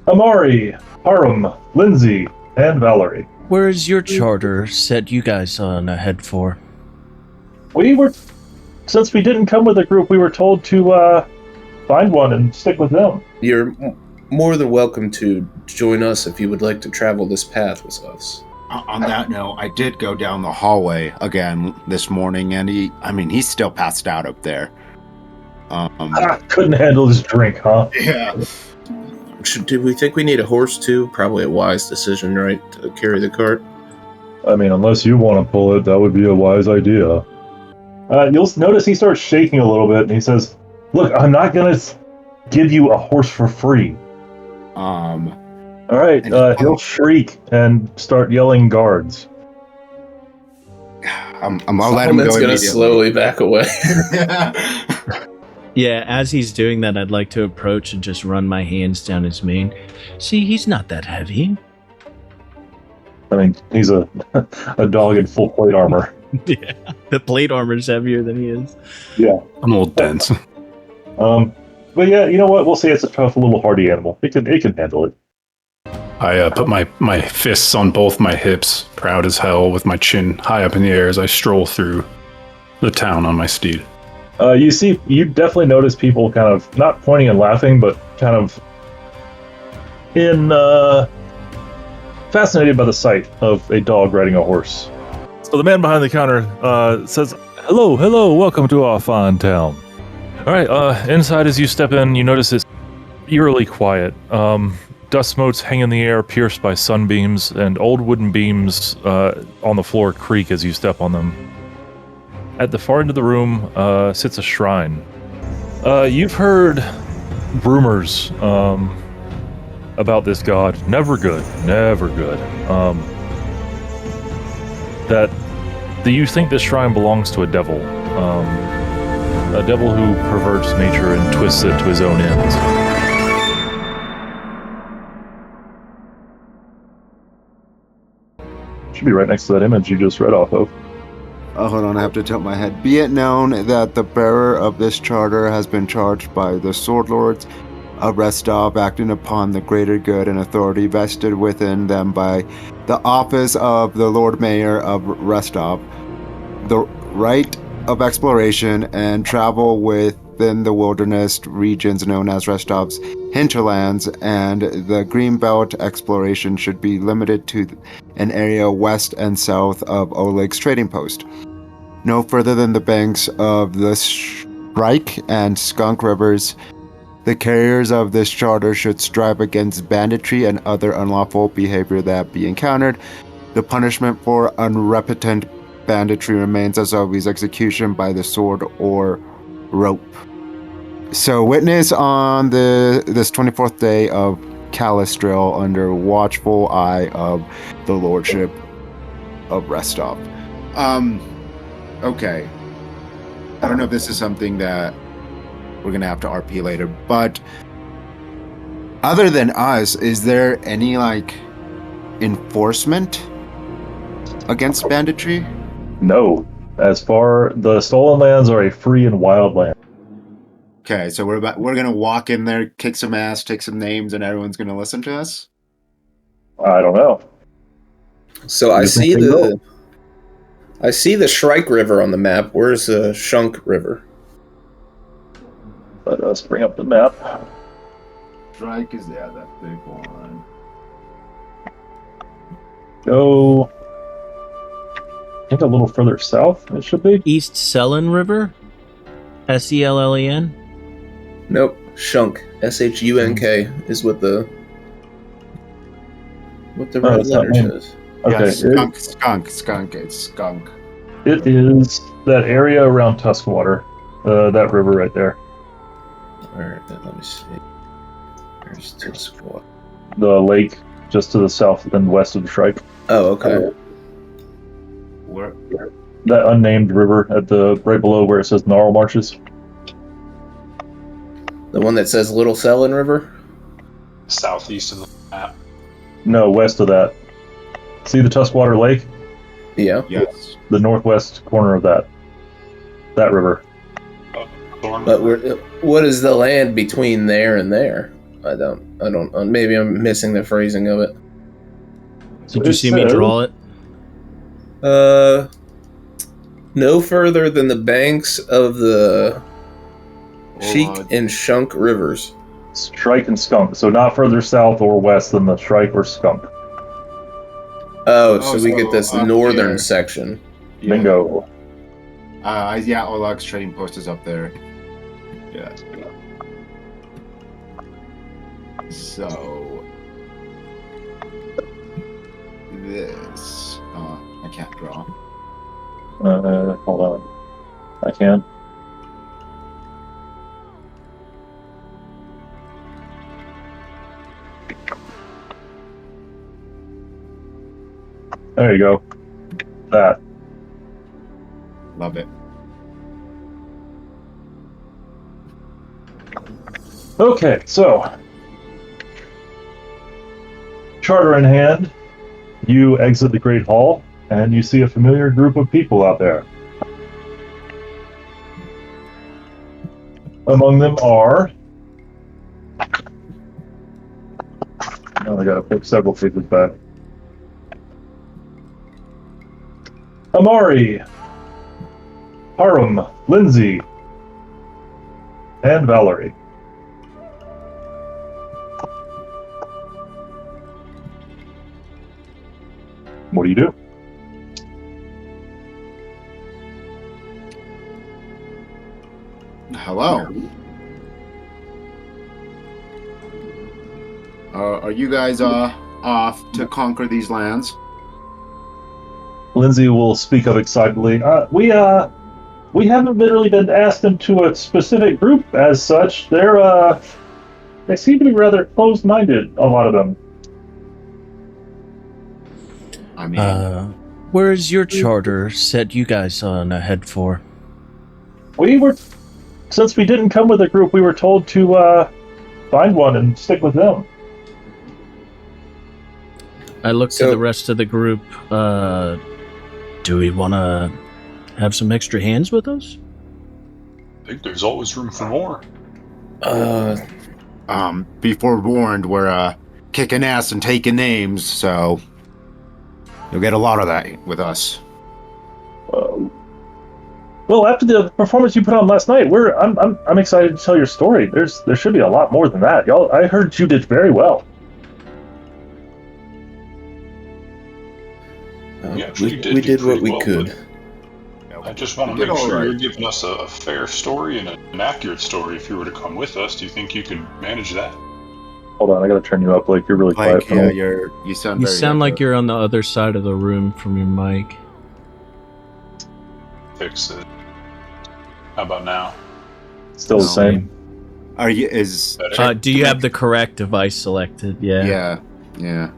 Amari, Harum, Lindsay, and Valerie. Where is your charter set you guys on ahead for? Since we didn't come with a group, we were told to find one and stick with them. You're more than welcome to join us if you would like to travel this path with us. On that note, I did go down the hallway again this morning, and he's still passed out up there. Couldn't handle this drink, huh? Yeah. Do we think we need a horse too? Probably a wise decision, right? To carry the cart. I mean, unless you want to pull it, that would be a wise idea. You'll notice he starts shaking a little bit, and he says, "Look, I'm not gonna give you a horse for free." All right. He'll shriek and start yelling guards. I'll let him go. Solomon's gonna slowly back away. Yeah, as he's doing that, I'd like to approach and just run my hands down his mane. See, he's not that heavy. I mean, he's a dog in full plate armor. Yeah, the plate armor's heavier than he is. Yeah. I'm a little dense. But yeah, you know what? We'll say it's a tough little hardy animal. It can handle it. I put my fists on both my hips, proud as hell, with my chin high up in the air as I stroll through the town on my steed. You definitely notice people kind of not pointing and laughing, but kind of fascinated by the sight of a dog riding a horse. So the man behind the counter says, Hello, welcome to our fine town. All right, inside as you step in, you notice it's eerily quiet. Dust motes hang in the air, pierced by sunbeams, and old wooden beams on the floor creak as you step on them. At the far end of the room sits a shrine. You've heard rumors about this god. Never good. That you think this shrine belongs to a devil. A devil who perverts nature and twists it to his own ends. Should be right next to that image you just read off of. Oh, hold on, I have to tilt my head. Be it known that the bearer of this charter has been charged by the Sword Lords of Restov, acting upon the greater good and authority vested within them by the office of the Lord Mayor of Restov, the right of exploration and travel within the wilderness regions known as Restov's hinterlands, and the Greenbelt exploration should be limited to an area west and south of Oleg's trading post, no further than the banks of the Shrike and Skunk rivers. The carriers of this charter should strive against banditry and other unlawful behavior that be encountered. The punishment for unrepentant banditry remains as always execution by the sword or rope. So witness on this 24th day of Calistril under watchful eye of the Lordship of Restov. Okay. I don't know if this is something that we're going to have to RP later, but other than us, is there any, enforcement against banditry? No. The stolen lands are a free and wild land. Okay, so we're gonna walk in there, kick some ass, take some names, and everyone's gonna listen to us? I don't know. So I see the Shrike River on the map. Where's the Shunk River? Let us bring up the map. Shrike is that big one. Go. I think a little further south. It should be East Sellen River, Sellen. Nope, Shunk. Shunk is what the red letter says. Okay. Yeah, skunk. It's skunk. It is that area around Tuskwater, that river right there. Alright, let me see. There's Tuskwater. The lake just to the south and west of the Shrike. Oh, okay. Where? That unnamed river right below where it says Gnarl Marshes. The one that says Little Sellen River? Southeast of the map. No, west of that. See the Tuskwater Lake? Yeah. Yes. The northwest corner of that river. But what is the land between there and there? I don't. Maybe I'm missing the phrasing of it. Did you see me draw it? No further than the banks of the Sheik and Shunk rivers. Shrike and Skunk. So not further south or west than the Shrike or Skunk. So we get this northern section. Yeah. Bingo. Yeah, Olag's trading post is up there. Yeah. So this I can't draw. Hold on. I can. There you go. That. Love it. Okay, so charter in hand, you exit the Great Hall, and you see a familiar group of people out there. Among them are... Oh, I gotta put several pages back. Amari, Harum, Lindsay, and Valerie. What do you do? Hello. Are you guys off to conquer these lands? Lindsay will speak up excitedly. We haven't really been asked into a specific group as such. They seem to be rather closed-minded, a lot of them. I mean, where's your charter set you guys on ahead for? Since we didn't come with a group, we were told to find one and stick with them. I looked to the rest of the group. Do we want to have some extra hands with us? I think there's always room for more. be forewarned, we're kicking ass and taking names, so you'll get a lot of that with us. Well, after the performance you put on last night, I'm excited to tell your story. There should be a lot more than that. Y'all, I heard you did very well. We did what we could. I just want to make sure you're giving us a fair story and an accurate story. If you were to come with us, do you think you could manage that? Hold on, I gotta turn you up. Like, you're really quiet. Yeah, you sound. You sound like you're on the other side of the room from your mic. Fix it. How about now? Still the same. Are you? Do you have the correct device selected? Yeah. Yeah.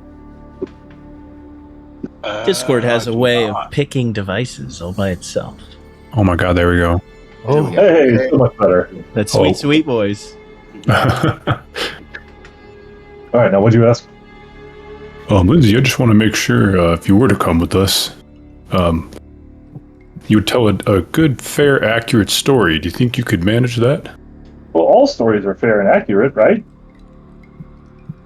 Discord has a way of picking devices all by itself. Oh my god, there we go. Oh, hey, so much better. That's sweet, sweet voice. All right, now what'd you ask? Lindsay, I just want to make sure if you were to come with us, you would tell a good, fair, accurate story. Do you think you could manage that? Well, all stories are fair and accurate, right?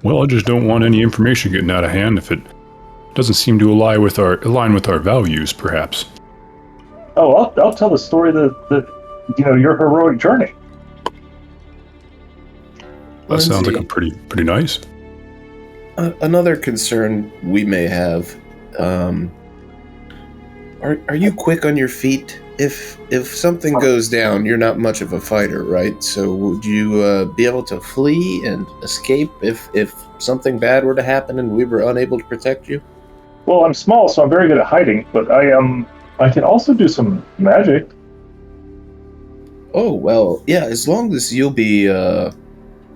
Well, I just don't want any information getting out of hand if it doesn't seem to align with our values, perhaps. Oh, I'll tell the story that your heroic journey. That sounds like a pretty nice. Another concern we may have. Are you quick on your feet? If something goes down, you're not much of a fighter, right? So would you be able to flee and escape if something bad were to happen and we were unable to protect you? Well, I'm small, so I'm very good at hiding, but I can also do some magic. Oh, well, yeah, as long as you'll be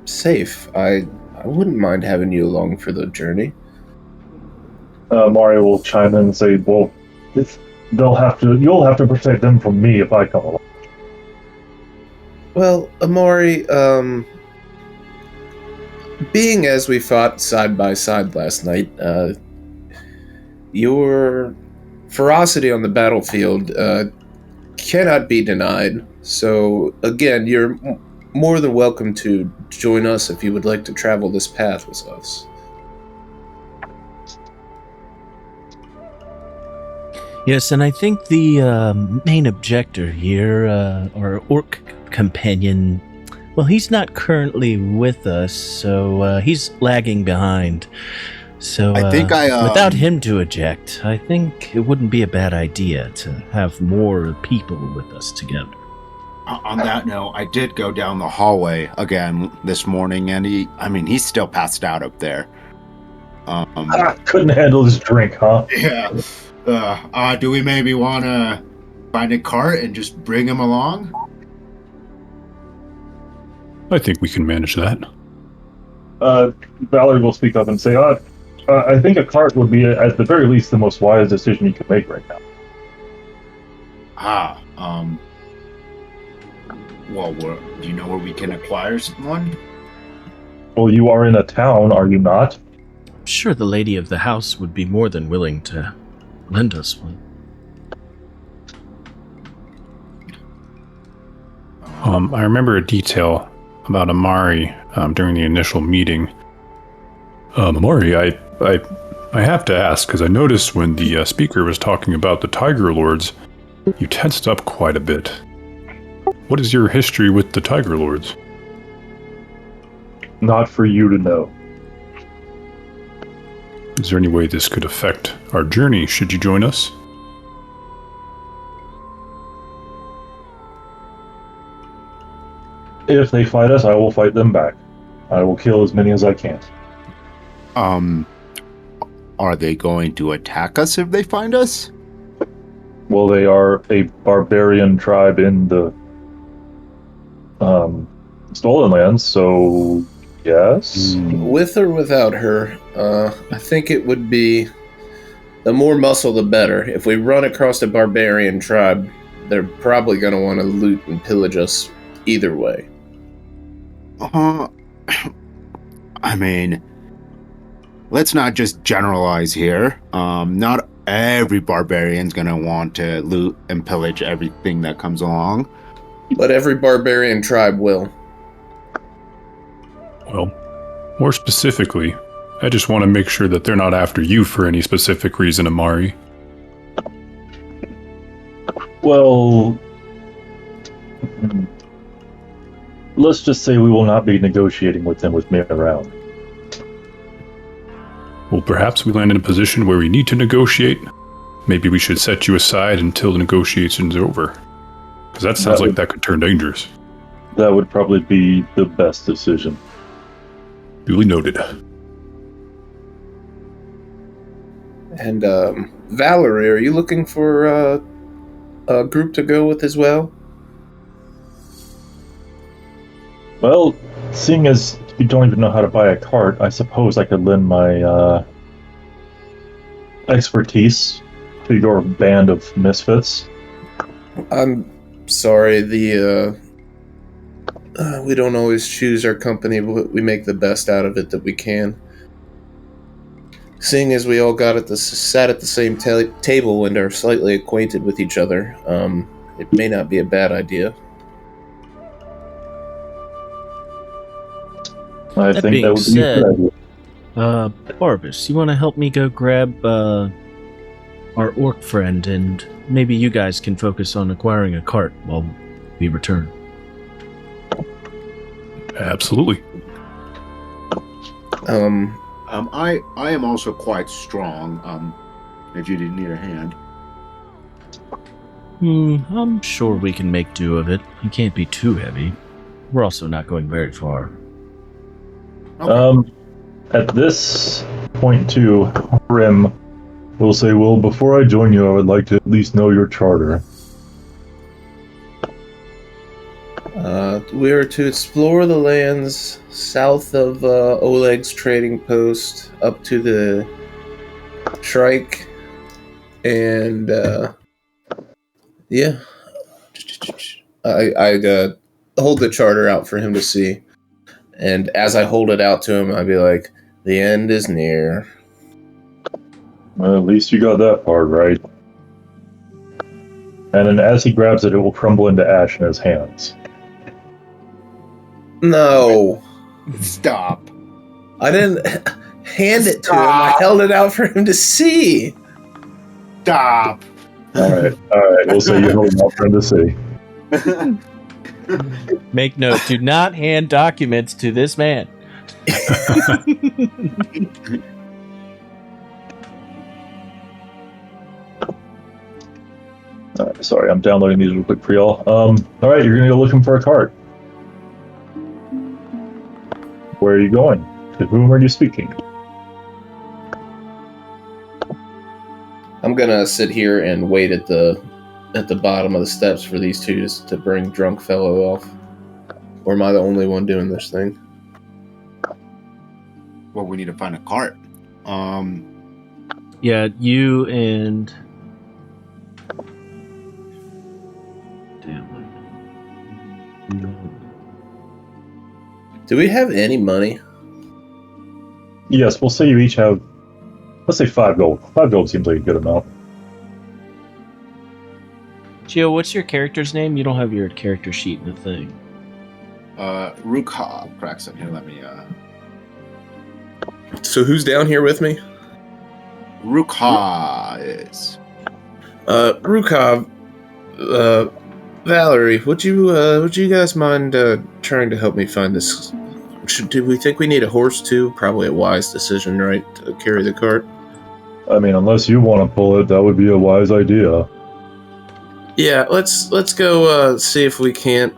safe, I wouldn't mind having you along for the journey. Mario will chime in and say, well, you'll have to protect them from me if I come along. Well, Amari, being as we fought side by side last night, your ferocity on the battlefield cannot be denied. So, again, you're more than welcome to join us if you would like to travel this path with us. Yes, and I think the main objector here, our orc companion, well, he's not currently with us, so he's lagging behind. So I think without him to eject, I think it wouldn't be a bad idea to have more people with us together. On that note, I did go down the hallway again this morning, and he's still passed out up there. Couldn't handle this drink, huh? Yeah. Do we maybe want to find a cart and just bring him along? I think we can manage that. Valerie will speak up and say, I think a cart would be, at the very least, the most wise decision you can make right now. Well, do you know where we can acquire one? Well, you are in a town, are you not? I'm sure the lady of the house would be more than willing to lend us one. I remember a detail about Amari during the initial meeting. Amari, I have to ask, because I noticed when the speaker was talking about the Tiger Lords, you tensed up quite a bit. What is your history with the Tiger Lords? Not for you to know. Is there any way this could affect our journey should you join us? If they fight us, I will fight them back. I will kill as many as I can. Are they going to attack us if they find us? Well, they are a barbarian tribe in the Stolen Lands, so yes. With or without her, I think it would be the more muscle the better. If we run across a barbarian tribe, they're probably going to want to loot and pillage us either way. Let's not just generalize here. Not every barbarian's going to want to loot and pillage everything that comes along. But every barbarian tribe will. Well, more specifically, I just want to make sure that they're not after you for any specific reason, Amari. Well, let's just say we will not be negotiating with them with me around. Well, perhaps we land in a position where we need to negotiate. Maybe we should set you aside until the negotiation's over. Because that sounds like that could turn dangerous. That would probably be the best decision. Duly noted. And Valerie, are you looking for a group to go with as well? Well, seeing as you don't even know how to buy a cart, I suppose I could lend my expertise to your band of misfits. I'm sorry, we don't always choose our company, but we make the best out of it that we can. Seeing as we all sat at the same table and are slightly acquainted with each other, it may not be a bad idea. I That think being that would be a good idea. Barbus, you want to help me go grab our orc friend, and maybe you guys can focus on acquiring a cart while we return. Absolutely. I am also quite strong. If you didn't need a hand. I'm sure we can make do of it. You can't be too heavy. We're also not going very far. Okay. At this point, too, Rim will say, well, before I join you, I would like to at least know your charter. We are to explore the lands south of Oleg's trading post up to the Shrike, and yeah, I hold the charter out for him to see, and as I hold it out to him, I'd be like, "The end is near." Well, at least you got that part right. And then as he grabs it, it will crumble into ash in his hands. No. Stop. I didn't hand it to him. I held it out for him to see. Stop. All right. We'll say you hold out for him to see. Make note: do not hand documents to this man. Sorry, I'm downloading these real quick for y'all. All right, you're gonna go looking for a cart. Where are you going? To whom are you speaking? I'm gonna sit here and wait at the bottom of the steps for these two to bring drunk fellow off. Or am I the only one doing this thing? Well, we need to find a cart. Yeah, you and. Damn. Do we have any money? Yes, we'll say you each have, let's say 5 gold. 5 gold seems like a good amount. Gio, what's your character's name? You don't have your character sheet in the thing. Rukha cracks in here. Let me. So who's down here with me? Rukha is. Rukov, Valerie, would you guys mind trying to help me find this? Do we think we need a horse too? Probably a wise decision, right? To carry the cart. I mean, unless you want to pull it, that would be a wise idea. Yeah, let's go see if we can't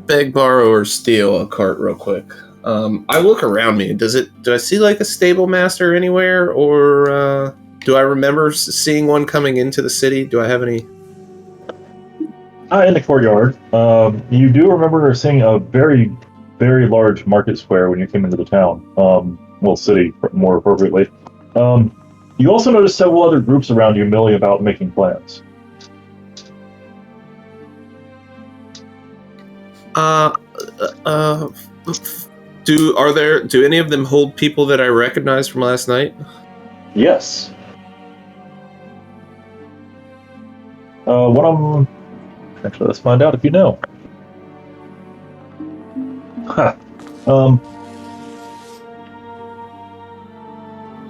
beg, borrow, or steal a cart real quick. I look around me. Do I see like a stable master anywhere, or do I remember seeing one coming into the city? Do I have any? In the courtyard. You do remember seeing a very, very large market square when you came into the town. Well, city, more appropriately. You also noticed several other groups around you milling about making plans. Do any of them hold people that I recognize from last night? Yes. One of them. Actually, let's find out if you know. Huh.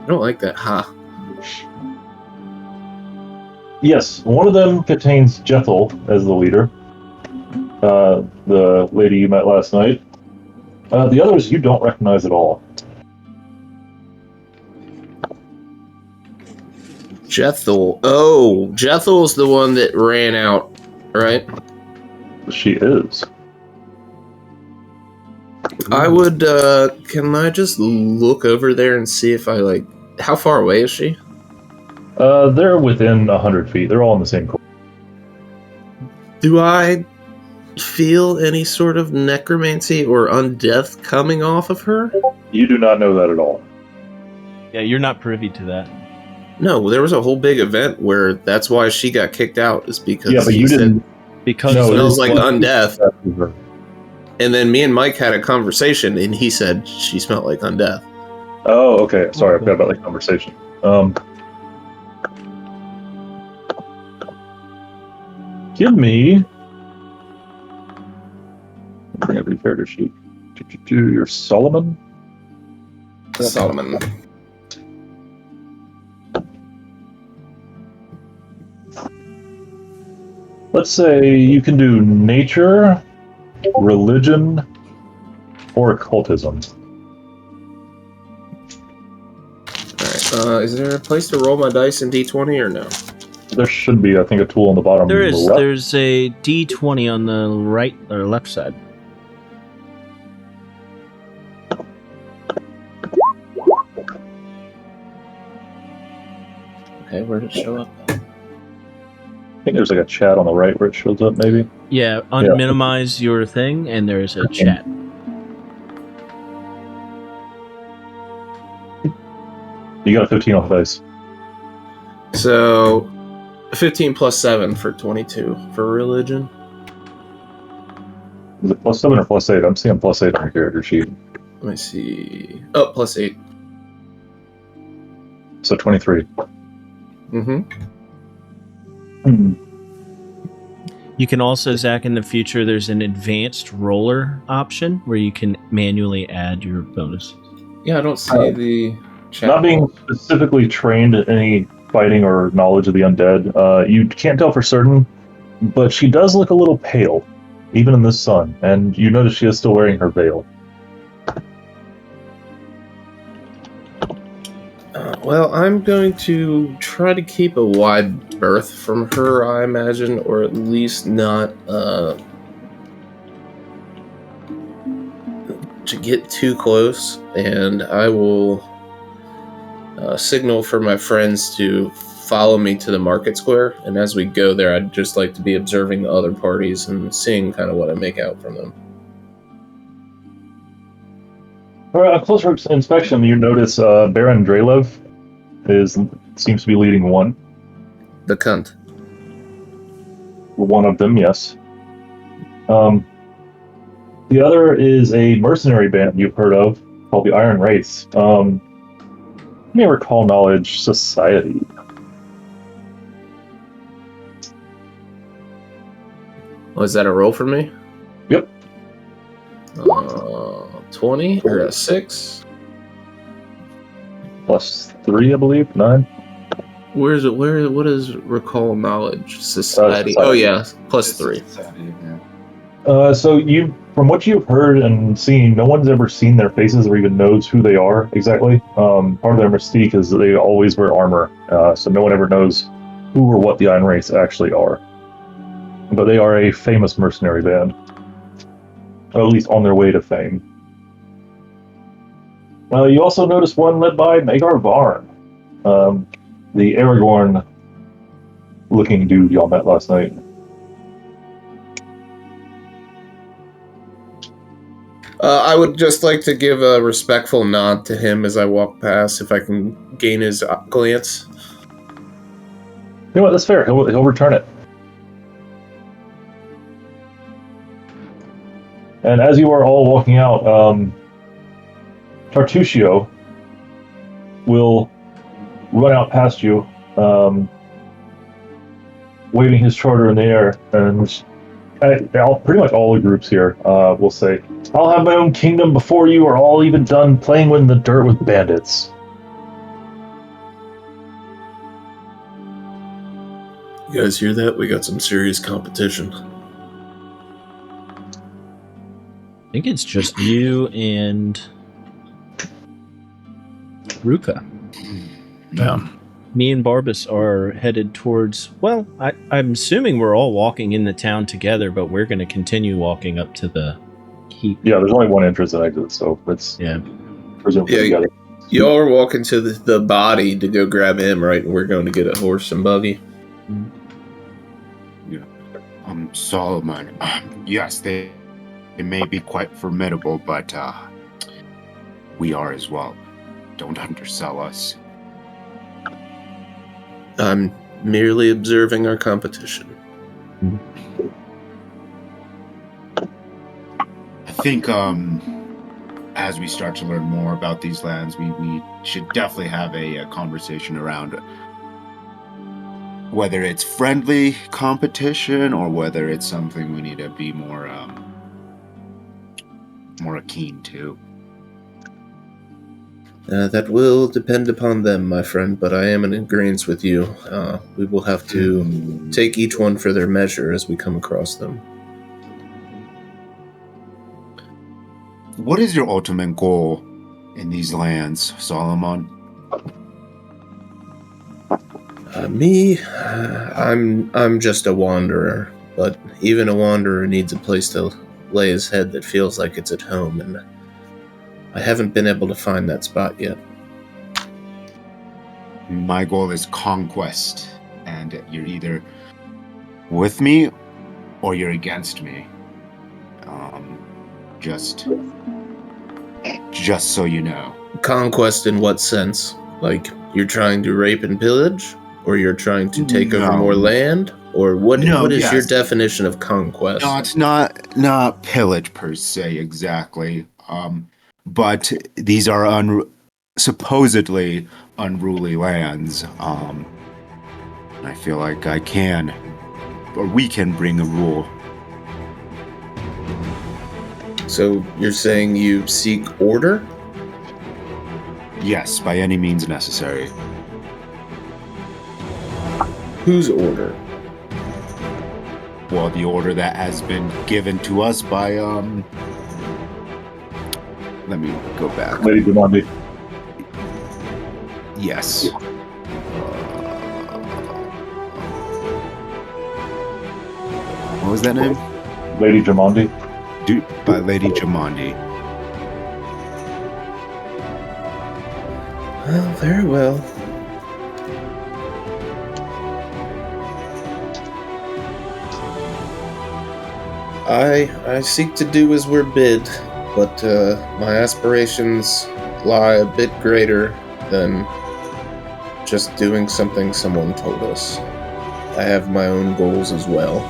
I don't like that. Ha. Yes, one of them contains Jethel as the leader. The lady you met last night. The others you don't recognize at all. Jethel. Oh, Jethel's the one that ran out, right? She is. I would, can I just look over there and see if how far away is she? They're within 100 feet. They're all in the same corner. Do I feel any sort of necromancy or undeath coming off of her? You do not know that at all. Yeah, you're not privy to that. No, there was a whole big event where that's why she got kicked out, is because Yeah, but you didn't. Because it no, smells like undeath. And then me and Mike had a conversation, and he said she smelled like undeath. Oh, okay. Sorry, I forgot about the conversation. Give me. Bring up your character sheet. Your Solomon. Solomon. Let's say you can do nature, religion, or occultism. Alright, is there a place to roll my dice in D20 or no? There should be, I think, a tool on the bottom. there is. left. There's a D20 on the right or left side. Okay, where did it show up? I think there's like a chat on the right where it shows up, maybe. Yeah, minimize your thing, and there's a chat. You got a 15 off dice. So, 15 plus 7 for 22 for religion. Is it plus 7 or plus 8? I'm seeing plus 8 on your character sheet. Let me see. Oh, plus 8. So 23. Mm-hmm. You can also, Zach, in the future, there's an advanced roller option where you can manually add your bonuses. Yeah, I don't see the chat. Not being specifically trained in any fighting or knowledge of the undead, you can't tell for certain, but she does look a little pale, even in the sun, and you notice she is still wearing her veil. Well, I'm going to try to keep a wide berth from her, I imagine, or at least not to get too close, and I will signal for my friends to follow me to the market square, and as we go there, I'd just like to be observing the other parties and seeing kind of what I make out from them. For a closer inspection, you notice Baron Drelev seems to be leading one. The cunt. One of them, yes. The other is a mercenary band you've heard of called the Iron Race. You may recall Knowledge Society. Oh, is that a roll for me? Yep. 20 or a 6? +3, I believe. 9. Where is it? What is recall knowledge society? Society. Oh yeah, +3. So from what you've heard and seen, no one's ever seen their faces or even knows who they are exactly. Part of their mystique is that they always wear armor, so no one ever knows who or what the Iron Race actually are. But they are a famous mercenary band, or at least on their way to fame. You also notice one led by Magar Varn, the Aragorn-looking dude y'all met last night. I would just like to give a respectful nod to him as I walk past, if I can gain his glance. You know what? That's fair. He'll return it. And as you are all walking out, Tartusio will run out past you, waving his charter in the air, and pretty much all the groups here will say, "I'll have my own kingdom before you are all even done playing in the dirt with bandits." You guys hear that? We got some serious competition. I think it's just you and Ruka. Yeah. Me and Barbas are headed towards, well, I'm assuming we're all walking in the town together, but we're going to continue walking up to the keep. Yeah, there's only one entrance and exit, so it's presumably together. Y'all are walking to the body to go grab him, right? And we're going to get a horse and buggy. Yeah. Solomon. Yes, they may be quite formidable, but we are as well. Don't undersell us. I'm merely observing our competition. I think as we start to learn more about these lands, we should definitely have a conversation around whether it's friendly competition or whether it's something we need to be more keen to. That will depend upon them, my friend, but I am in agreement with you. We will have to take each one for their measure as we come across them. What is your ultimate goal in these lands, Solomon? I'm just a wanderer, but even a wanderer needs a place to lay his head that feels like it's at home, and I haven't been able to find that spot yet. My goal is conquest, and you're either with me or you're against me. Just so you know. Conquest in what sense? Like, you're trying to rape and pillage? Or you're trying to take over more land? Or what is your definition of conquest? No, it's not pillage per se, exactly. But these are supposedly unruly lands. I feel like I can or we can bring a rule. So you're saying you seek order? Yes, by any means necessary. Whose order? Well, the order that has been given to us by, let me go back. Lady Demandi. Yes. What was that name? Lady Jamandi. By Lady Jamandi. Well, very well. I seek to do as we're bid, but my aspirations lie a bit greater than just doing something someone told us. I have my own goals as well.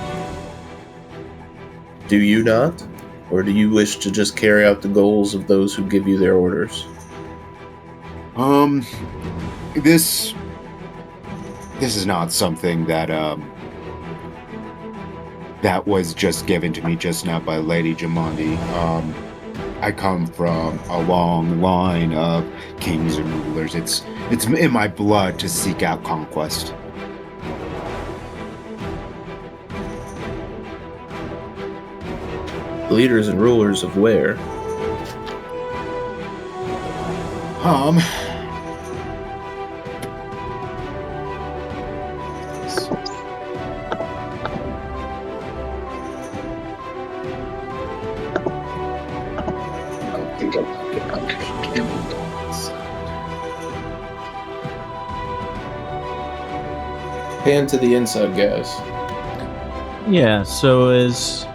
Do you not? Or do you wish to just carry out the goals of those who give you their orders? This is not something that that was just given to me just now by Lady Jamandi. I come from a long line of kings and rulers. It's in my blood to seek out conquest. Leaders and rulers of where? Pan to the inside, guys. Yeah, so as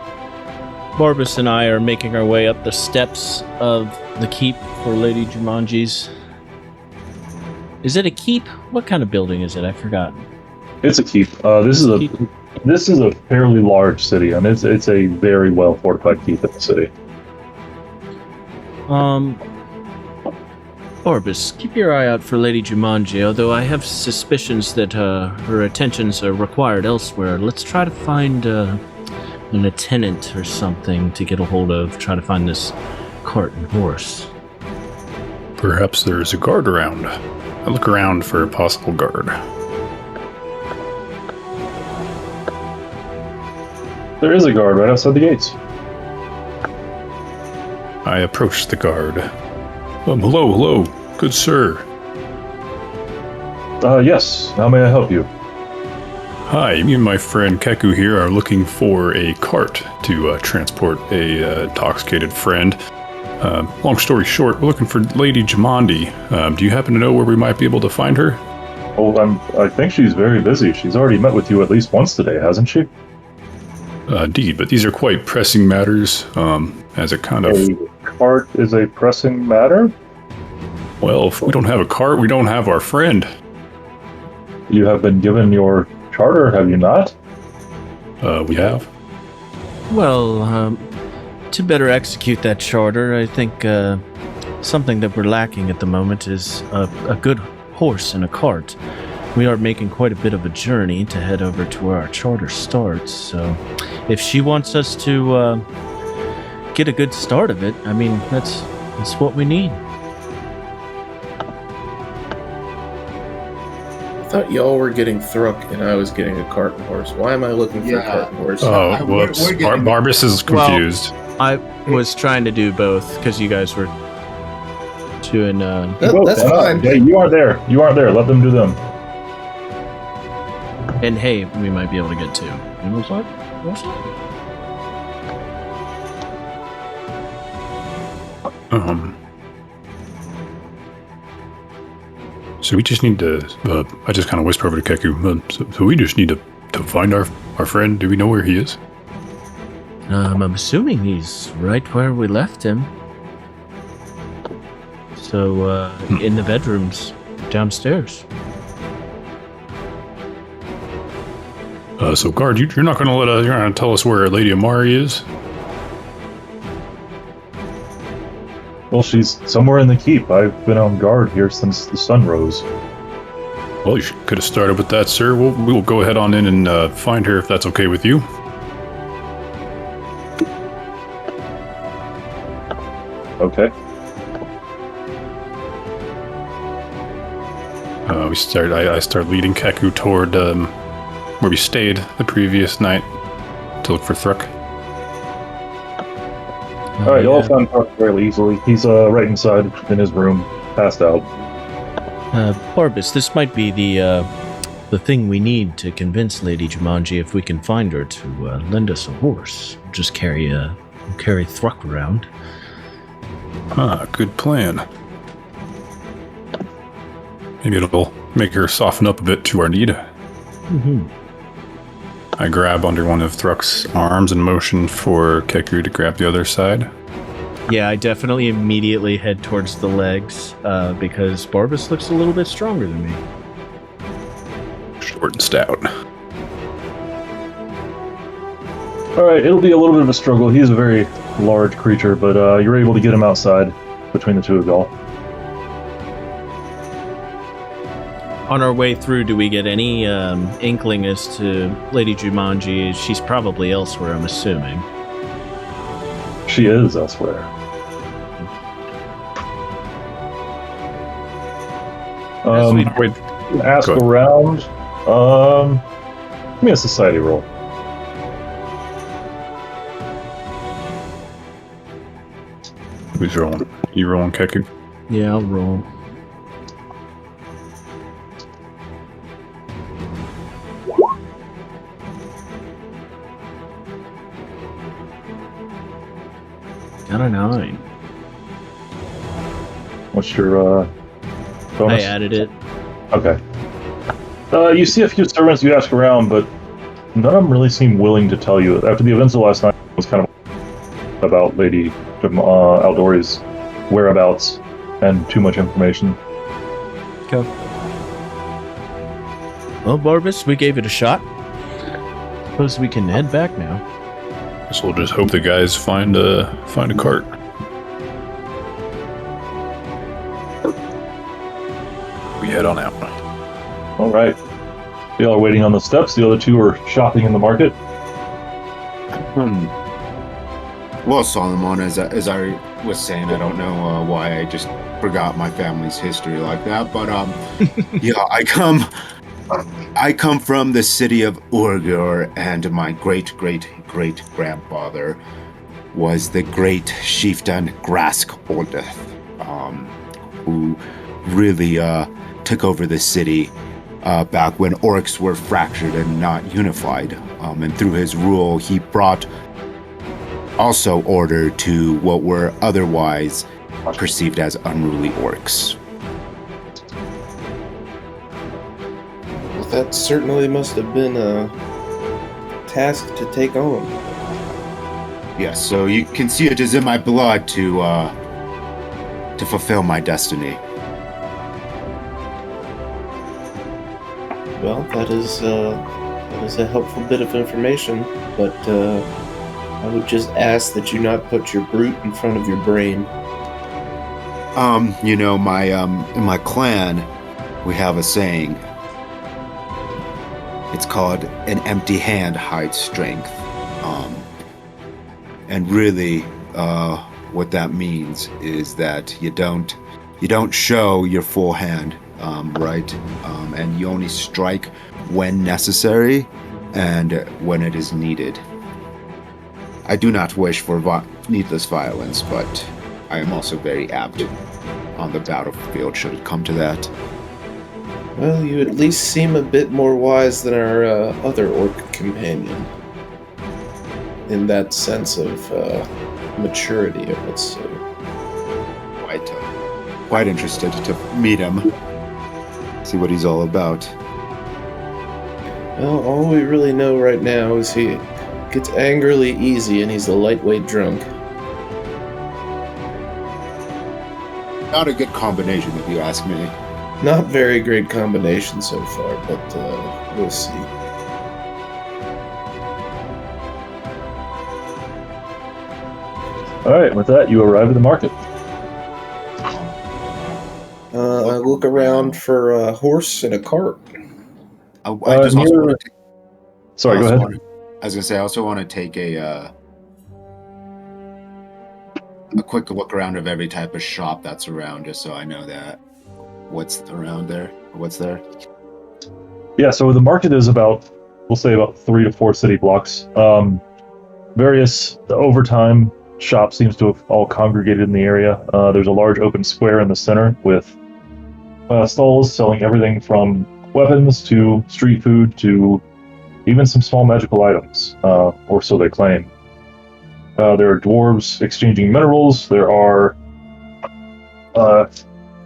Barbas and I are making our way up the steps of the keep for Lady Jumanji's. Is it a keep? What kind of building is it? I forgot. It's a keep. This is a fairly large city, and it's a very well fortified keep in the city. Orbis, keep your eye out for Lady Jumanji, although I have suspicions that her attentions are required elsewhere. Let's try to find an attendant or something to get a hold of, try to find this cart and horse. Perhaps there's a guard around. I look around for a possible guard. There is a guard right outside the gates. I approach the guard. Hello, good sir. Yes, how may I help you? Hi, me and my friend Keku here are looking for a cart to transport a intoxicated friend. Long story short, we're looking for Lady Jamandi. Do you happen to know where we might be able to find her? Oh, I think she's very busy. She's already met with you at least once today, hasn't she? Indeed, but these are quite pressing matters, as a kind of... A cart is a pressing matter? Well, if we don't have a cart, we don't have our friend. You have been given your charter, have you not? We have. Well, to better execute that charter, I think something that we're lacking at the moment is a good horse and a cart. We are making quite a bit of a journey to head over to where our charter starts, so if she wants us to get a good start of it, I mean, that's what we need. I thought y'all were getting Thruck and I was getting a cart and horse. Why am I looking for a cart and horse? Oh, whoops. Barbas is confused. Well, I was trying to do both because you guys were doing. That's fine. Yeah, you aren't there. You aren't there. Let them do them. And hey, we might be able to get two. And what's that? So we just need to, I just kind of whisper over to Keku, so we just need to find our friend. Do we know where he is? I'm assuming he's right where we left him. So, in the bedrooms downstairs. So guard, you're not going to you're not going to tell us where Lady Amari is? Well, she's somewhere in the keep. I've been on guard here since the sun rose. Well, you could have started with that, sir. We'll go ahead on in and find her if that's okay with you. Okay. I start leading Keku toward where we stayed the previous night to look for Thruck. All right, you'll find Thruck fairly easily. He's right inside in his room, passed out. Orbis, this might be the thing we need to convince Lady Jumanji if we can find her to lend us a horse. Just carry Thruck around. Good plan. Maybe it'll make her soften up a bit to our need. Mm-hmm. I grab under one of Thruck's arms and motion for Keku to grab the other side. Yeah, I definitely immediately head towards the legs because Barbas looks a little bit stronger than me. Short and stout. All right, it'll be a little bit of a struggle. He's a very large creature, but you're able to get him outside between the two of y'all. On our way through, do we get any inkling as to Lady Jumanji? She's probably elsewhere, I'm assuming. She is elsewhere. Wait, Ask go ahead. around. Give me a society roll. Who's rolling? You rolling, Keku? Yeah, I'll roll. Got a 9. What's your bonus? I added it. Okay. You see a few servants you ask around, but none of them really seem willing to tell you. After the events of last night, it was kind of about Lady Outdoors' whereabouts and too much information. Okay. Well, Barbas, we gave it a shot. Suppose we can head back now. So we'll just hope the guys find a cart. We head on out. All right. They all are waiting on the steps. The other two are shopping in the market. Well, Solomon, as I was saying, I don't know why I just forgot my family's history like that, but yeah, I come from the city of Urgur, and my great grandfather was the great chieftain Grask Ordeth, who really took over the city back when orcs were fractured and not unified. And through his rule, he brought also order to what were otherwise perceived as unruly orcs. Well, that certainly must have been a task to take on. Yes, so you can see it is in my blood to fulfill my destiny. Well, that is a helpful bit of information, but I would just ask that you not put your brute in front of your brain. You know, in my clan, we have a saying. It's called "an empty hand hides strength," and really, what that means is that you don't show your full hand, right? And you only strike when necessary and when it is needed. I do not wish for needless violence, but I am also very apt on the battlefield should it come to that. Well, you at least seem a bit more wise than our other orc companion. In that sense of maturity, I would say. Quite interested to meet him. See what he's all about. Well, all we really know right now is he gets angrily easy and he's a lightweight drunk. Not a good combination, if you ask me. Not very great combination so far, but we'll see. All right, with that, you arrive at the market. I look around for a horse and a cart. I just also near- want to. Sorry, go ahead. I was gonna say I also want to take a quick look around of every type of shop that's around, just so I know that what's around there, what's there. Yeah, so the market is we'll say about 3 to 4 city blocks. Over time, shops seems to have all congregated in the area. There's a large open square in the center with stalls selling everything from weapons to street food to even some small magical items, or so they claim. There are dwarves exchanging minerals. There are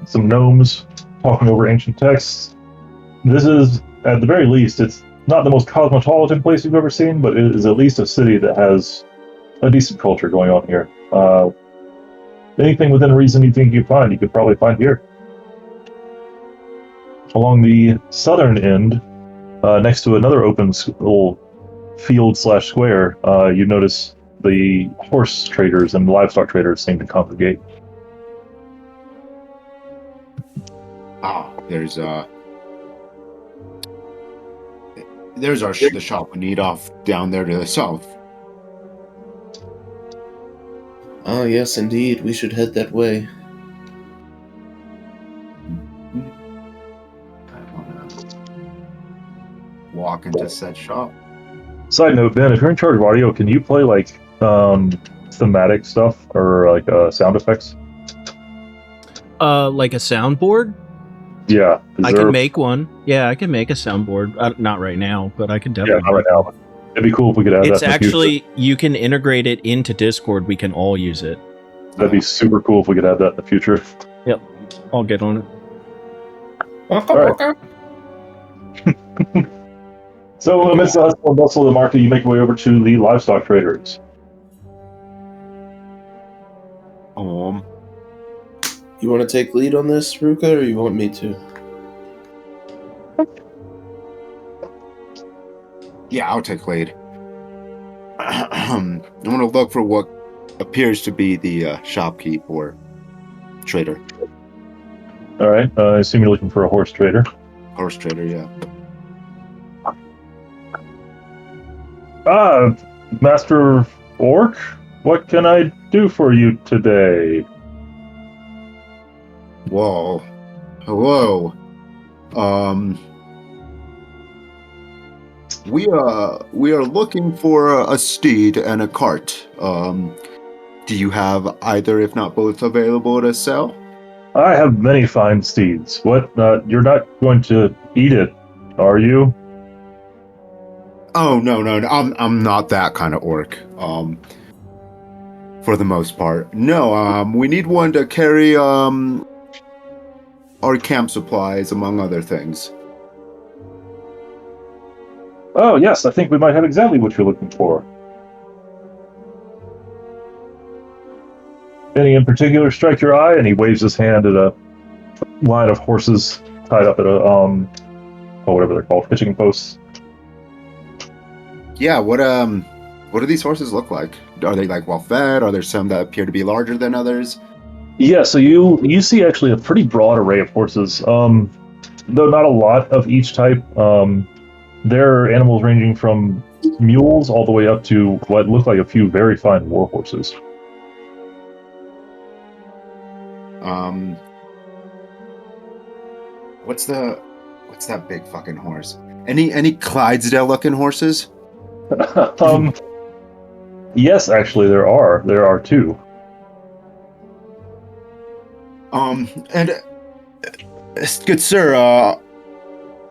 some gnomes talking over ancient texts. This is, at the very least, it's not the most cosmopolitan place you've ever seen, but it is at least a city that has a decent culture going on here. Anything within reason you think you could probably find here. Along the southern end, next to another open little field/square, you notice the horse traders and livestock traders seem to congregate. There's the shop we need off down there to the south. Oh, yes, indeed. We should head that way. I want to walk into said shop. Side note, Ben, if you're in charge of audio, can you play like thematic stuff or like sound effects? Like a soundboard? Yeah. I can make one. Yeah, I can make a soundboard. Not right now, but I can definitely. Yeah, not right now. But it'd be cool if we could add It's that. actually, you can integrate it into Discord. We can all use it. That'd be super cool if we could add that in the future. Yep. I'll get on it. All right. So, amidst the hustle and bustle of the market, you make your way over to the livestock traders. You want to take lead on this, Ruka, or you want me to? Yeah, I'll take lead. I'm going to look for what appears to be the shopkeep or trader. All right. I assume you're looking for a horse trader. Horse trader, yeah. Master Orc, what can I do for you today? Whoa. Hello. We are looking for a steed and a cart. Do you have either, if not both, available to sell? I have many fine steeds. What? You're not going to eat it, are you? Oh no. I'm not that kind of orc. For the most part, no. We need one to carry our camp supplies, among other things. Oh yes, I think we might have exactly what you're looking for. Any in particular strike your eye? And he waves his hand at a line of horses tied up at a whatever they're called, hitching posts. Yeah, what do these horses look like? Are they like well fed? Are there some that appear to be larger than others? Yeah, so you see actually a pretty broad array of horses. Though not a lot of each type. There are animals ranging from mules all the way up to what look like a few very fine war horses. What's that big fucking horse? Any Clydesdale looking horses? Yes, actually there are two. And good sir,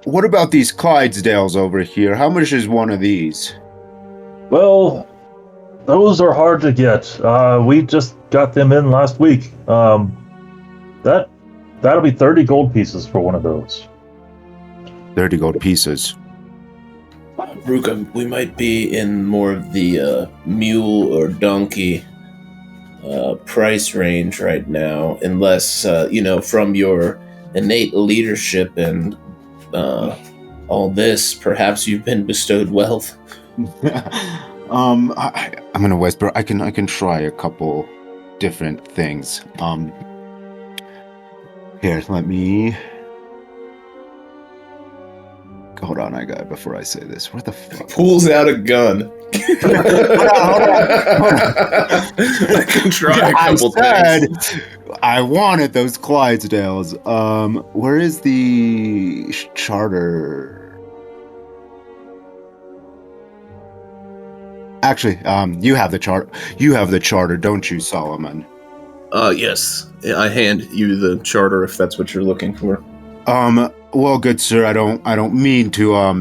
what about these Clydesdales over here? How much is one of these? Well, those are hard to get. We just got them in last week. That'll be 30 gold pieces for one of those. 30 gold pieces. Ruka, we might be in more of the mule or donkey price range right now, unless, from your innate leadership and all this, perhaps you've been bestowed wealth. I'm gonna whisper. I can try a couple different things. Here, let me... Hold on, before I say this. What the fuck? Pulls out a gun. Hold on. I can try a couple things. I wanted those Clydesdales. Where is the charter? Actually, you have the charter. You have the charter, don't you, Solomon? Yes. I hand you the charter if that's what you're looking for. Well, good sir, I don't mean to, I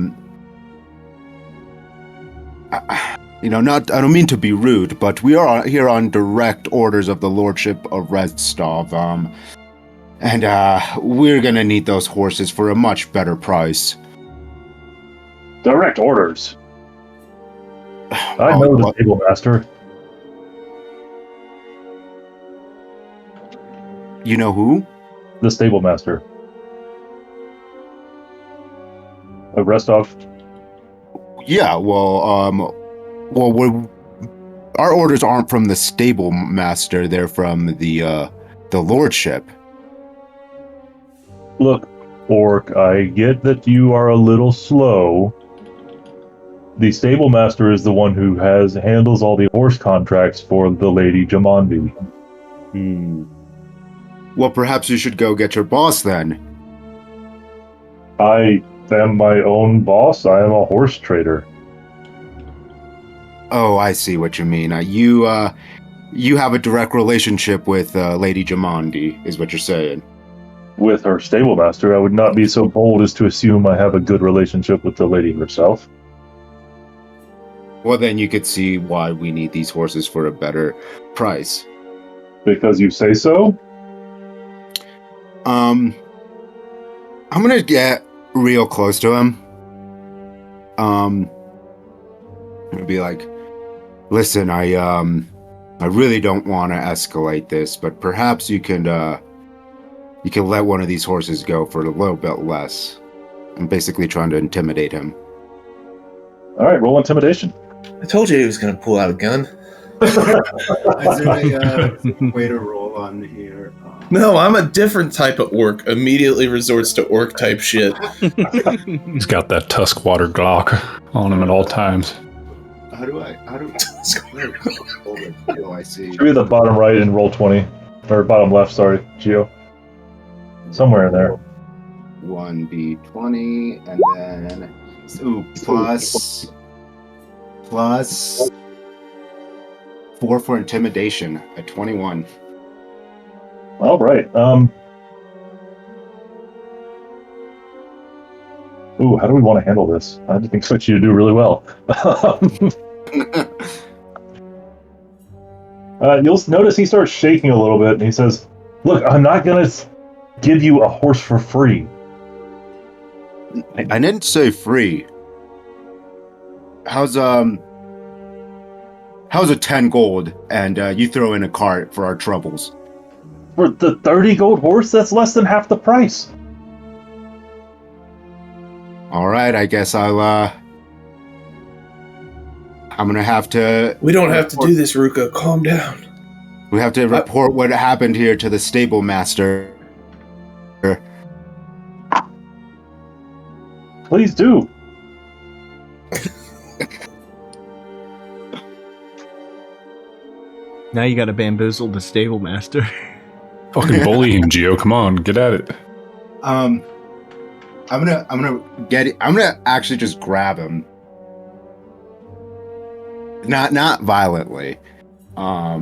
don't mean to be rude, but we are here on direct orders of the Lordship of Restov, and we're gonna need those horses for a much better price. Direct orders. I know the stable master. You know who? The stable master. Of Restov. Yeah, well, our orders aren't from the stable master; they're from the Lordship. Look, Orc, I get that you are a little slow. The stable master is the one who handles all the horse contracts for the Lady Jamandi. Well, perhaps you should go get your boss then. I am my own boss. I am a horse trader. Oh, I see what you mean. You have a direct relationship with Lady Jamandi, is what you're saying. With her stable master, I would not be so bold as to assume I have a good relationship with the lady herself. Well, then you could see why we need these horses for a better price. Because you say so? I'm gonna get real close to him. I'm gonna be like, listen, I really don't want to escalate this, but perhaps you can let one of these horses go for a little bit less. I'm basically trying to intimidate him. All right, roll intimidation. I told you he was going to pull out a gun. Is there a way to roll on here? No, I'm a different type of orc. Immediately resorts to orc type shit. He's got that Tuskwater Glock on him at all times. How do I see? Should be the bottom right and roll 20. Or bottom left, sorry, Gio. Somewhere in there. 1d20, and then plus 4 for intimidation at 21. All right. Ooh, how do we want to handle this? I didn't expect you to do really well. You'll notice he starts shaking a little bit, and he says, "Look, I'm not gonna give you a horse for free." I didn't say free. How's a 10 gold, and you throw in a cart for our troubles? For the 30 gold horse, that's less than half the price. All right, I guess I'm gonna have to. We don't have to do this, Ruka. Calm down. We have to report what happened here to the stable master. Please do. Now you gotta bamboozle the stable master. Fucking bully him, Gio. Come on, get at it. I'm gonna get it. I'm gonna actually just grab him. Not violently. All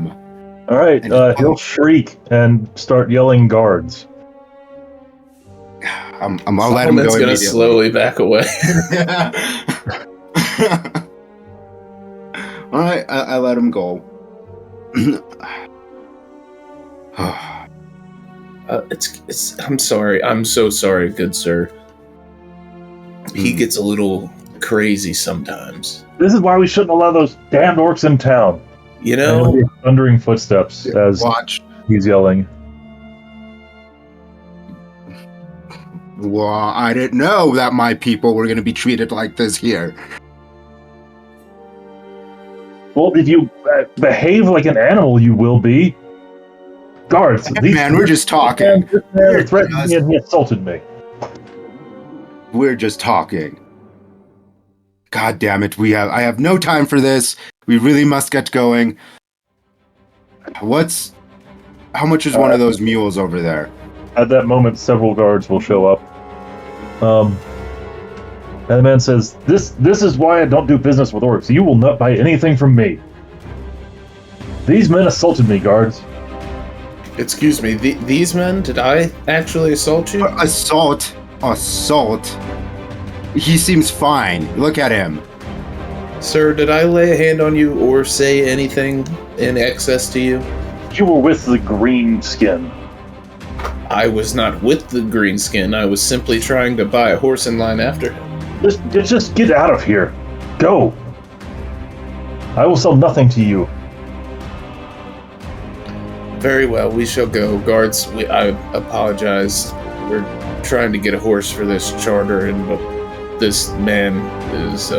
right, he'll shriek and start yelling guards. I'll let him go. Solomon's gonna slowly back away. All right, I let him go. I'm sorry. I'm so sorry, good sir. He gets a little crazy sometimes. This is why we shouldn't allow those damned orcs in town. You know? And hear thundering footsteps as he's yelling. Well, I didn't know that my people were going to be treated like this here. Well, if you behave like an animal, you will be. Guards, Man, we're just talking. This man threatened me and he assaulted me. We're just talking. God damn it! I have no time for this. We really must get going. How much is one of those mules over there? At that moment, several guards will show up. And the man says, This is why I don't do business with orcs. You will not buy anything from me. These men assaulted me, guards. Excuse me, these men? Did I actually assault you? Assault. He seems fine. Look at him. Sir, did I lay a hand on you or say anything in excess to you? You were with the green skin. I was not with the green skin. I was simply trying to buy a horse in line after him. Just get out of here. Go. I will sell nothing to you. Very well, we shall go. Guards, I apologize. We're trying to get a horse for this charter, and this man is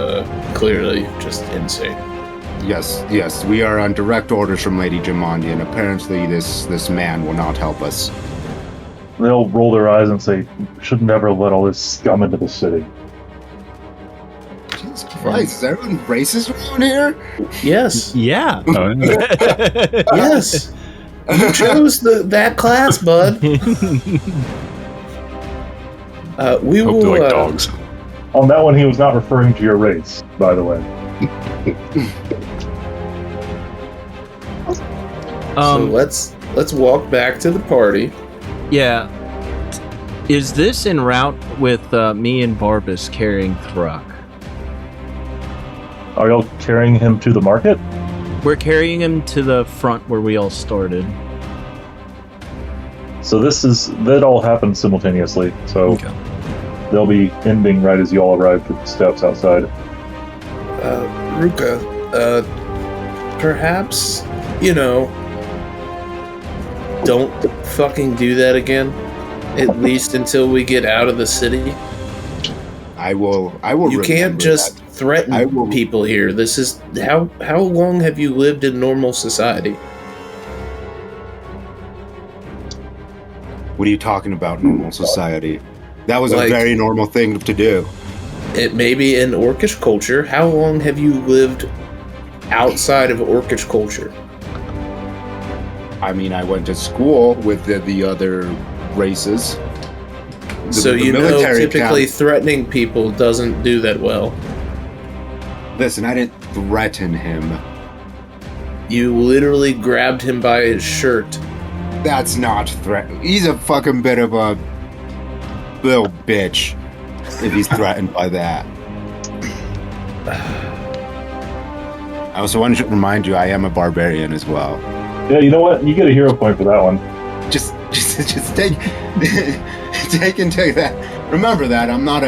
clearly just insane. Yes, we are on direct orders from Lady Jamandi, and apparently this man will not help us. They'll roll their eyes and say, should never let all this scum into the city. Jesus Christ, is everyone racist around here? Yes. Yeah. Yes. You chose that class, bud. We Hope will. they're like dogs. On that one, he was not referring to your race, by the way. So let's walk back to the party. Yeah. Is this en route with me and Barbas carrying Thruck? Are y'all carrying him to the market? We're carrying him to the front where we all started. So that all happened simultaneously. So Okay. they'll be ending right as you all arrive at the steps outside. Ruka, perhaps, don't fucking do that again. At least until we get out of the city. I will. You can't just threaten people here. This is how long have you lived in normal society? What are you talking about, normal society? That was Like- a very normal thing to do. It may be in Orcish culture. How long have you lived outside of Orcish culture? I mean, I went to school with the other races. So The military typically camp- threatening people doesn't do that well. Listen, I didn't threaten him. You literally grabbed him by his shirt. That's not threat. He's a fucking bit of a little bitch if he's threatened by that. I also want to remind you, I am a barbarian as well. Yeah, you know what? You get a hero point for that one. Just take into that. Remember that I'm not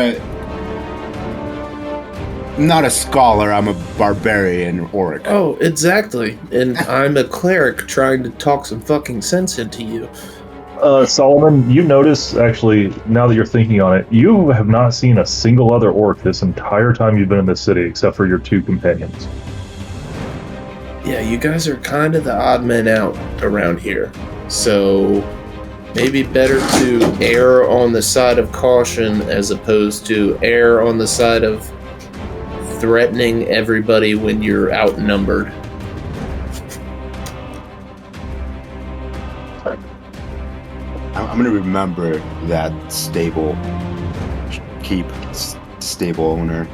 a scholar. I'm a barbarian orc. Oh, exactly. And I'm a cleric trying to talk some fucking sense into you. Solomon, you notice, actually, now that you're thinking on it, you have not seen a single other orc this entire time you've been in this city, except for your two companions. Yeah, you guys are kind of the odd men out around here. So maybe better to err on the side of caution as opposed to err on the side of threatening everybody when you're outnumbered. I'm gonna remember that stable owner.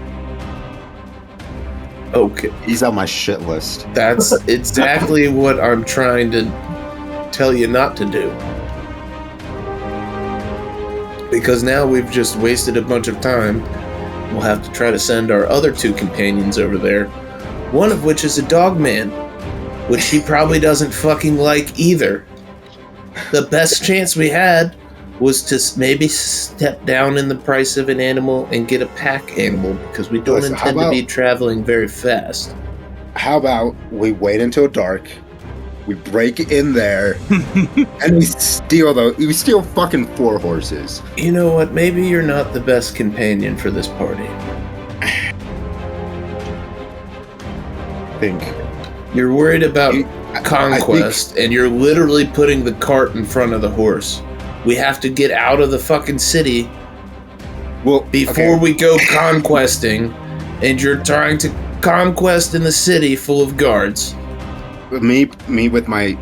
Okay, He's on my shit list. that's exactly what I'm trying to tell you not to do. Because now we've just wasted a bunch of time. We'll have to try to send our other two companions over there. One of which is a dog man, which he probably doesn't fucking like either. The best chance we had was to maybe step down in the price of an animal and get a pack animal, because we don't Listen, how intend to be about- traveling very fast. How about we wait until dark, we break in there, and we steal fucking 4 horses. You know what? Maybe you're not the best companion for this party. Think. You're worried about conquest, and you're literally putting the cart in front of the horse. We have to get out of the fucking city before we go conquesting, and you're trying to conquest in the city full of guards. Me with my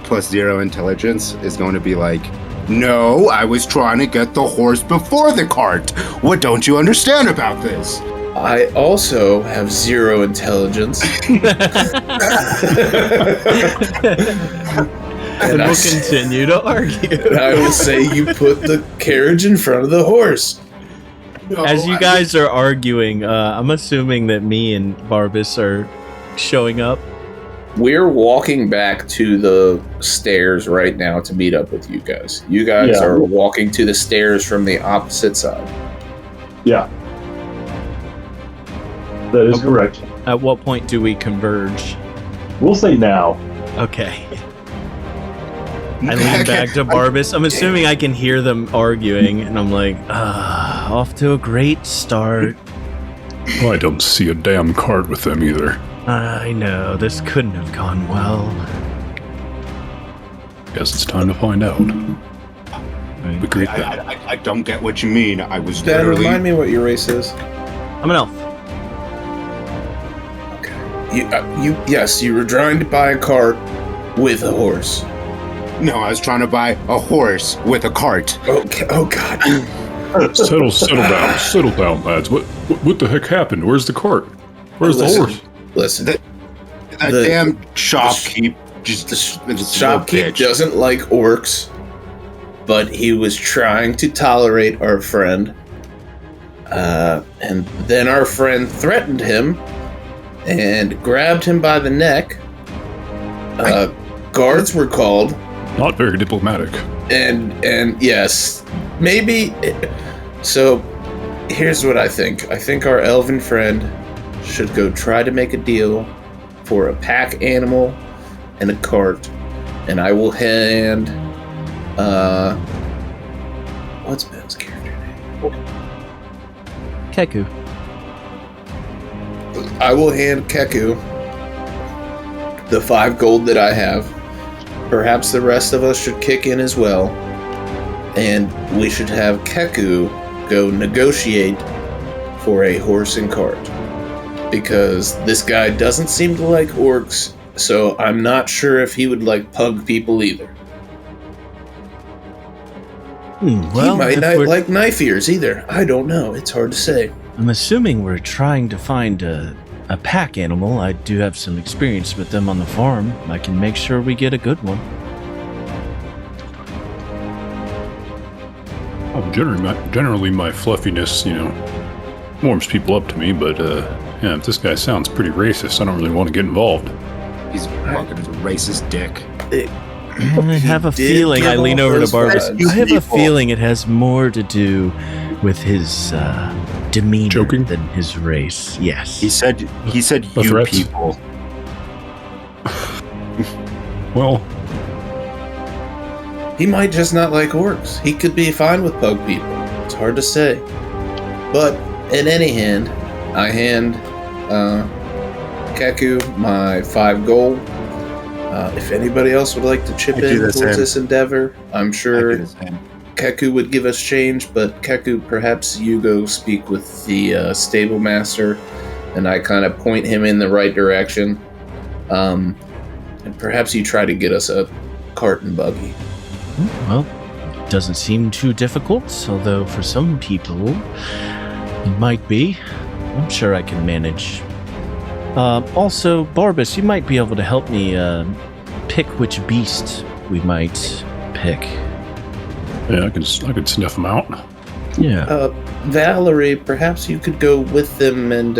+0 intelligence is going to be like, no, I was trying to get the horse before the cart. What don't you understand about this? I also have 0 intelligence. And we'll continue to argue. And I will say you put the carriage in front of the horse. No, As you guys are arguing, I'm assuming that me and Barbas are showing up. We're walking back to the stairs right now to meet up with you guys. You guys are walking to the stairs from the opposite side. Yeah. That is correct. At what point do we converge? We'll say now. Okay. I lean back to Barbas. I'm assuming I can hear them arguing, and I'm like, off to a great start. Well, I don't see a damn card with them either. I know, this couldn't have gone well. Guess it's time to find out. Agree with that. I don't get what you mean. I was Dan, literally... remind me what your race is. I'm an elf. Yes, you were trying to buy a cart with a horse. No, I was trying to buy a horse with a cart. Okay. Oh God. Settle down, lads. What the heck happened? Where's the cart? Where's the horse? Listen, The damn shopkeep just the shopkeep doesn't like orcs, but he was trying to tolerate our friend. And then our friend threatened him and grabbed him by the neck. Guards were called. Not very diplomatic. And yes, maybe. So here's what I think. I think our elven friend should go try to make a deal for a pack animal and a cart, and I will hand what's Ben's character name? Keku. I will hand Keku the 5 gold that I have. Perhaps the rest of us should kick in as well, and we should have Keku go negotiate for a horse and cart. Because this guy doesn't seem to like orcs, so I'm not sure if he would like pug people either. Well, he might not like knife ears either. I don't know. It's hard to say. I'm assuming we're trying to find a pack animal. I do have some experience with them on the farm. I can make sure we get a good one. Oh, generally my fluffiness, warms people up to me, but if this guy sounds pretty racist, I don't really want to get involved. He's fucking a racist dick. I have a feeling. I lean over to Barbas. I have a feeling it has more to do with his demeanor Joking? than his race. Yes. He said you threats? people. Well, He might just not like orcs. He could be fine with pug people. It's hard to say. But in any hand, I hand Keku my 5 gold. If anybody else would like to chip in towards this endeavor, I'm sure Keku would give us change, but Keku, perhaps you go speak with the stable master, and I kind of point him in the right direction. And perhaps you try to get us a cart and buggy. Well, it doesn't seem too difficult, although for some people it might be. I'm sure I can manage. Also, Barbas, you might be able to help me pick which beast we might pick. yeah, I could sniff him out. Yeah. Valerie, perhaps you could go with them and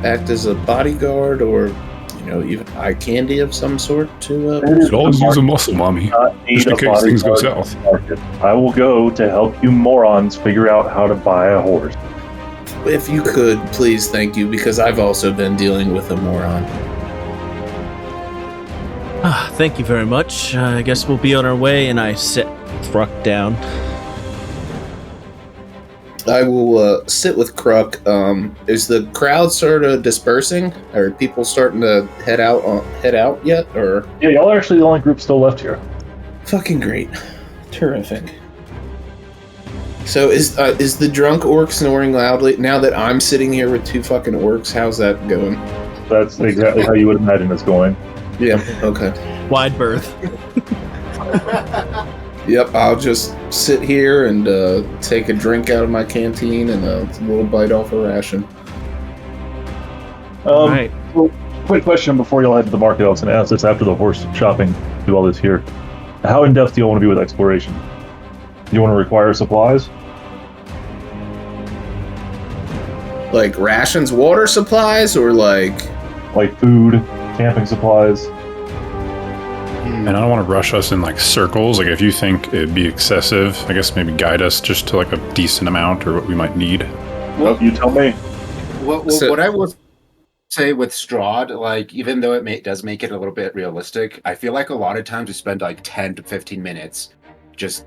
act as a bodyguard, or even eye candy of some sort to. Could always use a muscle, mommy, just in case things go south. I will go to help you morons figure out how to buy a horse. If you could, please, thank you, because I've also been dealing with a moron. Thank you very much. I guess we'll be on our way, and I set Thruck down. I will sit with Thruck. Is the crowd sort of dispersing? Are people starting to head out yet? Or Yeah, y'all are actually the only group still left here. fucking great, terrific. So is the drunk orc snoring loudly now that I'm sitting here with two fucking orcs? How's that going? That's exactly how you would imagine it's going. Yeah. Okay. Wide berth. Yep. I'll just sit here and take a drink out of my canteen and a little bite off a ration. Right. So, quick question before y'all head to the market. I was going to ask this after the horse shopping. Do all this here. How in depth do you want to be with exploration? Do you want to require supplies? Like rations, water supplies, or like Food, camping supplies? And I don't want to rush us in like circles. Like if you think it'd be excessive, I guess maybe guide us just to like a decent amount or what we might need. Well, you tell me. What I will say with Strahd, like even though does make it a little bit realistic, I feel like a lot of times we spend like 10 to 15 minutes just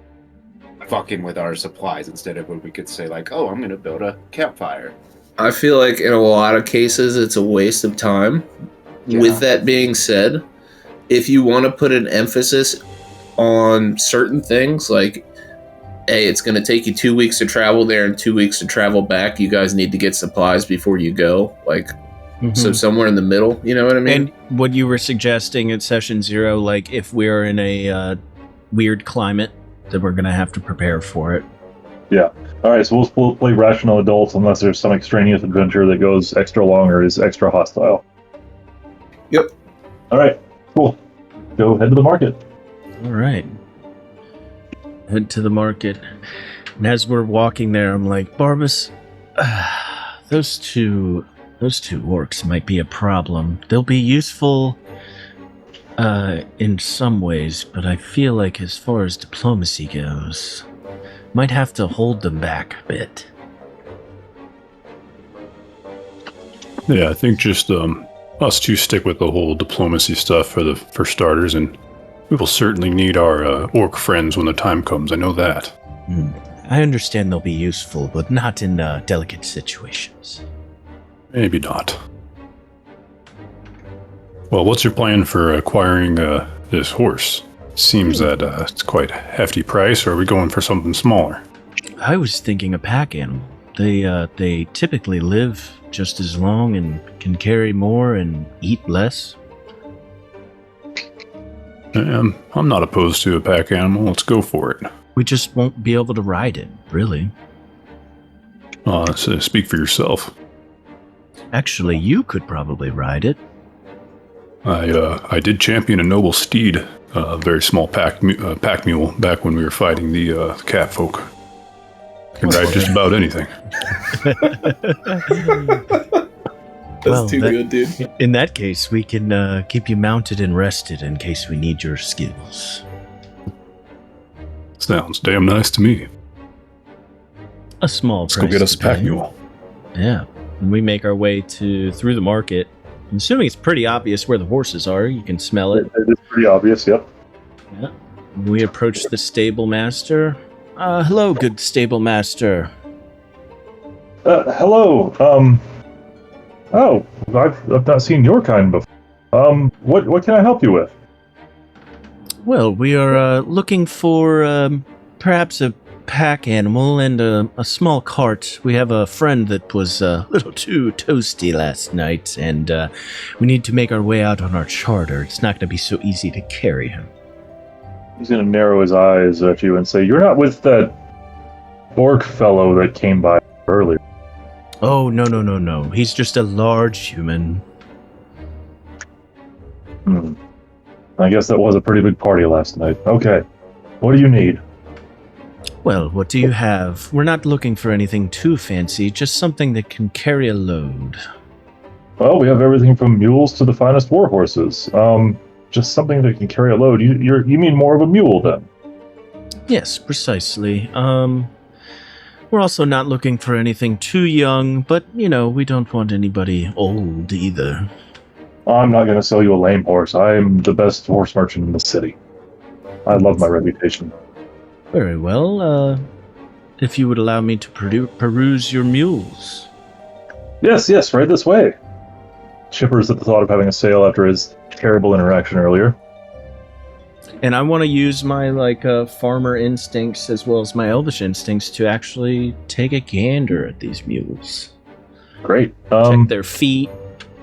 fucking with our supplies instead of what we could say like, oh, I'm gonna build a campfire. I feel like in a lot of cases it's a waste of time. Yeah. With that being said, if you want to put an emphasis on certain things, like, hey, it's going to take you 2 weeks to travel there and 2 weeks to travel back, you guys need to get supplies before you go. Like, so somewhere in the middle, you know what I mean? And what you were suggesting at session 0, like if we're in a weird climate, that we're going to have to prepare for it. Yeah. All right, so we'll play rational adults unless there's some extraneous adventure that goes extra long or is extra hostile. Yep. All right, cool. Go head to the market. All right. Head to the market. And as we're walking there, I'm like, Barbas, those two orcs might be a problem. They'll be useful in some ways, but I feel like as far as diplomacy goes, might have to hold them back a bit. Yeah, I think just us two stick with the whole diplomacy stuff for starters, and we will certainly need our orc friends when the time comes. I know that. I understand they'll be useful, but not in delicate situations. Maybe not. Well, what's your plan for acquiring this horse? Seems that it's quite a hefty price, or are we going for something smaller? I was thinking a pack animal. They typically live just as long and can carry more and eat less. I'm not opposed to a pack animal. Let's go for it. We just won't be able to ride it, really. So speak for yourself. Actually, you could probably ride it. I did champion a noble steed, a very small pack mule, back when we were fighting the cat folk. I can ride just about anything. That's too good, dude. In that case, we can keep you mounted and rested in case we need your skills. Sounds damn nice to me. A small Let's price go get us a to pack pay. mule. Yeah. And we make our way through the market. I'm assuming it's pretty obvious where the horses are. You can smell it. It is pretty obvious, yep. Yeah. We approach the stable master. Hello, good stable master. Hello. Oh, I've not seen your kind before. What can I help you with? Well, we are looking for perhaps a pack animal and a small cart. We have a friend that was a little too toasty last night, and we need to make our way out on our charter. It's not going to be so easy to carry him. He's going to narrow his eyes at you and say, "You're not with that orc fellow that came by earlier." Oh, no. He's just a large human. I guess that was a pretty big party last night. Okay. What do you need? Well, what do you have? We're not looking for anything too fancy, just something that can carry a load. Well, we have everything from mules to the finest war horses. Just something that can carry a load. You mean more of a mule, then? Yes, precisely. We're also not looking for anything too young, but, we don't want anybody old either. I'm not going to sell you a lame horse. I'm the best horse merchant in the city. I love my reputation. Very well. if you would allow me to peruse your mules. Yes, right this way. Chippers at the thought of having a sale after his terrible interaction earlier. And I want to use my farmer instincts as well as my elvish instincts to actually take a gander at these mules. Great. Check their feet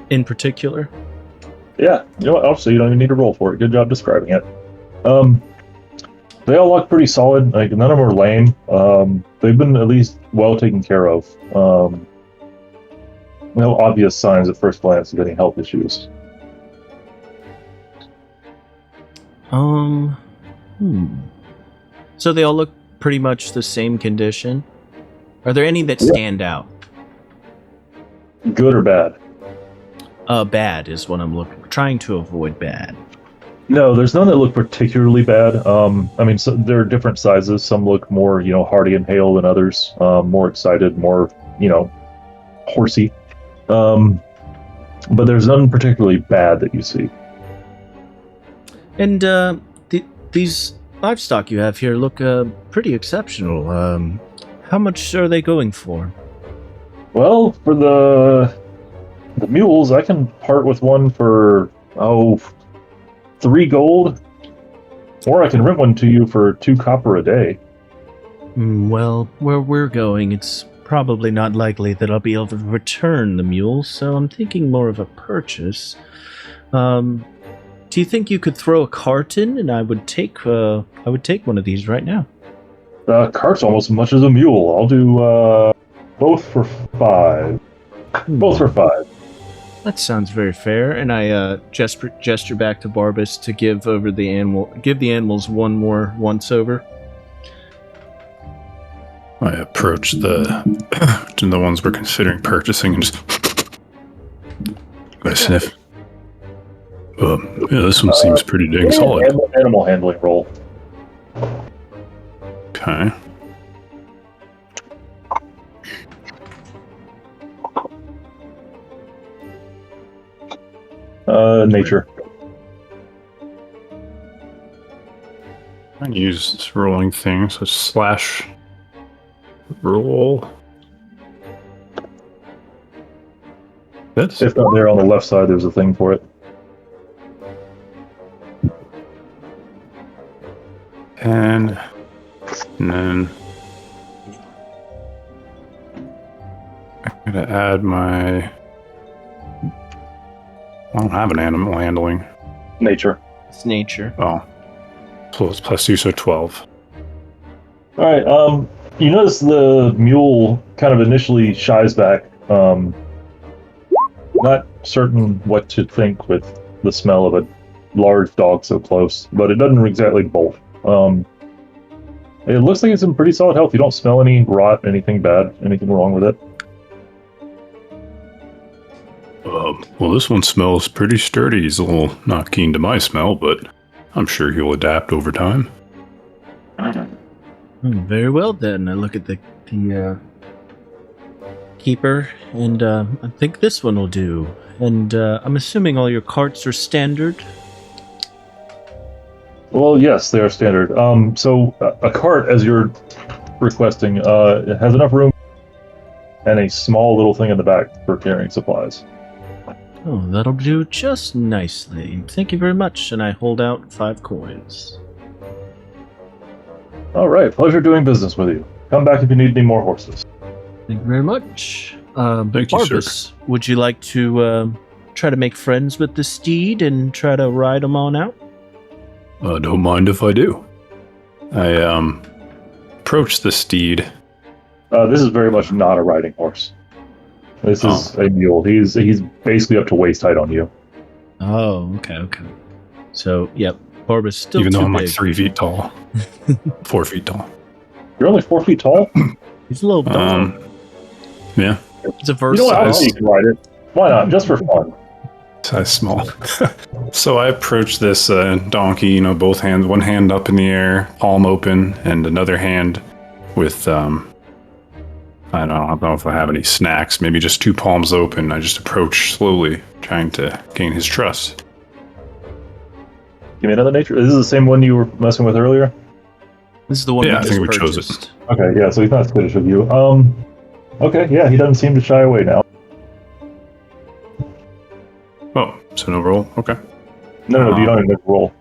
in particular. Yeah, you know what? Also, you don't even need to roll for it. Good job describing it. They all look pretty solid. Like, none of them are lame. They've been at least well taken care of. No obvious signs at first glance of any health issues. So they all look pretty much the same condition. Are there any that stand out? Good or bad? Bad is what I'm trying to avoid bad. No, there's none that look particularly bad. I mean, so there are different sizes. Some look more, hardy and hale than others. More excited, more, horsey. But there's none particularly bad that you see. And these livestock you have here look pretty exceptional. How much are they going for? Well, for the mules, I can part with one for 3 gold, or I can rent one to you for 2 copper a day. Well, where we're going, it's probably not likely that I'll be able to return the mules, so I'm thinking more of a purchase. Do you think you could throw a cart in, and I would take one of these right now? Cart's almost as much as a mule. I'll do both for 5. Both for 5. That sounds very fair, and I gesture back to Barbas to give the animals one more once over. I approach the ones we're considering purchasing and just go sniff. Yeah, this one seems pretty dang solid. Animal handling roll. Okay. Nature. I use this rolling thing, so slash roll. That's If not there on the left side, there's a thing for it. and then I'm gonna add my. I don't have an animal handling. Nature. It's nature. Oh. So it's plus 2, so 12. Alright, you notice the mule kind of initially shies back. Not certain what to think with the smell of a large dog so close, but it doesn't exactly bolt. It looks like it's in pretty solid health. You don't smell any rot, anything bad, anything wrong with it. Well, this one smells pretty sturdy. He's a little not keen to my smell, but I'm sure he'll adapt over time. Very well then. I look at the keeper, and I think this one will do. And I'm assuming all your carts are standard. Well, yes, they are standard. So a cart, as you're requesting, it has enough room and a small little thing in the back for carrying supplies. Oh, that'll do just nicely. Thank you very much, and I hold out 5 coins. All right, pleasure doing business with you. Come back if you need any more horses. Thank you very much. Thank you, sir. Barbas, would you like to try to make friends with the steed and try to ride him on out? Don't mind if I do. I approach the steed. This is very much not a riding horse. This is a mule. He's basically up to waist height on you. Oh, okay. So, yep, Barbas still Even too though I'm big. like 3 feet tall. 4 feet tall. You're only 4 feet tall? He's a little dog. Yeah. It's a You know versatile. what? I think you can ride it. Why not? Just for fun. Size small. So I approach this donkey, both hands, one hand up in the air, palm open, and another hand with, I don't know if I have any snacks, maybe just 2 palms open. I just approach slowly, trying to gain his trust. Give me another nature. This is the same one you were messing with earlier? This is the one Yeah, we I just think we chose purchased. Okay, yeah, so he's not skittish with you. Okay, yeah, he doesn't seem to shy away now. Oh, so no roll? Okay. No, you don't even have to roll.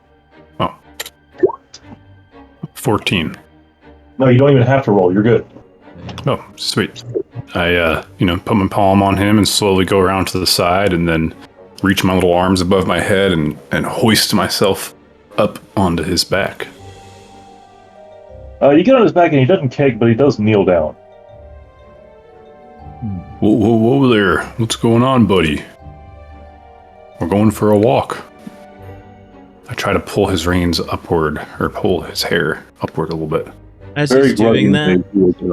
Oh. 14. No, you don't even have to roll. You're good. Oh, sweet. I, put my palm on him and slowly go around to the side and then reach my little arms above my head and hoist myself up onto his back. You get on his back and he doesn't kick, but he does kneel down. Whoa there. What's going on, buddy? We're going for a walk. I try to pull his reins upward, or pull his hair upward a little bit. As he's doing that,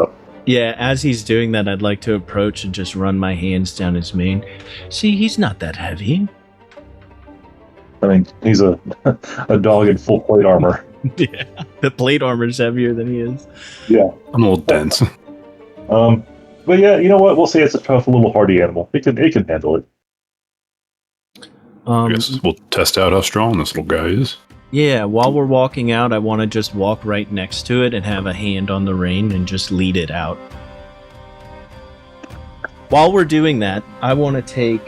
Up. yeah, as he's doing that, I'd like to approach and just run my hands down his mane. See, he's not that heavy. I mean, he's a dog in full plate armor. Yeah, the plate armor's heavier than he is. Yeah. I'm a little dense. But yeah, you know what? We'll say it's a tough little hardy animal. It can handle it. I guess we'll test out how strong this little guy is. Yeah, while we're walking out, I want to just walk right next to it and have a hand on the rein and just lead it out. While we're doing that, I want to take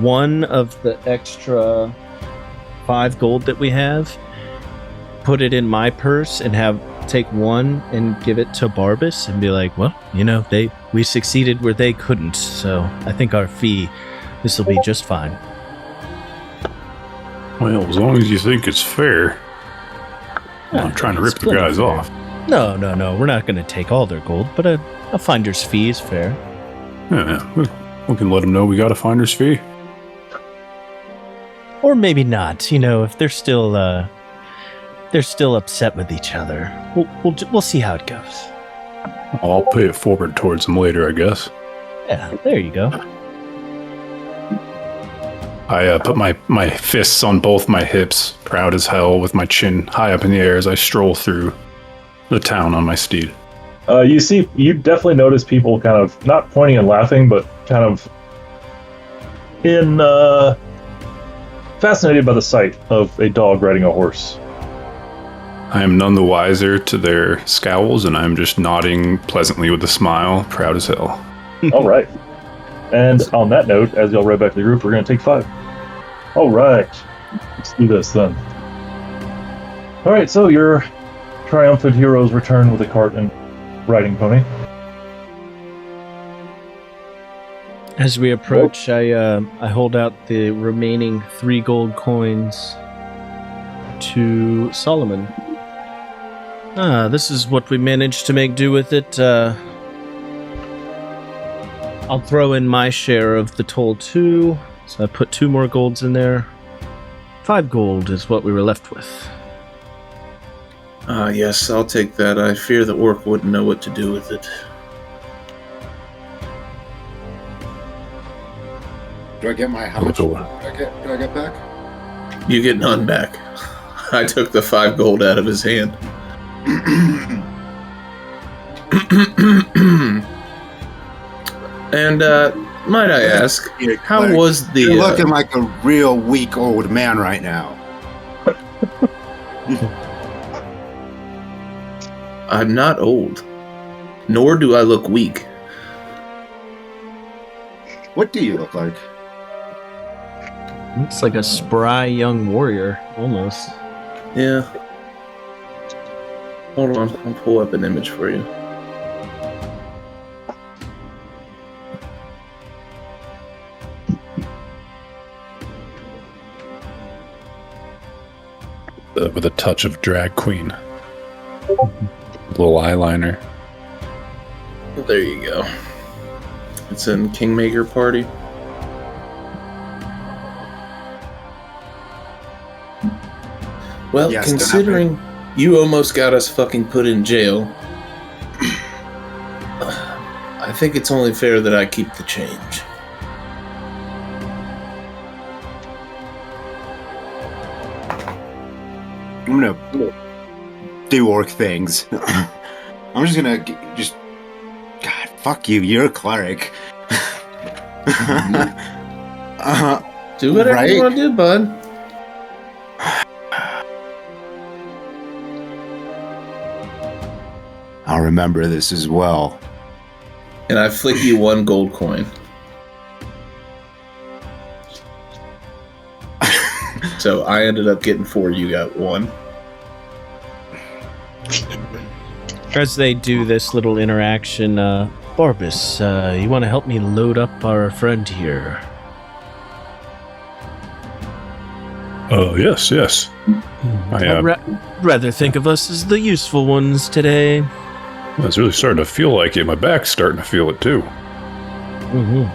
one of the extra 5 gold that we have, put it in my purse, and take one and give it to Barbas and be like, well, we succeeded where they couldn't, so I think our fee, this will be just fine. Well, as long as you think it's fair. I'm not trying to rip the guys off. No, we're not going to take all their gold, but a finder's fee is fair. Yeah, we can let them know we got a finder's fee. Or maybe not, if they're still upset with each other. We'll see how it goes. I'll pay it forward towards them later, I guess. Yeah, there you go. I put my fists on both my hips, proud as hell, with my chin high up in the air as I stroll through the town on my steed. You definitely notice people kind of not pointing and laughing, but kind of fascinated by the sight of a dog riding a horse. I am none the wiser to their scowls, and I'm just nodding pleasantly with a smile, proud as hell. All right. And on that note, as y'all ride back to the group, we're going to take 5. All right. Let's do this then. All right, so your triumphant heroes return with a cart and riding pony. As we approach, I hold out the remaining 3 gold coins to Solomon. This is what we managed to make do with it. I'll throw in my share of the toll too. So I put 2 more golds in there. 5 gold is what we were left with. Yes, I'll take that. I fear the orc wouldn't know what to do with it. Do I get my how much? Do I get back? You get none back. I took the 5 gold out of his hand. And might I ask, how was the? You're looking like a real weak old man right now. I'm not old, nor do I look weak. What do you look like? Looks like a spry young warrior, almost. Yeah. Hold on, I'll pull up an image for you. With a touch of drag queen. Little eyeliner. There you go. It's in Kingmaker party. Well, Yes, considering you almost got us fucking put in jail, I think it's only fair that I keep the change. I'm gonna do orc things. I'm just gonna God, fuck you. You're a cleric. Do whatever right? you want to do, bud. I'll remember this as well. And I flick you 1 gold coin. So I ended up getting 4, you got 1. As they do this little interaction, Barbus, you want to help me load up our friend here? Yes. I'd rather think of us as the useful ones today. I was really starting to feel like it. My back's starting to feel it too. Mm-hmm.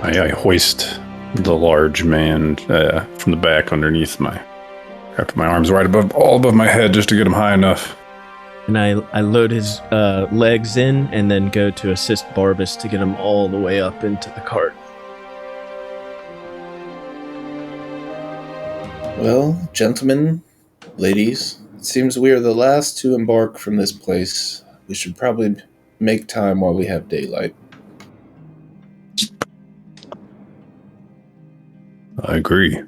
I hoist the large man from the back underneath after my arms right above my head just to get him high enough. And I load his legs in and then go to assist Barbus to get him all the way up into the cart. Well, gentlemen, ladies, it seems we are the last to embark from this place. We should probably make time while we have daylight. I agree.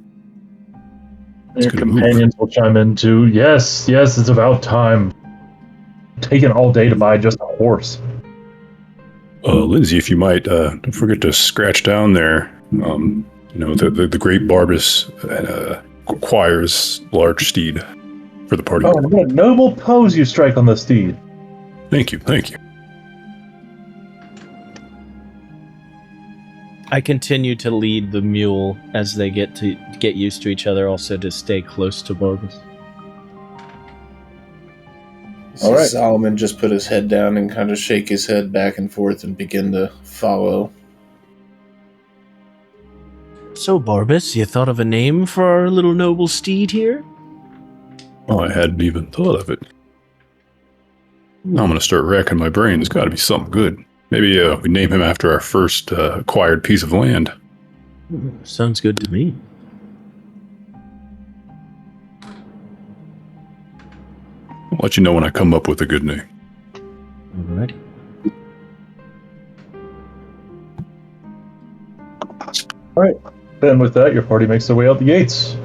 Your companions will chime in too. Yes, it's about time. Taking all day to buy just a horse. Lindsay, if you might, don't forget to scratch down there. The great Barbus acquires large steed for the party. Oh, what a noble pose you strike on the steed. Thank you. I continue to lead the mule as they get used to each other, also to stay close to Barbus. So all right. Solomon just put his head down and kind of shake his head back and forth and begin to follow. So, Barbus, you thought of a name for our little noble steed here? Oh, I hadn't even thought of it. I'm going to start racking my brain. There's got to be something good. Maybe we name him after our first acquired piece of land. Sounds good to me. I'll let you know when I come up with a good name. Alrighty. Alright, then with that, your party makes their way out the gates.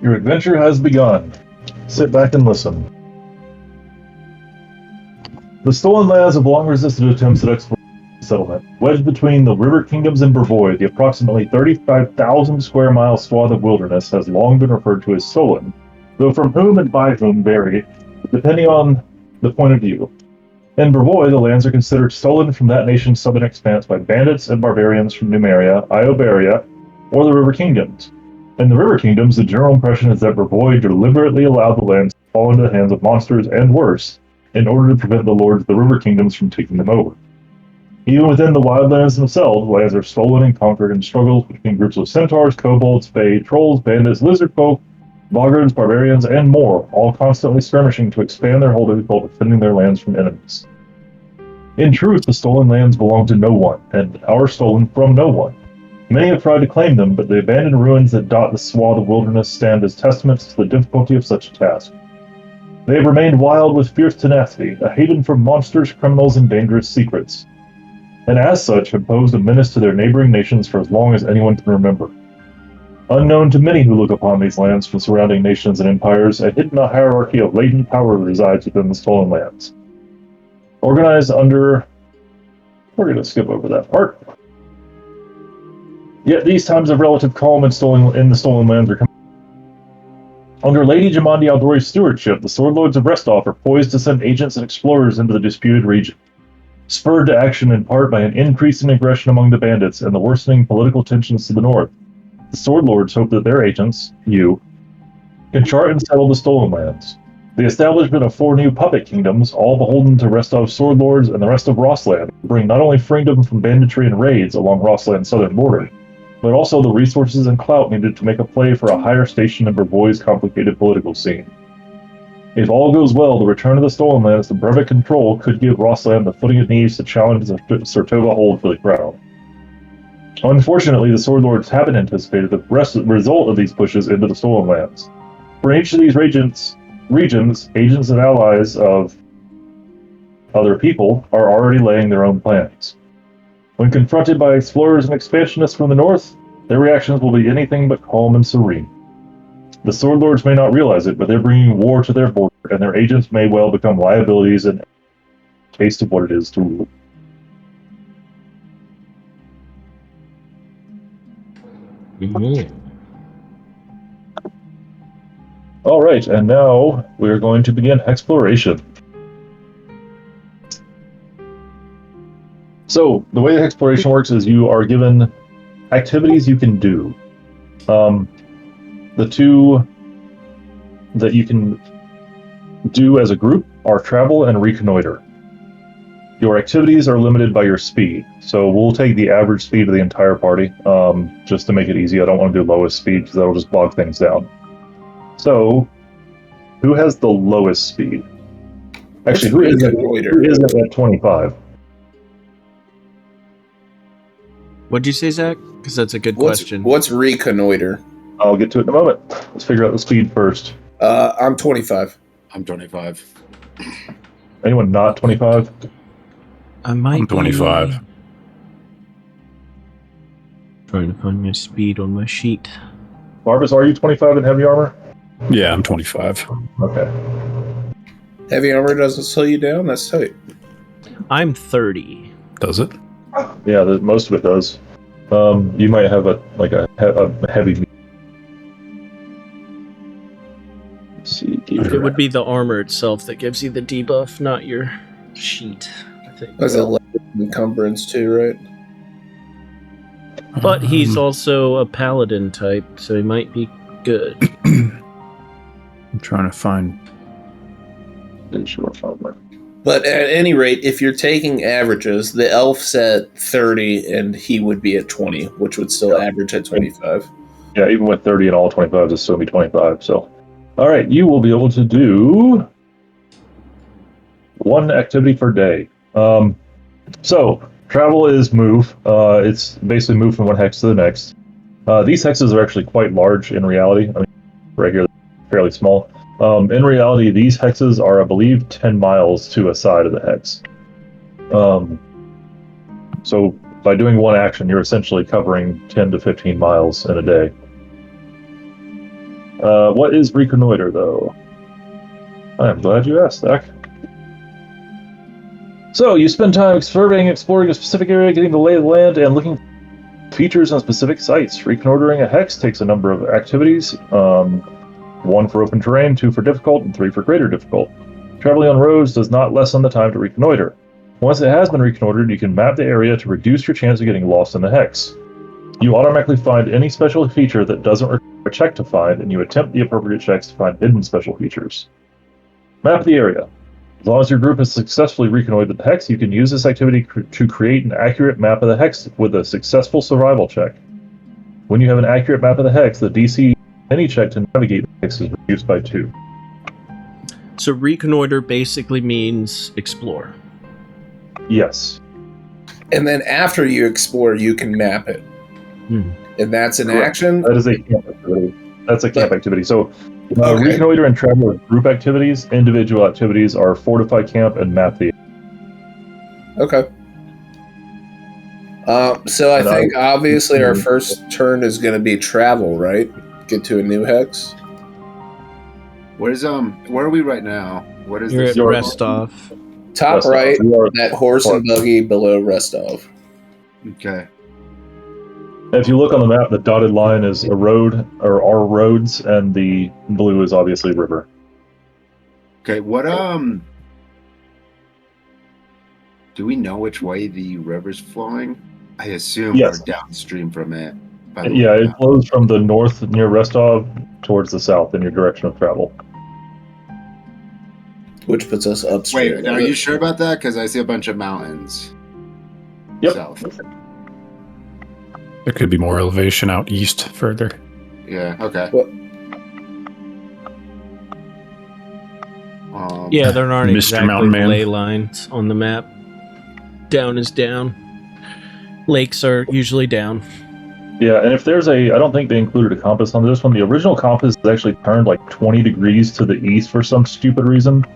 Your adventure has begun. Sit back and listen. The Stolen Lands have long resisted attempts at exploration and settlement. Wedged between the river kingdoms and Brevoy, the approximately 35,000 square mile swath of wilderness has long been referred to as stolen, though from whom and by whom vary, depending on the point of view. In Brevoy, the lands are considered stolen from that nation's southern expanse by bandits and barbarians from Numeria, Iobaria, or the river kingdoms. In the river kingdoms, the general impression is that Brevoy deliberately allowed the lands to fall into the hands of monsters and worse, in order to prevent the lords of the river kingdoms from taking them over. Even within the wildlands themselves, lands are stolen and conquered in struggles between groups of centaurs, kobolds, fae, trolls, bandits, lizard folk, boggards, barbarians, and more, all constantly skirmishing to expand their holdings while defending their lands from enemies. In truth, the stolen lands belong to no one, and are stolen from no one. Many have tried to claim them, but the abandoned ruins that dot the swath of wilderness stand as testaments to the difficulty of such a task. They have remained wild with fierce tenacity, a haven for monsters, criminals, and dangerous secrets, and as such have posed a menace to their neighboring nations for as long as anyone can remember. Unknown to many who look upon these lands from surrounding nations and empires, a hidden hierarchy of latent power resides within the stolen lands. Organized under... We're going to skip over that part. Yet these times of relative calm in the stolen lands are coming. Under Lady Jamandi Aldori's stewardship, the Sword Lords of Restov are poised to send agents and explorers into the disputed region. Spurred to action in part by an increase in aggression among the bandits and the worsening political tensions to the north, the Sword Lords hope that their agents, you, can chart and settle the stolen lands. The establishment of 4 new puppet kingdoms, all beholden to Restov's Sword Lords and the rest of Rossland, bring not only freedom from banditry and raids along Rossland's southern border, but also the resources and clout needed to make a play for a higher station in Brevoy's complicated political scene. If all goes well, the return of the stolen lands to brevet control could give Rossland the footing it needs to challenge the Sartova hold for the crown. Unfortunately, the Sword Lords haven't anticipated the result of these pushes into the stolen lands. For each of these regions, agents and allies of other people are already laying their own plans. When confronted by explorers and expansionists from the north, their reactions will be anything but calm and serene. The Sword Lords may not realize it, but they're bringing war to their border, and their agents may well become liabilities and taste of what it is to rule. Mm-hmm. All right, and now we're going to begin exploration. So, the way exploration works is you are given activities you can do. The two that you can do as a group are travel and reconnoiter. Your activities are limited by your speed, so we'll take the average speed of the entire party, just to make it easy. I don't want to do lowest speed because that'll just bog things down. So, who has the lowest speed? Actually, who isn't at 25? What'd you say, Zach? Because that's a good question. What's reconnoiter? I'll get to it in a moment. Let's figure out the speed first. I'm 25. I'm 25. Anyone not 25? I'm 25. Trying to find my speed on my sheet. Marvis, are you 25 in heavy armor? Yeah, I'm 25. Okay. Heavy armor doesn't slow you down? That's tight. I'm 30. Does it? Yeah, most of it does. You might have a heavy. Let's see here. It would be the armor itself that gives you the debuff, not your sheet, I think. That's a encumbrance too, right? But he's also a paladin type, so he might be good. I'm trying to find. But at any rate, if you're taking averages, the elf's at 30 and he would be at 20, which would still average at 25. Yeah, even with 30 and all 25, it'll still be 25. So, all right, you will be able to do one activity per day. So, travel is move. It's basically move from one hex to the next. These hexes are actually quite large in reality. I mean, right here, fairly small. In reality, these hexes are, I believe, 10 miles to a side of the hex. So by doing one action, you're essentially covering 10 to 15 miles in a day. What is reconnoiter, though? I'm glad you asked, Zach. So you spend time surveying, exploring a specific area, getting the lay of the land, and looking for features on specific sites. Reconnoitering a hex takes a number of activities. 1 for open terrain, 2 for difficult, and 3 for greater difficult. Traveling on roads does not lessen the time to reconnoiter. Once it has been reconnoitered, you can map the area to reduce your chance of getting lost in the hex. You automatically find any special feature that doesn't require a check to find, and you attempt the appropriate checks to find hidden special features. Map the area. As long as your group has successfully reconnoitered the hex, you can use this activity to create an accurate map of the hex with a successful survival check. When you have an accurate map of the hex, the DC any check to navigate the hex is reduced by 2. So reconnoiter basically means explore. Yes. And then after you explore, you can map it. And that's an Correct. action? That is a camp activity. That's a camp activity. So Okay. reconnoiter and travel are group activities. Individual activities are fortify camp and map the. Okay. So I think obviously our first turn is going to be travel, right? Get to a new hex. Where are we right now? What is You're this? at Restov. Top Restov. right, You are- that horse and buggy below Restov. Okay. If you look on the map, the dotted line is a road, or are roads, and the blue is obviously river. Okay. What do we know which way the river's flowing? I assume Yes. we're downstream from it. Yeah, it flows from the north near Restov towards the south in your direction of travel. Which puts us upstream. Wait, are you sure about that? Because I see a bunch of mountains. Yep. South. There could be more elevation out east further. Yeah. Okay. What? Yeah, there aren't Mr. exactly Mountain Man. ley lines on the map. Down is down. Lakes are usually down. Yeah, and if there's I don't think they included a compass on this one. The original compass is actually turned like 20 degrees to the east for some stupid reason.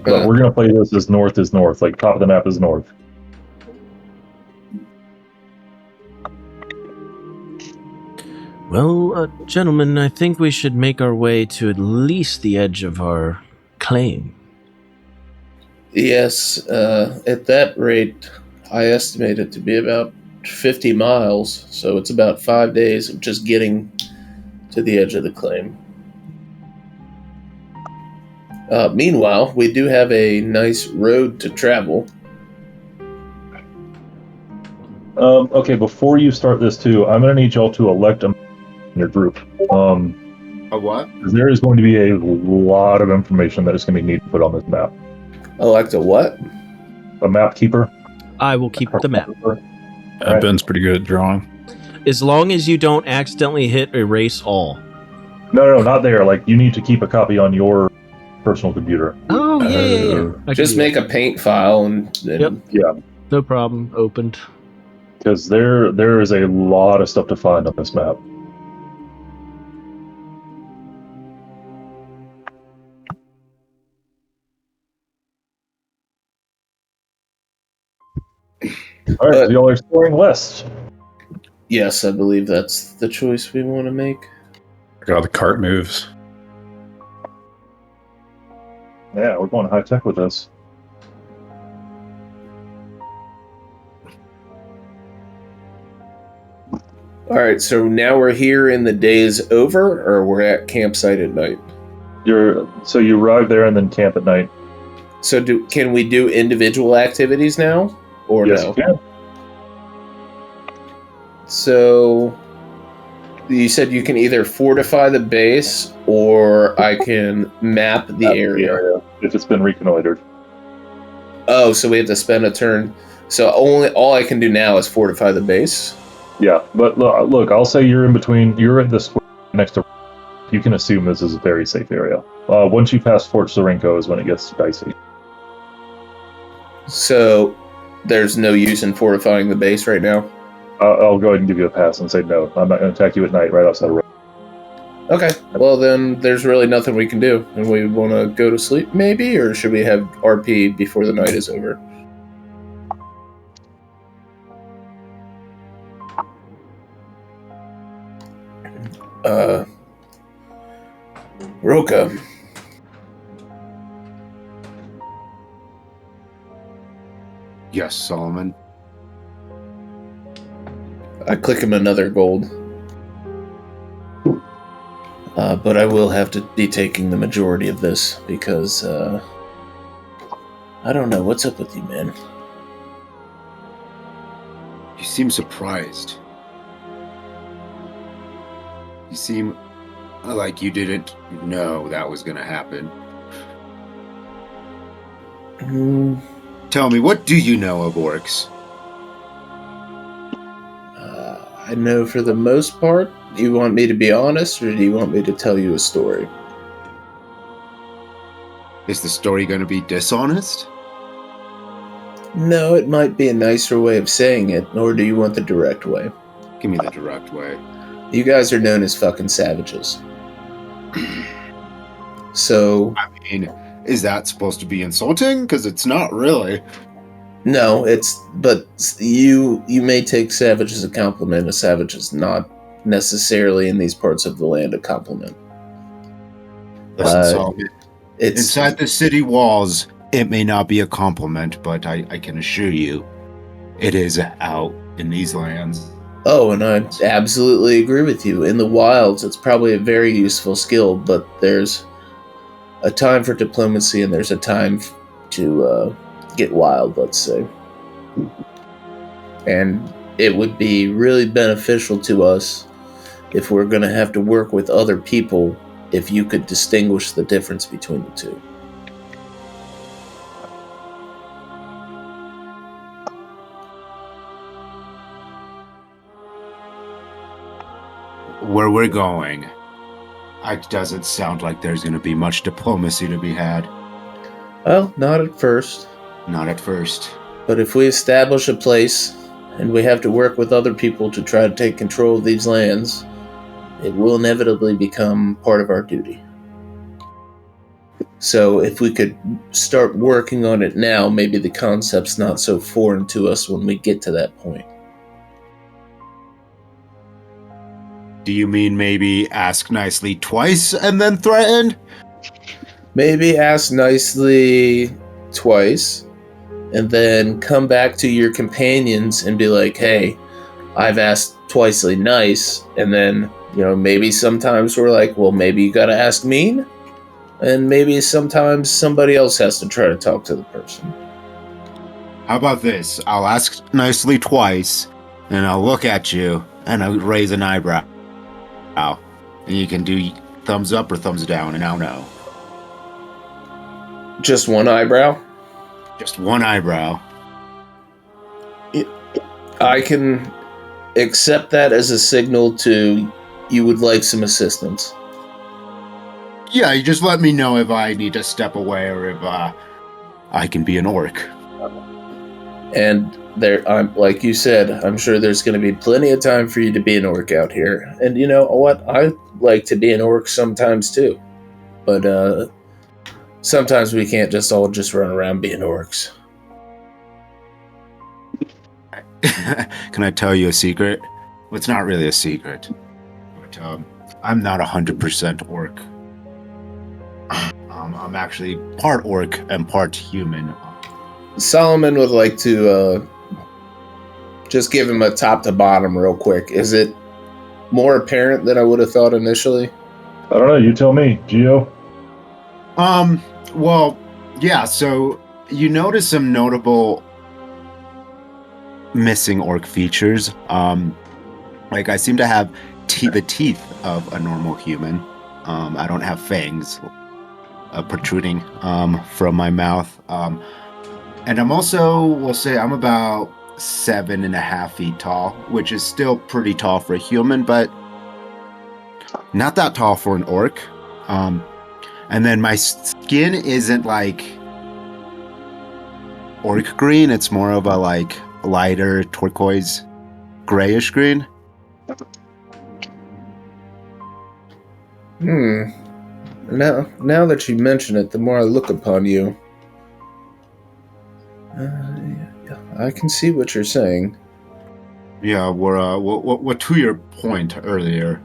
But we're going to play this as north is north, like top of the map is north. Well, gentlemen, I think we should make our way to at least the edge of our claim. Yes, at that rate, I estimate it to be about 50 miles, so it's about 5 days of just getting to the edge of the claim. Meanwhile, we do have a nice road to travel. Okay, before you start this too, I'm going to need y'all to elect a in your group. A what? There is going to be a lot of information that is going to be needed to put on this map. Elect a what? A map keeper. I will keep the map. Right. Ben's pretty good at drawing. As long as you don't accidentally hit erase all. No, not there. Like, you need to keep a copy on your personal computer. Oh, yeah. I can Just do make that. a paint file and Yep. Yeah, No problem. Opened. because there is a lot of stuff to find on this map. All right, so y'all are exploring west. yes, I believe that's the choice we want to make. Look how the cart moves. Yeah, we're going high tech with this. All right, so now we're here and the day is over, or we're at campsite at night. So you arrive there and then camp at night. So can we do individual activities now, or Yes, no? you can. So you said you can either fortify the base, or I can map the area. If it's been reconnoitered. Oh, so we have to spend a turn. So all I can do now is fortify the base. Yeah, but look, I'll say you're in between. You're at the square next to. You can assume this is a very safe area. Once you pass Fort Sorenko is when it gets dicey. So there's no use in fortifying the base right now. I'll go ahead and give you a pass and say no. I'm not going to attack you at night right outside of road. Okay, well then there's really nothing we can do. And we want to go to sleep maybe, or should we have RP before the night is over? Roka. Yes, Solomon. I click him another gold. But I will have to be taking the majority of this because I don't know. What's up with you, man? You seem surprised. You seem like you didn't know that was going to happen. Tell me, what do you know of orcs? I know for the most part. Do you want me to be honest, or do you want me to tell you a story? Is the story going to be dishonest? No, it might be a nicer way of saying it, or do you want the direct way? Give me the direct way. You guys are known as fucking savages. So, I mean, is that supposed to be insulting? Because it's not really. no, but you may take savage as a compliment. A savage is not necessarily in these parts of the land a compliment. Listen, Solomon, It's inside the city walls, it may not be a compliment, but I can assure you, it is out in these lands. Oh, and I absolutely agree with you. In the wilds, it's probably a very useful skill, but there's a time for diplomacy and there's a time to get wild, let's say. And it would be really beneficial to us if we're going to have to work with other people if you could distinguish the difference between the two. Where we're going, it doesn't sound like there's going to be much diplomacy to be had. Well, not at first. Not at first. But if we establish a place and we have to work with other people to try to take control of these lands, it will inevitably become part of our duty. So if we could start working on it now, maybe the concept's not so foreign to us when we get to that point. Do you mean maybe ask nicely twice and then threaten? Maybe ask nicely twice, and then come back to your companions and be like, hey, I've asked twicely nice, and then, maybe sometimes we're like, well, maybe you gotta ask mean, and maybe sometimes somebody else has to try to talk to the person. How about this? I'll ask nicely twice, and I'll look at you, and I'll raise an eyebrow. And you can do thumbs up or thumbs down, and I'll know. Just one eyebrow? Just one eyebrow. I can accept that as a signal to you would like some assistance. Yeah, you just let me know if I need to step away or if I can be an orc. And like you said, I'm sure there's going to be plenty of time for you to be an orc out here. And you know what? I like to be an orc sometimes too. But sometimes we can't all run around being orcs. Can I tell you a secret? Well, it's not really a secret. But I'm not 100% orc. I'm actually part orc and part human. Solomon would like to just give him a top to bottom real quick. Is it more apparent than I would have thought initially? I don't know. You tell me, Geo. Well, yeah, so you notice some notable missing orc features. Like I seem to have the teeth of a normal human. I don't have fangs protruding from my mouth. And I'm also, we'll say I'm about 7.5 feet tall, which is still pretty tall for a human, but not that tall for an orc. And then my skin isn't like orc green. It's more of a like lighter turquoise grayish green. Now that you mention it, the more I look upon you, I can see what you're saying. Yeah, what to your point earlier,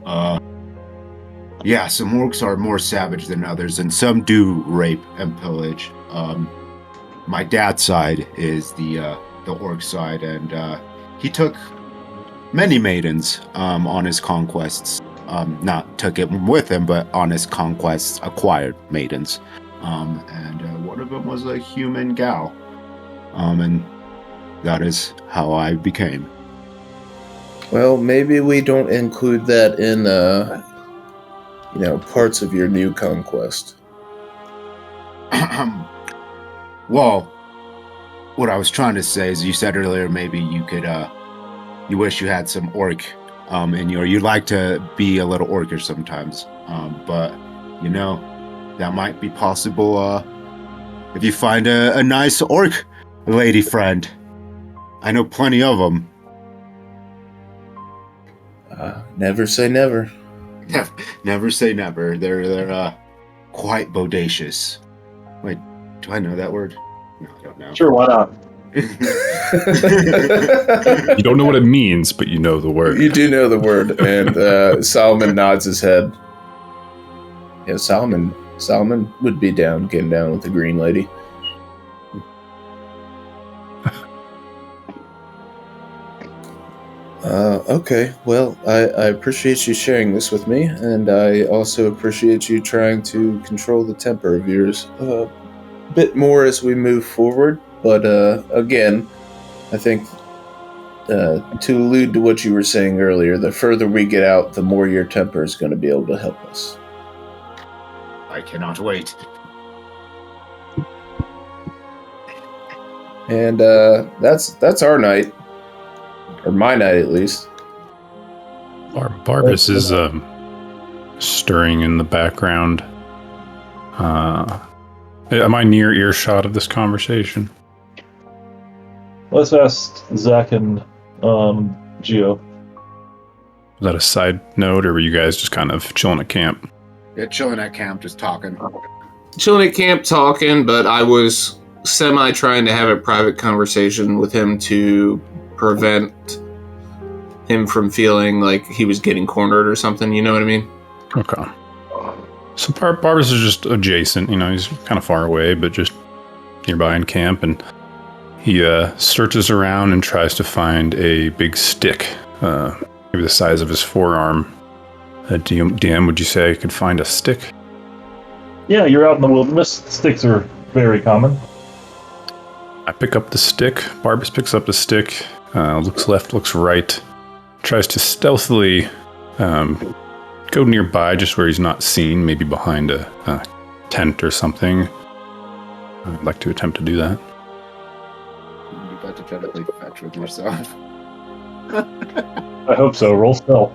yeah, some orcs are more savage than others, and some do rape and pillage. My dad's side is the orc side, and he took many maidens on his conquests. Not took it with him, but on his conquests acquired maidens. And one of them was a human gal. And that is how I became. Well, maybe we don't include that in, parts of your new conquest. Well, what I was trying to say is, you said earlier maybe you could, you wish you had some orc in you, or you'd like to be a little orcish sometimes. But, that might be possible if you find a nice orc lady friend. I know plenty of them. Never say never. Never say never. They're quite bodacious. Wait, do I know that word? No, I don't know. Sure, why not? You don't know what it means, but you know the word. You do know the word, and Solomon nods his head. Yeah, Solomon would be getting down with the green lady. Okay, well, I appreciate you sharing this with me, and I also appreciate you trying to control the temper of yours a bit more as we move forward. But again, I think to allude to what you were saying earlier, the further we get out, the more your temper is going to be able to help us. I cannot wait. And that's our night. Or my night, at least. Barbas is stirring in the background. Am I near earshot of this conversation? Let's ask Zach and Geo. Was that a side note, or were you guys just kind of chilling at camp? Yeah, chilling at camp, just talking. Chilling at camp talking, but I was trying to have a private conversation with him to prevent him from feeling like he was getting cornered or something. You know what I mean? Okay. So Barbas is just adjacent. He's kind of far away, but just nearby in camp, and he searches around and tries to find a big stick, maybe the size of his forearm. DM, would you say I could find a stick? Yeah, you're out in the wilderness. Sticks are very common. I pick up the stick. Barbas picks up the stick, looks left, looks right, tries to stealthily go nearby, just where he's not seen, maybe behind a tent or something. I'd like to attempt to do that. You're about to try to play fetch with yourself. I hope so. Roll stealth.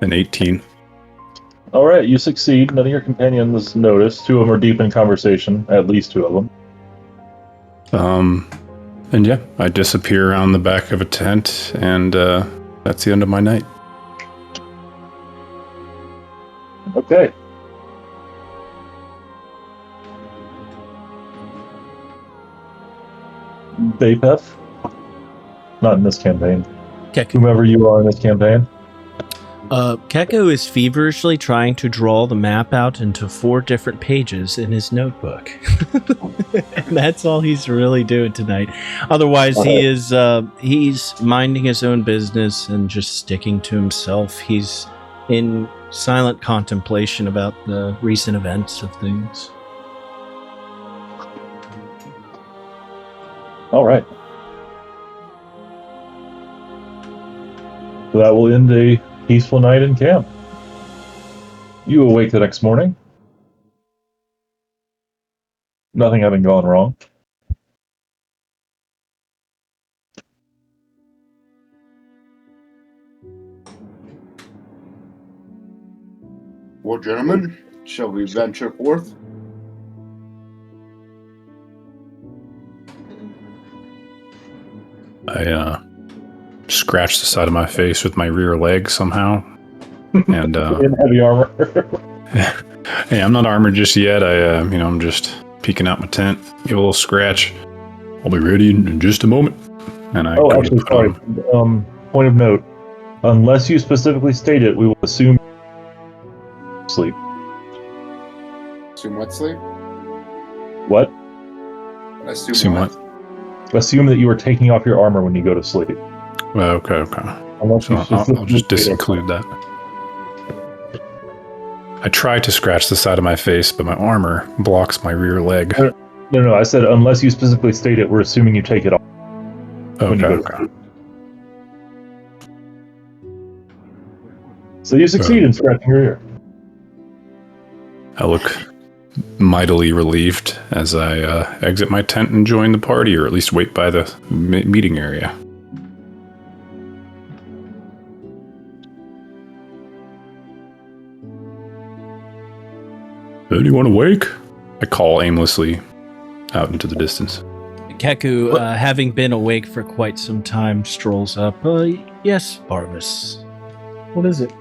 An 18. All right, you succeed. None of your companions notice. Two of them are deep in conversation. At least two of them. And yeah, I disappear around the back of a tent, and that's the end of my night. Okay. Baypeth? Not in this campaign. Keku. Whomever you are in this campaign. Keko is feverishly trying to draw the map out into 4 different pages in his notebook. And that's all he's really doing tonight. Otherwise, he's minding his own business and just sticking to himself. He's in silent contemplation about the recent events of things. All right. So that will end a peaceful night in camp. You awake the next morning. Nothing having gone wrong. Well, gentlemen, shall we venture forth? I scratch the side of my face with my rear leg somehow, and In heavy armor. hey, I'm not armored just yet. I'm just peeking out my tent, give a little scratch. I'll be ready in just a moment. And I Oh, go to actually, put sorry. on- Point of note. Unless you specifically state it, we will assume sleep. Assume what sleep? What? Assume what? Assume that you are taking off your armor when you go to sleep. Well, okay. Unless So you I'll specifically just state it. disinclude that. I try to scratch the side of my face, but my armor blocks my rear leg. No, I said unless you specifically state it, we're assuming you take it off. when you go to Okay. sleep. So you succeed in scratching your ear. I look mightily relieved as I exit my tent and join the party, or at least wait by the meeting area. Anyone awake? I call aimlessly out into the distance. Keku, having been awake for quite some time, strolls up. Yes, Barbas. What is it?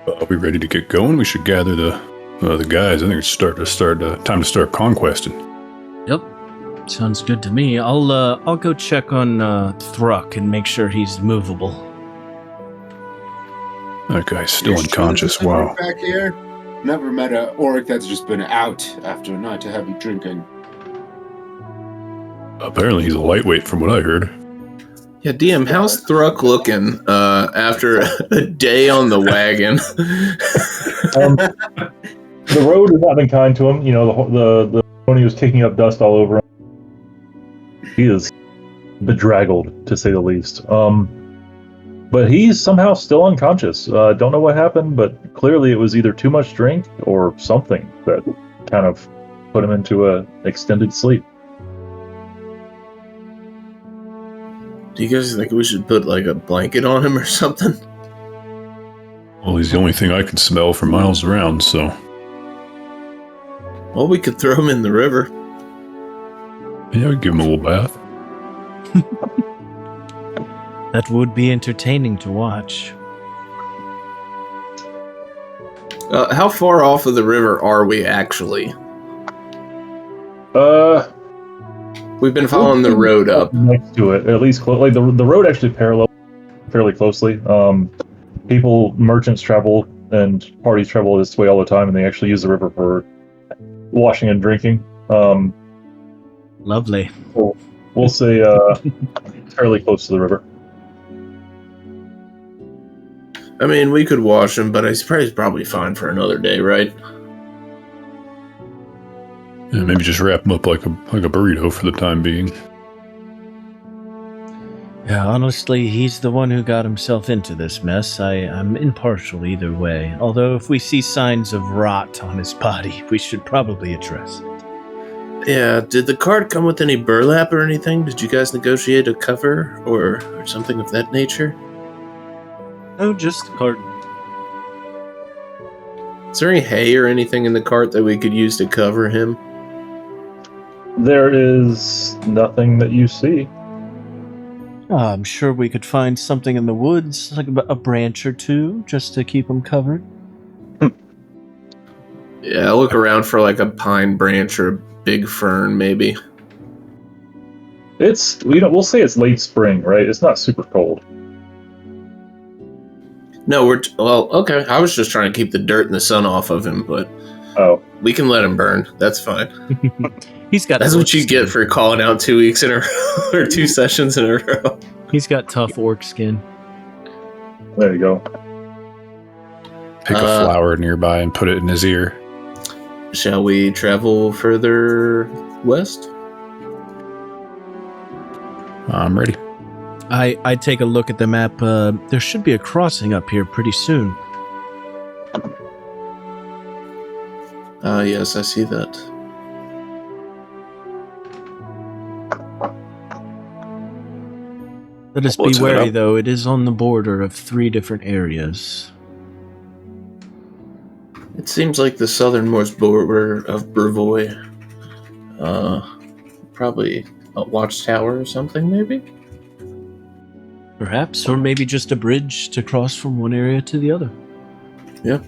Are we ready to get going? We should gather the guys. I think it's time to start conquesting. Yep, sounds good to me. I'll go check on Thruck and make sure he's movable. That guy's still You're unconscious. sure there's Wow. anyone back here? Never met an orc that's just been out after a night of heavy drinking. Apparently he's a lightweight from what I heard. Yeah, DM, how's Thruck looking after a day on the wagon? The road has not been kind to him. You know, the pony was kicking up dust all over him. He is bedraggled, to say the least. But he's somehow still unconscious. Don't know what happened, but clearly it was either too much drink or something that kind of put him into a extended sleep. Do you guys think we should put like a blanket on him or something? Well, he's the only thing I can smell for miles around, so... Well, we could throw him in the river. Yeah, I'd give him a little bath. That would be entertaining to watch. How far off of the river are we actually? We've been following the road up. Next to it, at least like the road actually parallels fairly closely. Merchants travel and parties travel this way all the time, and they actually use the river for washing and drinking. Lovely. We'll say fairly close to the river. I mean, we could wash him, but he's probably fine for another day, right? Yeah, maybe just wrap him up like a burrito for the time being. Yeah, honestly, he's the one who got himself into this mess. I'm impartial either way. Although if we see signs of rot on his body, we should probably address it. Yeah, did the cart come with any burlap or anything? Did you guys negotiate a cover or something of that nature? No, just the cart. Is there any hay or anything in the cart that we could use to cover him? There is nothing that you see. I'm sure we could find something in the woods, like a branch or two, just to keep him covered. Yeah, look around for like a pine branch or a big fern, maybe. It's we'll say it's late spring, right? It's not super cold. No, okay. I was just trying to keep the dirt and the sun off of him, but we can let him burn. That's fine. That's what you get for calling out 2 weeks in a row, or 2 sessions in a row. He's got tough orc skin. There you go. Pick a flower nearby and put it in his ear. Shall we travel further west? I'm ready. I take a look at the map. There should be a crossing up here pretty soon. Yes, I see that. Let us be wary, though. It is on the border of 3 different areas. It seems like the southernmost border of Brevoy. Probably a watchtower or something, maybe? Perhaps, or maybe just a bridge to cross from one area to the other. Yeah.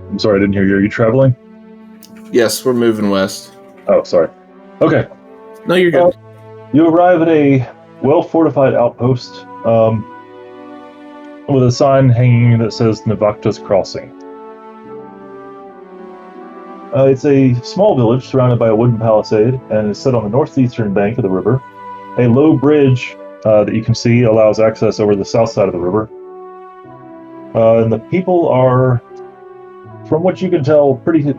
I'm sorry, I didn't hear you. Are you traveling? Yes, we're moving west. Oh, sorry. Okay. No, you're good. You arrive at a well-fortified outpost with a sign hanging that says Navakta's Crossing. It's a small village surrounded by a wooden palisade and is set on the northeastern bank of the river. A low bridge that you can see allows access over the south side of the river. And the people are, from what you can tell, pretty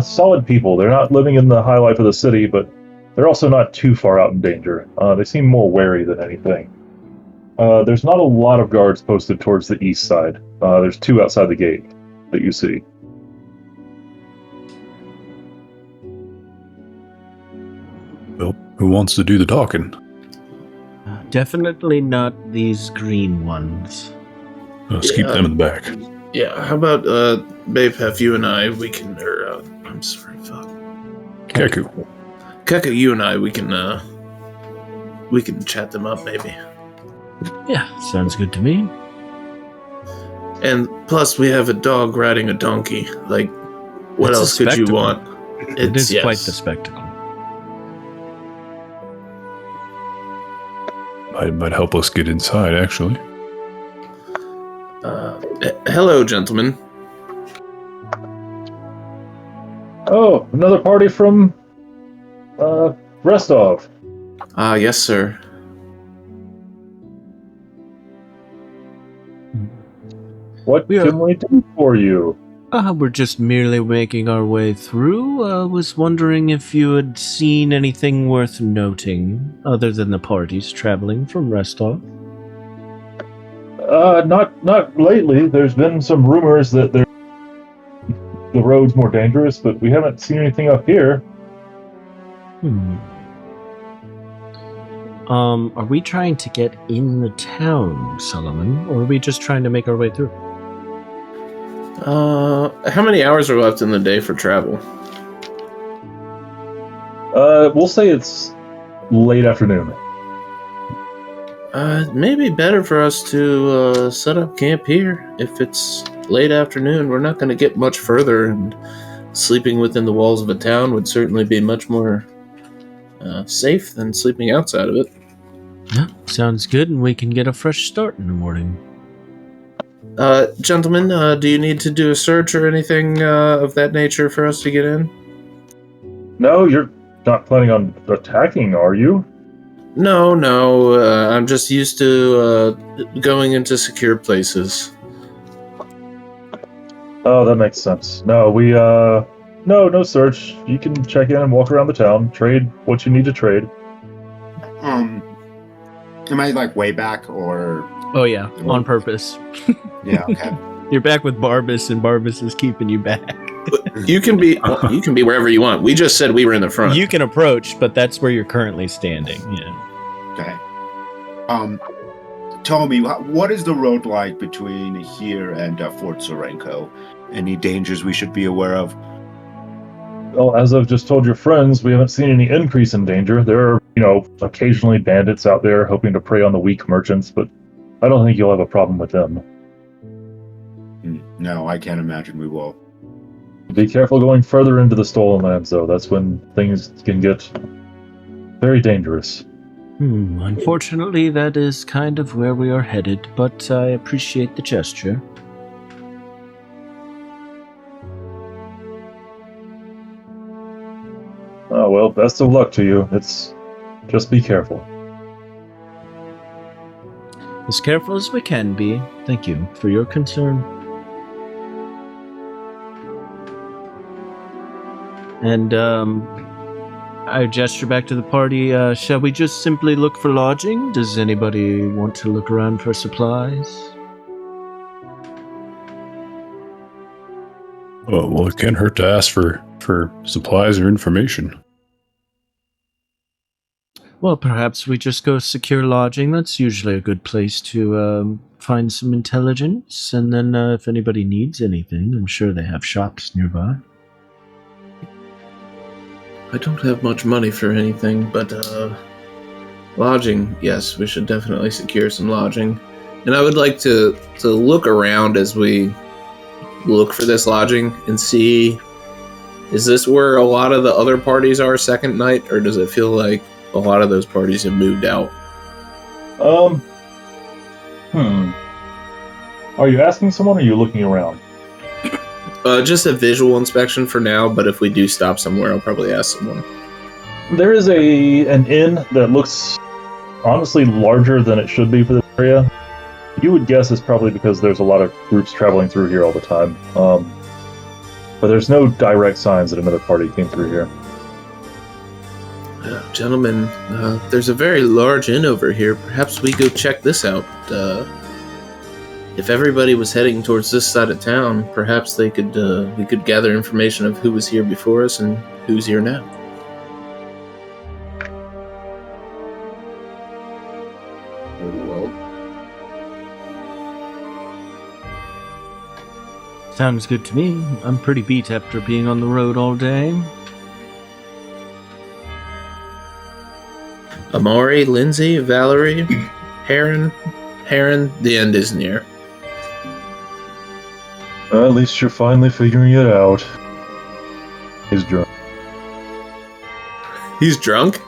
solid people. They're not living in the high life of the city, but they're also not too far out in danger. They seem more wary than anything. There's not a lot of guards posted towards the east side. There's 2 outside the gate that you see. Well, who wants to do the talking? Definitely not these green ones. Let's keep them in the back. Yeah, how about, Baypef, you and I, we can, I'm sorry, fuck. Keku. Keku, you and I, we can chat them up, maybe. Yeah, sounds good to me. And plus, we have a dog riding a donkey. Like, what It's a else could you spectacle. want? It is yes. quite the spectacle. Might help us get inside, actually. Hello, gentlemen. Oh, another party from Restov. Yes, sir. What can we do for you? We're just merely making our way through. Was wondering if you had seen anything worth noting, other than the parties traveling from Restov. Not lately. There's been some rumors that the road's more dangerous, but we haven't seen anything up here. Are we trying to get in the town, Solomon, or are we just trying to make our way through? How many hours are left in the day for travel? We'll say it's late afternoon. Maybe better for us to set up camp here. If it's late afternoon, we're not going to get much further, and sleeping within the walls of a town would certainly be much more safe than sleeping outside of it. Yeah, sounds good, and we can get a fresh start in the morning. Gentlemen, do you need to do a search or anything of that nature for us to get in? No, you're not planning on attacking, are you? No. I'm just used to going into secure places. Oh, that makes sense. No, no search. You can check in and walk around the town, trade what you need to trade. Am I like way back or? Oh yeah, on purpose. Yeah. Okay. You're back with Barbas, and Barbas is keeping you back. You can be wherever you want. We just said we were in the front. You can approach, but that's where you're currently standing. Yeah. Okay. Tell me, what is the road like between here and Fort Sorenko? Any dangers we should be aware of? Well, as I've just told your friends, we haven't seen any increase in danger. There are, occasionally bandits out there hoping to prey on the weak merchants, but I don't think you'll have a problem with them. No, I can't imagine we will. Be careful going further into the stolen lands, though. That's when things can get very dangerous. Unfortunately, that is kind of where we are headed, but I appreciate the gesture. Oh, well, best of luck to you. Just be careful. As careful as we can be. Thank you for your concern. And, I gesture back to the party. Shall we just simply look for lodging? Does anybody want to look around for supplies? Oh, well, it can't hurt to ask for supplies or information. Well, perhaps we just go secure lodging. That's usually a good place to find some intelligence. And then if anybody needs anything, I'm sure they have shops nearby. I don't have much money for anything, but lodging, yes, we should definitely secure some lodging. And I would like to look around as we look for this lodging and see, is this where a lot of the other parties are second night, or does it feel like a lot of those parties have moved out? Are you asking someone, or are you looking around? Just a visual inspection for now, but if we do stop somewhere, I'll probably ask someone. There is an inn that looks honestly larger than it should be for this area. You would guess it's probably because there's a lot of groups traveling through here all the time. But there's no direct signs that another party came through here. Gentlemen, there's a very large inn over here. Perhaps we go check this out. If everybody was heading towards this side of town, perhaps we could gather information of who was here before us and who's here now. Sounds good to me. I'm pretty beat after being on the road all day. Amari, Lindsay, Valerie, Heron, the end is near. At least you're finally figuring it out. He's drunk. He's drunk?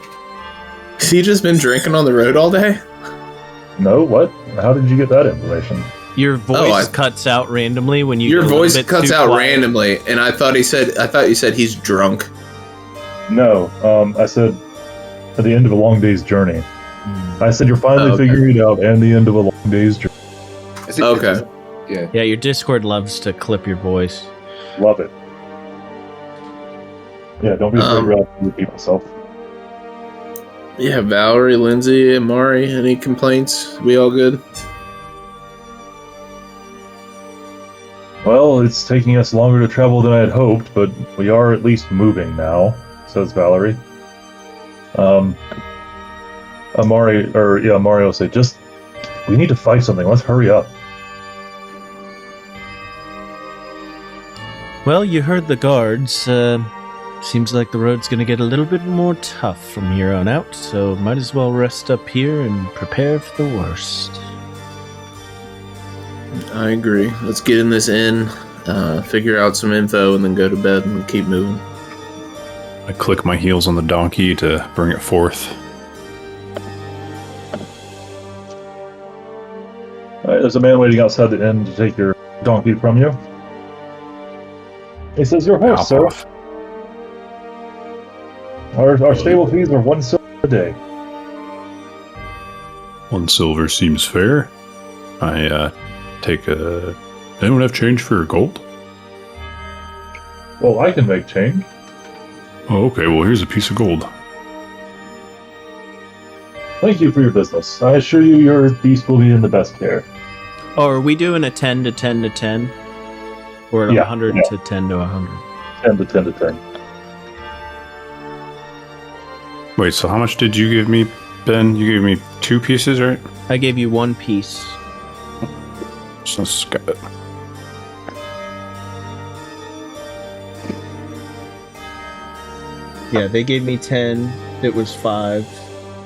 Has he just been drinking on the road all day? No, what? How did you get that information? Your voice cuts out randomly when you. Your get a voice bit cuts too out quiet. randomly, and I thought you said he's drunk. No, I said at the end of a long day's journey. I said you're finally figuring it out, and the end of a long day's journey. Okay. Yeah, your Discord loves to clip your voice. Love it. Yeah, don't be afraid to repeat myself. Yeah, Valerie, Lindsay, Amari, any complaints? We all good? Well, it's taking us longer to travel than I had hoped, but we are at least moving now, says Valerie. Amari will say, we need to fight something, let's hurry up. Well, you heard the guards. Seems like the road's gonna get a little bit more tough from here on out, so might as well rest up here and prepare for the worst. I agree. Let's get in this inn, figure out some info, and then go to bed and keep moving. I click my heels on the donkey to bring it forth. There's a man waiting outside the inn to take your donkey from you. He says, "Your horse, Hop sir. off. Our stable fees are 1 silver a day." 1 silver seems fair. I take a... Anyone have change for gold? Well, I can make change. Oh, okay. Well, here's a piece of gold. Thank you for your business. I assure you your beast will be in the best care. Oh, are we doing a 10 to 10 to 10? Or a Yeah, 100 yeah. to 10 to 100? 10 to 10 to 10. Wait, so how much did you give me, Ben? You gave me 2 pieces, right? I gave you 1 piece. So let's get it. Yeah, they gave me 10. It was 5.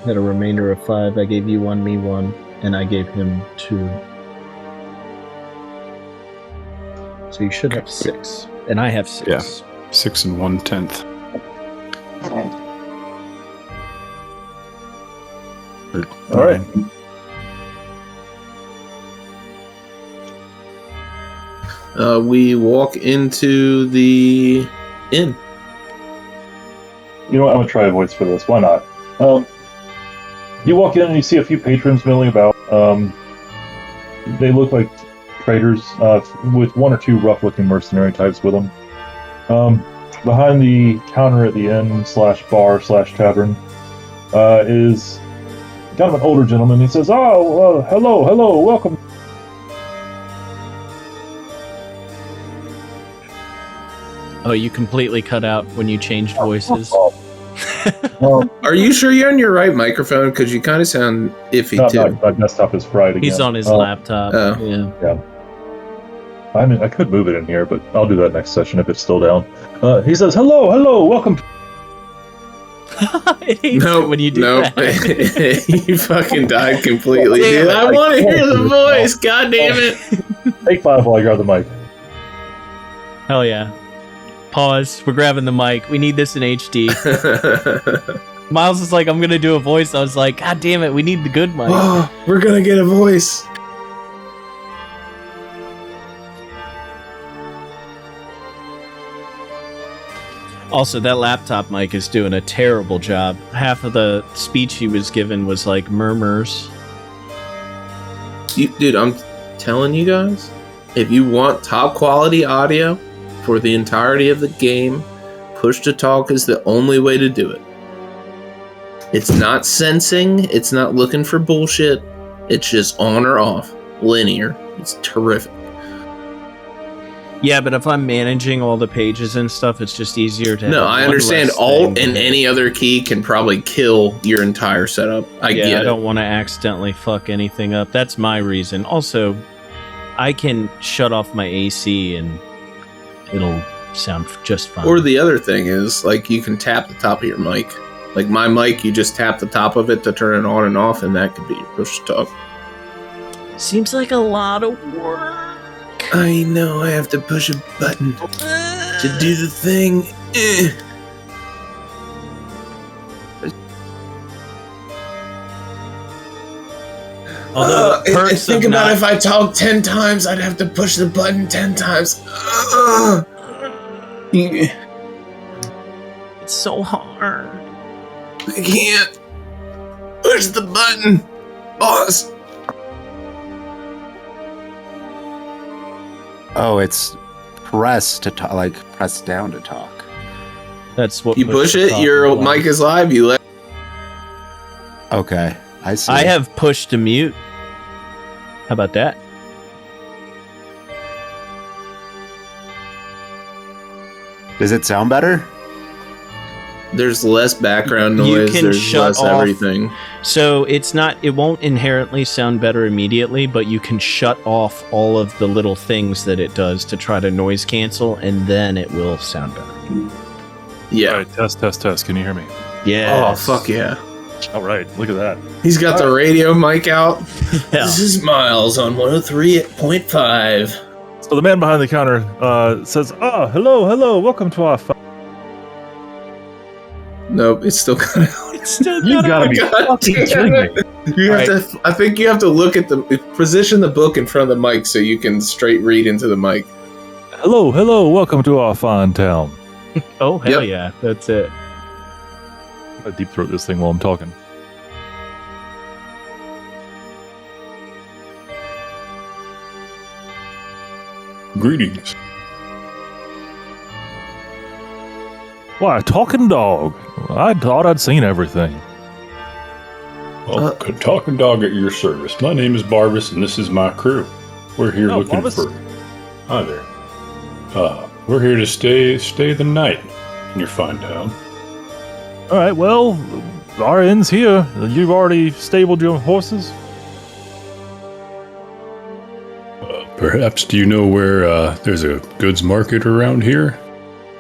Had a remainder of 5. I gave you 1, me 1, and I gave him 2. So you should have 6. And I have 6. Yeah. 6 and 1/10. All right. We walk into the inn. You know what? I'm going to try a voice for this. Why not? You walk in and you see a few patrons milling about. They look like traders with 1 or 2 rough-looking mercenary types with them. Behind the counter at the inn/bar/tavern is kind of an older gentleman. He says, hello, welcome." Oh, you completely cut out when you changed voices. Are you sure you're on your right microphone? Because you kind of sound iffy, No, too. my desktop is fried again. He's on his laptop. Oh. Yeah. I mean, I could move it in here, but I'll do that next session if it's still down. He says, hello, welcome. It hates it when you do that. You fucking died completely, Damn dude. it. I want to hear the voice. God damn it. Take 5 while I grab the mic. Hell yeah. Pause. We're grabbing the mic. We need this in HD. Miles is like, I'm gonna do a voice. I was like, God damn it, we need the good mic. Oh, we're gonna get a voice. Also, that laptop mic is doing a terrible job. Half of the speech he was given was like murmurs. Dude, I'm telling you guys, if you want top quality audio for the entirety of the game, push to talk is the only way to do it. It's not sensing, it's not looking for bullshit, it's just on or off, linear. It's terrific. Yeah, but if I'm managing all the pages and stuff, it's just easier to have No, I one understand less Alt thing. and any other key can probably kill your entire setup. I Yeah, get I it. don't want to accidentally fuck anything up. That's my reason. Also, I can shut off my AC and it'll sound just fine. Or the other thing is, like, you can tap the top of your mic. Like my mic, you just tap the top of it to turn it on and off, and that could be your push to talk. Seems like a lot of work. I know, I have to push a button to do the thing. Although the perks think of about not- if I talk 10 times, I'd have to push the button 10 times. It's so hard. I can't. Push the button, boss. Oh, it's press to talk, like press down to talk. That's what You push to it, talk your is like. mic is live, you let. Okay, I see. I have push to mute. How about that? Does it sound better? There's less background You noise, can there's shut less off- everything. So it won't inherently sound better immediately, but you can shut off all of the little things that it does to try to noise cancel, and then it will sound better. Yeah. All right, test. Can you hear me? Yeah. Oh, fuck yeah. All right, look at that. He's got the radio mic out. Yeah. This is Miles on 103.5. So the man behind the counter says, hello, welcome to our... Nope, it's still kind of. You gotta be God fucking damn kidding me. You have to. I think you have to look at position the book in front of the mic so you can straight read into the mic. Hello, welcome to our fine town. Oh, hell Yep. yeah. That's it. I'm gonna deep throat this thing while I'm talking. Greetings. Why, a talking dog? I thought I'd seen everything. Well, good talking dog at your service. My name is Barbas, and this is my crew. We're here looking Barbas. for... Hi there. We're here to stay the night in your fine town. All right, well, our end's here. You've already stabled your horses? Perhaps, do you know where there's a goods market around here?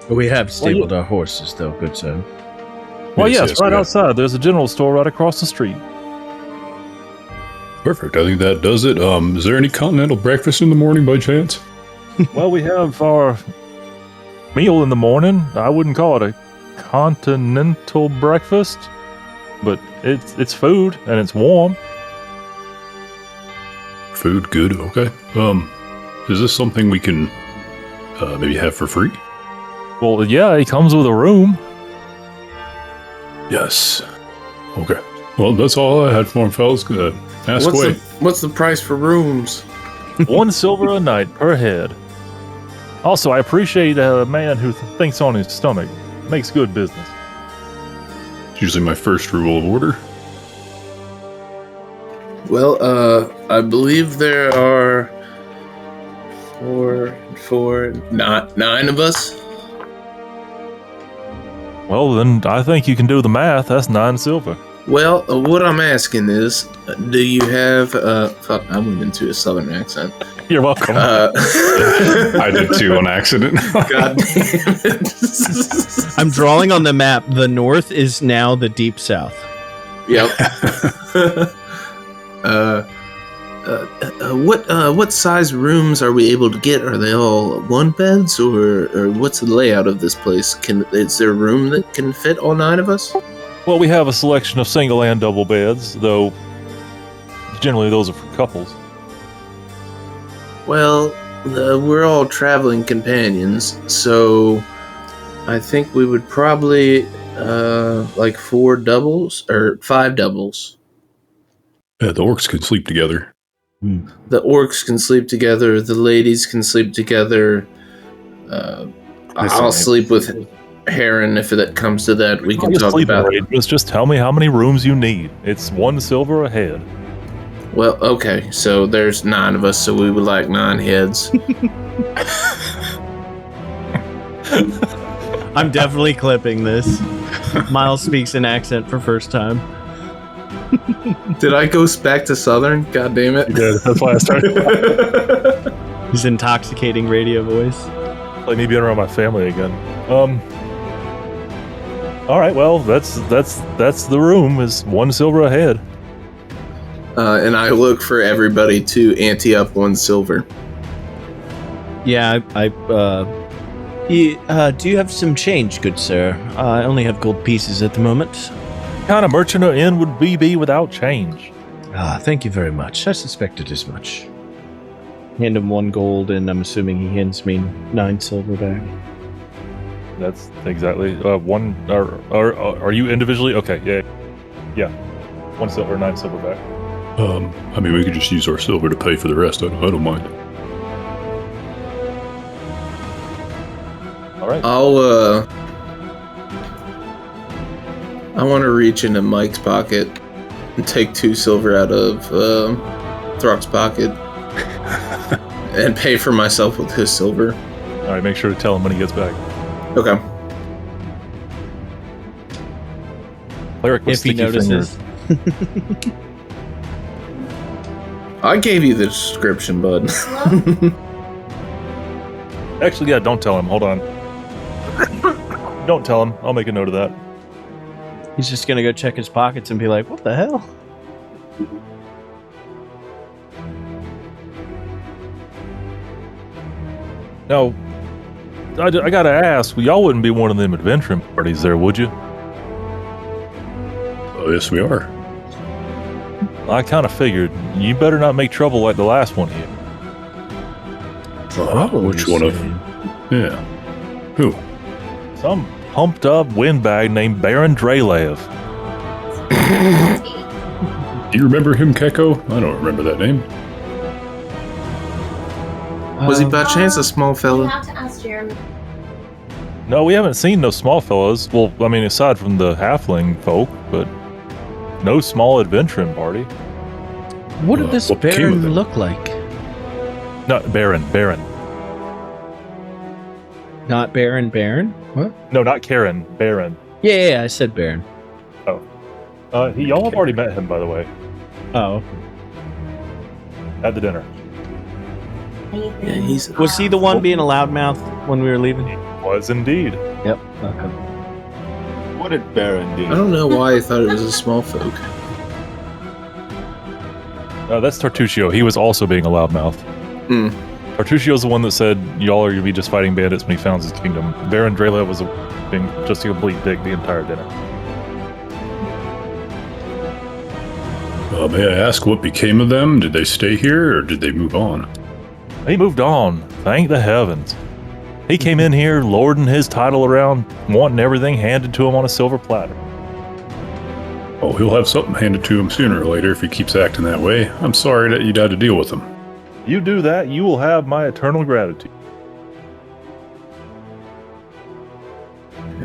We have stabled our horses, though, good sir. Well, yes, yes, right we have. outside. There's a general store right across the street. Perfect. I think that does it. Is there any continental breakfast in the morning by chance? Well, we have our meal in the morning. I wouldn't call it a continental breakfast, but it's food and it's warm. Food, good. Okay. Is this something we can maybe have for free? Well, yeah, it comes with a room. Yes. Okay. Well, that's all I had for him, fellas. Ask away. What's the price for rooms? 1 silver a night per head. Also, I appreciate a man who thinks on his stomach. Makes good business. It's usually my first rule of order. Well, I believe there are nine of us. Well, then I think you can do the math. That's 9 silver. Well, what I'm asking is, do you have? Fuck, I went into a southern accent. You're welcome. I did too on accident. God damn it! I'm drawing on the map. The north is now the deep south. Yep. What size rooms are we able to get? Are they all one beds, or what's the layout of this place? Is there a room that can fit all 9 of us? Well, we have a selection of single and double beds, though generally those are for couples. Well, we're all traveling companions, so I think we would probably like 4 doubles or 5 doubles. Yeah, the orcs can sleep together. The orcs can sleep together. The ladies can sleep together. I'll sleep with Heron if that comes to that. We can talk about it. Just tell me how many rooms you need. It's 1 silver a head. Well, okay, so there's 9 of us, so we would like 9 heads. I'm definitely clipping this. Miles speaks in accent for first time. Did I go back to Southern? God damn it. Yeah, that's why I started. His intoxicating radio voice. Like me being around my family again. All right, well, that's the room is 1 silver a head. And I look for everybody to ante up 1 silver. Yeah, do you have some change, good sir? I only have gold pieces at the moment. What kind of merchant or inn would we be without change? Thank you very much. I suspected as much. Hand him 1 gold, and I'm assuming he hands me 9 silver back. That's exactly 1. Are you individually? Okay, yeah. 1 silver, 9 silver back. I mean, we could just use our silver to pay for the rest. I don't mind. All right. I want to reach into Mike's pocket and take 2 silver out of Thruck's pocket and pay for myself with his silver. All right, make sure to tell him when he gets back. Okay. Cleric with If he sticky notices. fingers. I gave you the description, bud. Actually, yeah, don't tell him. Hold on. Don't tell him. I'll make a note of that. He's just gonna go check his pockets and be like, "What the hell?" Now, I gotta ask, y'all wouldn't be one of them adventuring parties there, would you? Oh, yes, we are. I kind of figured. You better not make trouble like the last one here. Which one of? Yeah. Who? Some pumped up windbag named Baron Drelev. Do you remember him, Keko? I don't remember that name. Was he by chance a small You fella? have to ask Jeremy. No, we haven't seen no small fellows. Well, I mean, aside from the halfling folk, but no small adventuring party. What did this what became of Baron them? look like? Not Baron. Not Baron. Baron? What? No, not Karen. Baron. Yeah, I said Baron. Y'all have already met him, by the way, Oh, at the dinner. Yeah, he's. was he the one being a loudmouth when we were leaving? Was indeed. Yep. Okay. What did Baron do? I don't know why I thought it was a small folk. That's Tartuccio. He was also being a loudmouth. Hmm. Tartuccio's the one that said y'all are gonna be just fighting bandits when he founds his kingdom. Baron Drelev was being just a complete dick the entire dinner. May I ask what became of them? Did they stay here or did they move on? He moved on. Thank the heavens. He came in here lording his title around, wanting everything handed to him on a silver platter. Oh, he'll have something handed to him sooner or later if he keeps acting that way. I'm sorry that you'd had to deal with him. You do that, you will have my eternal gratitude.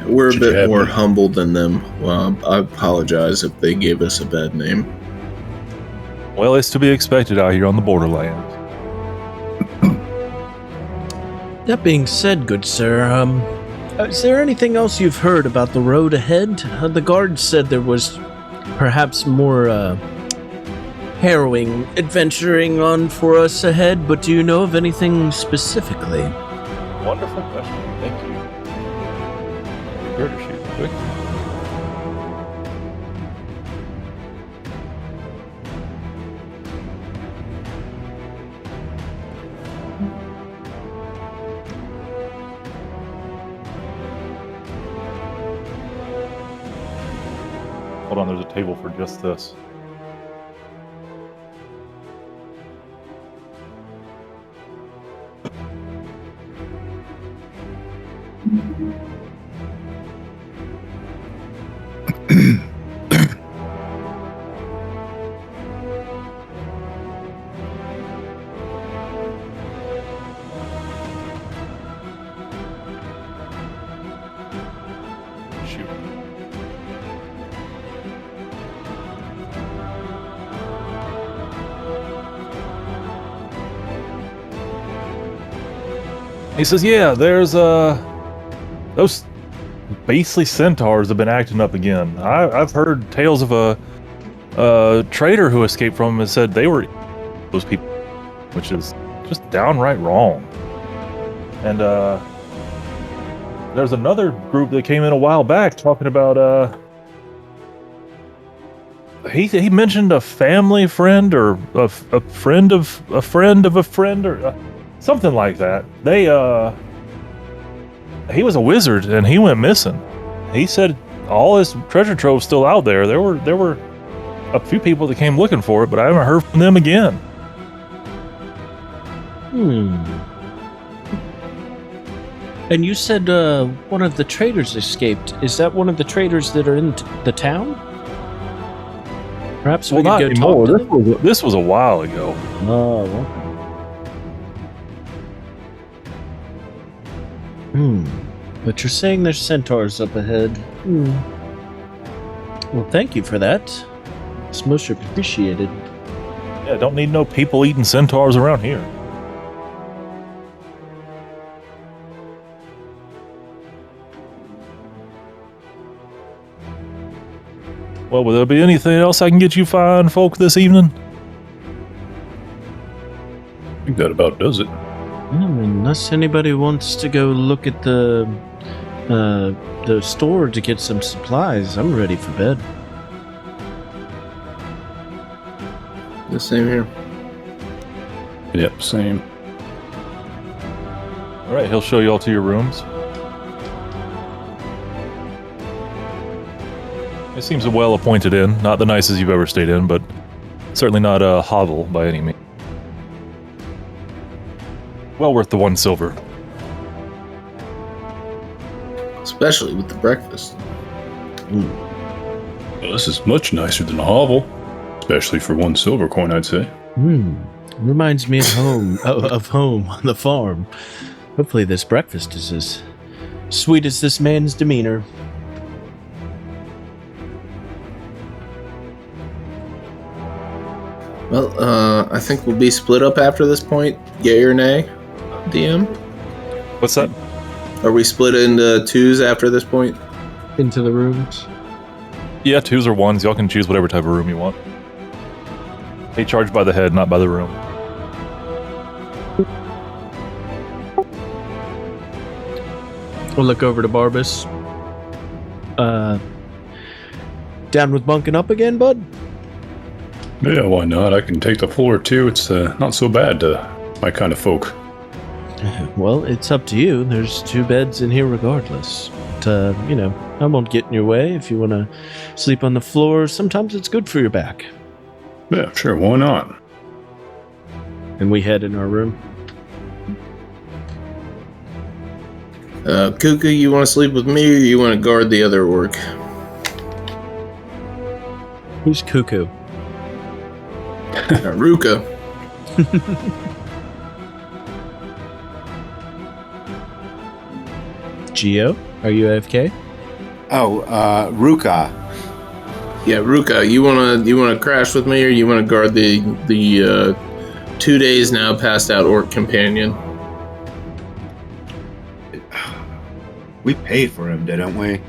We're a Should you bit have more me? humble than them. Well, I apologize if they gave us a bad name. Well, it's to be expected out here on the borderlands. That being said, good sir, is there anything else you've heard about the road ahead? The guards said there was perhaps more harrowing adventuring on for us ahead, but do you know of anything specifically? Wonderful question. Thank you. Here to shoot quick. Hold on, there's a table for just this. Shoot. He says, yeah, there's those beastly centaurs have been acting up again. I've heard tales of a trader who escaped from them and said they were those people, which is just downright wrong. And there's another group that came in a while back talking about he mentioned a family friend or a friend of a friend of a friend or something like that. They he was a wizard and he went missing. He said all his treasure trove's still out there. There were a few people that came looking for it, but I haven't heard from them again. And you said one of the traders escaped. Is that one of the traders that are in the town? Perhaps we Well, could not go anymore. talk to them? This was a while ago. Oh, okay. But you're saying there's centaurs up ahead. Well, thank you for that. It's most appreciated. Yeah, don't need no people eating centaurs around here. Well, will there be anything else I can get you fine folk this evening? I think that about does it. Unless anybody wants to go look at the the store to get some supplies. I'm ready for bed. The same here. Yep, same. All right, he'll show you all to your rooms. It seems a well-appointed inn. Not the nicest you've ever stayed in, but certainly not a hovel by any means. Well worth the 1 silver. Especially with the breakfast. Well, this is much nicer than a hovel. Especially for 1 silver coin, I'd say. Reminds me of home, of home on the farm. Hopefully this breakfast is as sweet as this man's demeanor. Well, I think we'll be split up after this point. Yay or nay, DM? What's that? Are we split into twos after this point? Into the rooms. Yeah, 2s or 1s. Y'all can choose whatever type of room you want. They charge by the head, not by the room. We'll look over to Barbas. Down with bunking up again, bud? Yeah, why not? I can take the floor too. It's not so bad to my kind of folk. Well, it's up to you. There's 2 beds in here regardless. But, I won't get in your way if you want to sleep on the floor. Sometimes it's good for your back. Yeah, sure, why not? And we head in our room. Cuckoo, you want to sleep with me or you want to guard the other orc? Who's Cuckoo? Ruka. Geo, are you AFK? Oh, Ruka. Yeah, Ruka, you wanna crash with me or you wanna guard the 2 days now passed out orc companion? We paid for him, didn't we?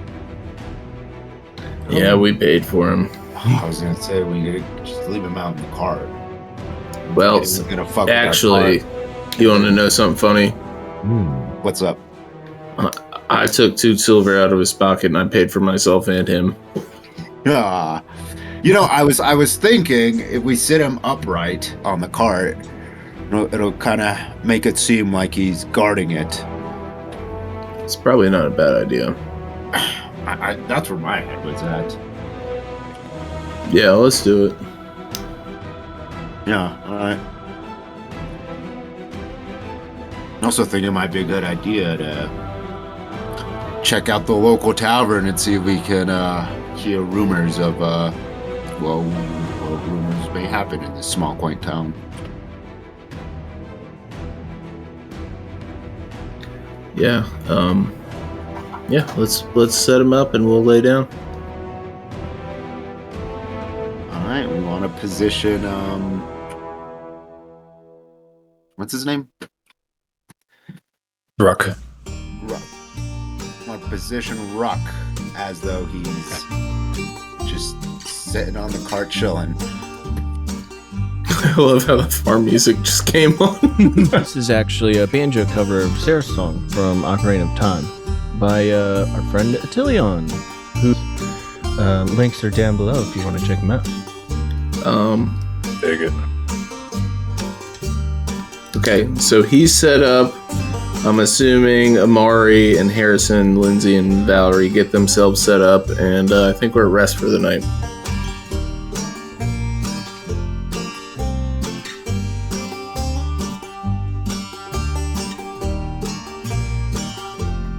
Yeah, we paid for him. I was gonna say we could just leave him out in the cart. Well, He's gonna fuck with our actually, cart. you want to know something funny? What's up? I took 2 silver out of his pocket and I paid for myself and him. I was thinking if we sit him upright on the cart, it'll kind of make it seem like he's guarding it. It's probably not a bad idea. That's where my head was at. Yeah, let's do it. Yeah, alright. I also think it might be a good idea to check out the local tavern and see if we can hear rumors of what rumors may happen in this small quaint town. Yeah, let's set him up and we'll lay down. Alright, we want to position what's his name? Thruck. Ruck. I want to position Ruck as though he's just sitting on the cart chilling. I love how the farm music just came on. This is actually a banjo cover of Sarah's song from Ocarina of Time by our friend Attilion, who links are down below if you want to check him out. Dig it. Okay, so he's set up. I'm assuming Amari and Harrison, Lindsay, and Valerie get themselves set up, and I think we're at rest for the night.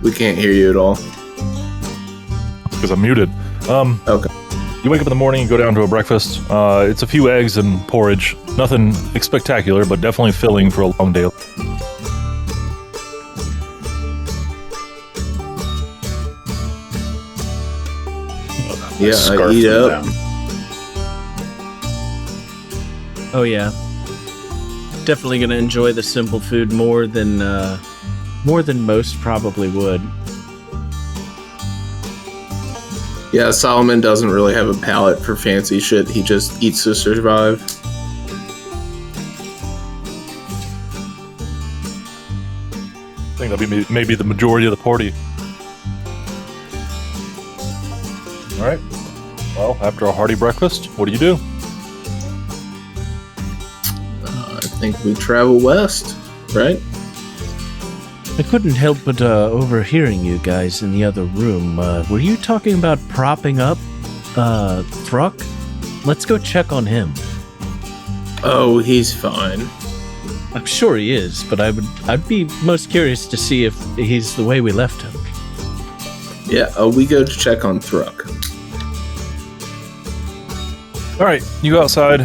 We can't hear you at all. Because I'm muted. Okay. You wake up in the morning, you go down to a breakfast. It's a few eggs and porridge. Nothing spectacular, but definitely filling for a long day. Yeah, I Scarf eat them up. down. Oh yeah, definitely gonna enjoy the simple food more than most probably would. Yeah, Solomon doesn't really have a palate for fancy shit. He just eats to survive. I think that'll be maybe the majority of the party. All right. Well, after a hearty breakfast, what do you do? I think we travel west, right? I couldn't help but overhearing you guys in the other room. Were you talking about propping up Thruck? Let's go check on him. Oh, he's fine. I'm sure he is, but I'd be most curious to see if he's the way we left him. Yeah, we go to check on Thruck. All right, you go outside.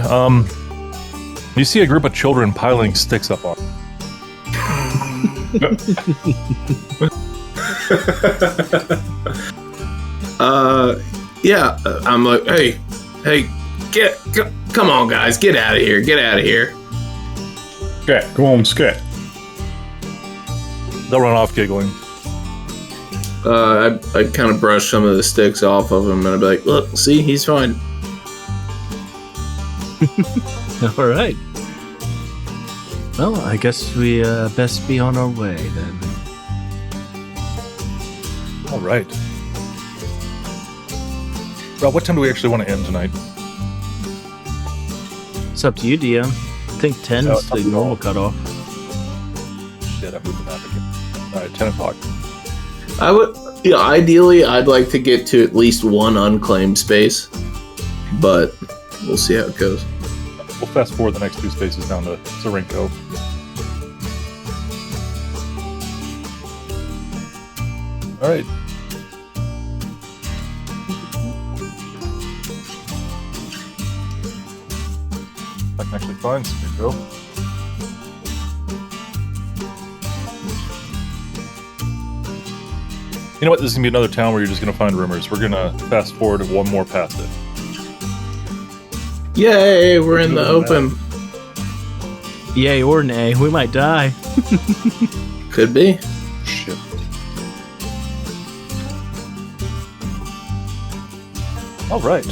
You see a group of children piling sticks up on. Yeah, I'm like, hey, come on, guys, get out of here, Okay, go on, scat. They'll run off giggling. I kind of brush some of the sticks off of him, and I'd be like, look, see, he's fine. All right. Well, I guess we best be on our way then. All right. Rob, what time do we actually want to end tonight? It's up to you, DM. I think 10 No, is it's up the to normal all. cutoff. Shit, I moved the map again. All right, 10 o'clock. I would, ideally, I'd like to get to at least one unclaimed space, but we'll see how it goes. We'll fast forward the next 2 spaces down to Zarenko. All right. I can actually find Zarenko. You know what? This is gonna be another town where you're just gonna find rumors. We're gonna fast forward one more past it. Yay, we're in the open. Yay or nay, we might die. Could be. Shit. All right.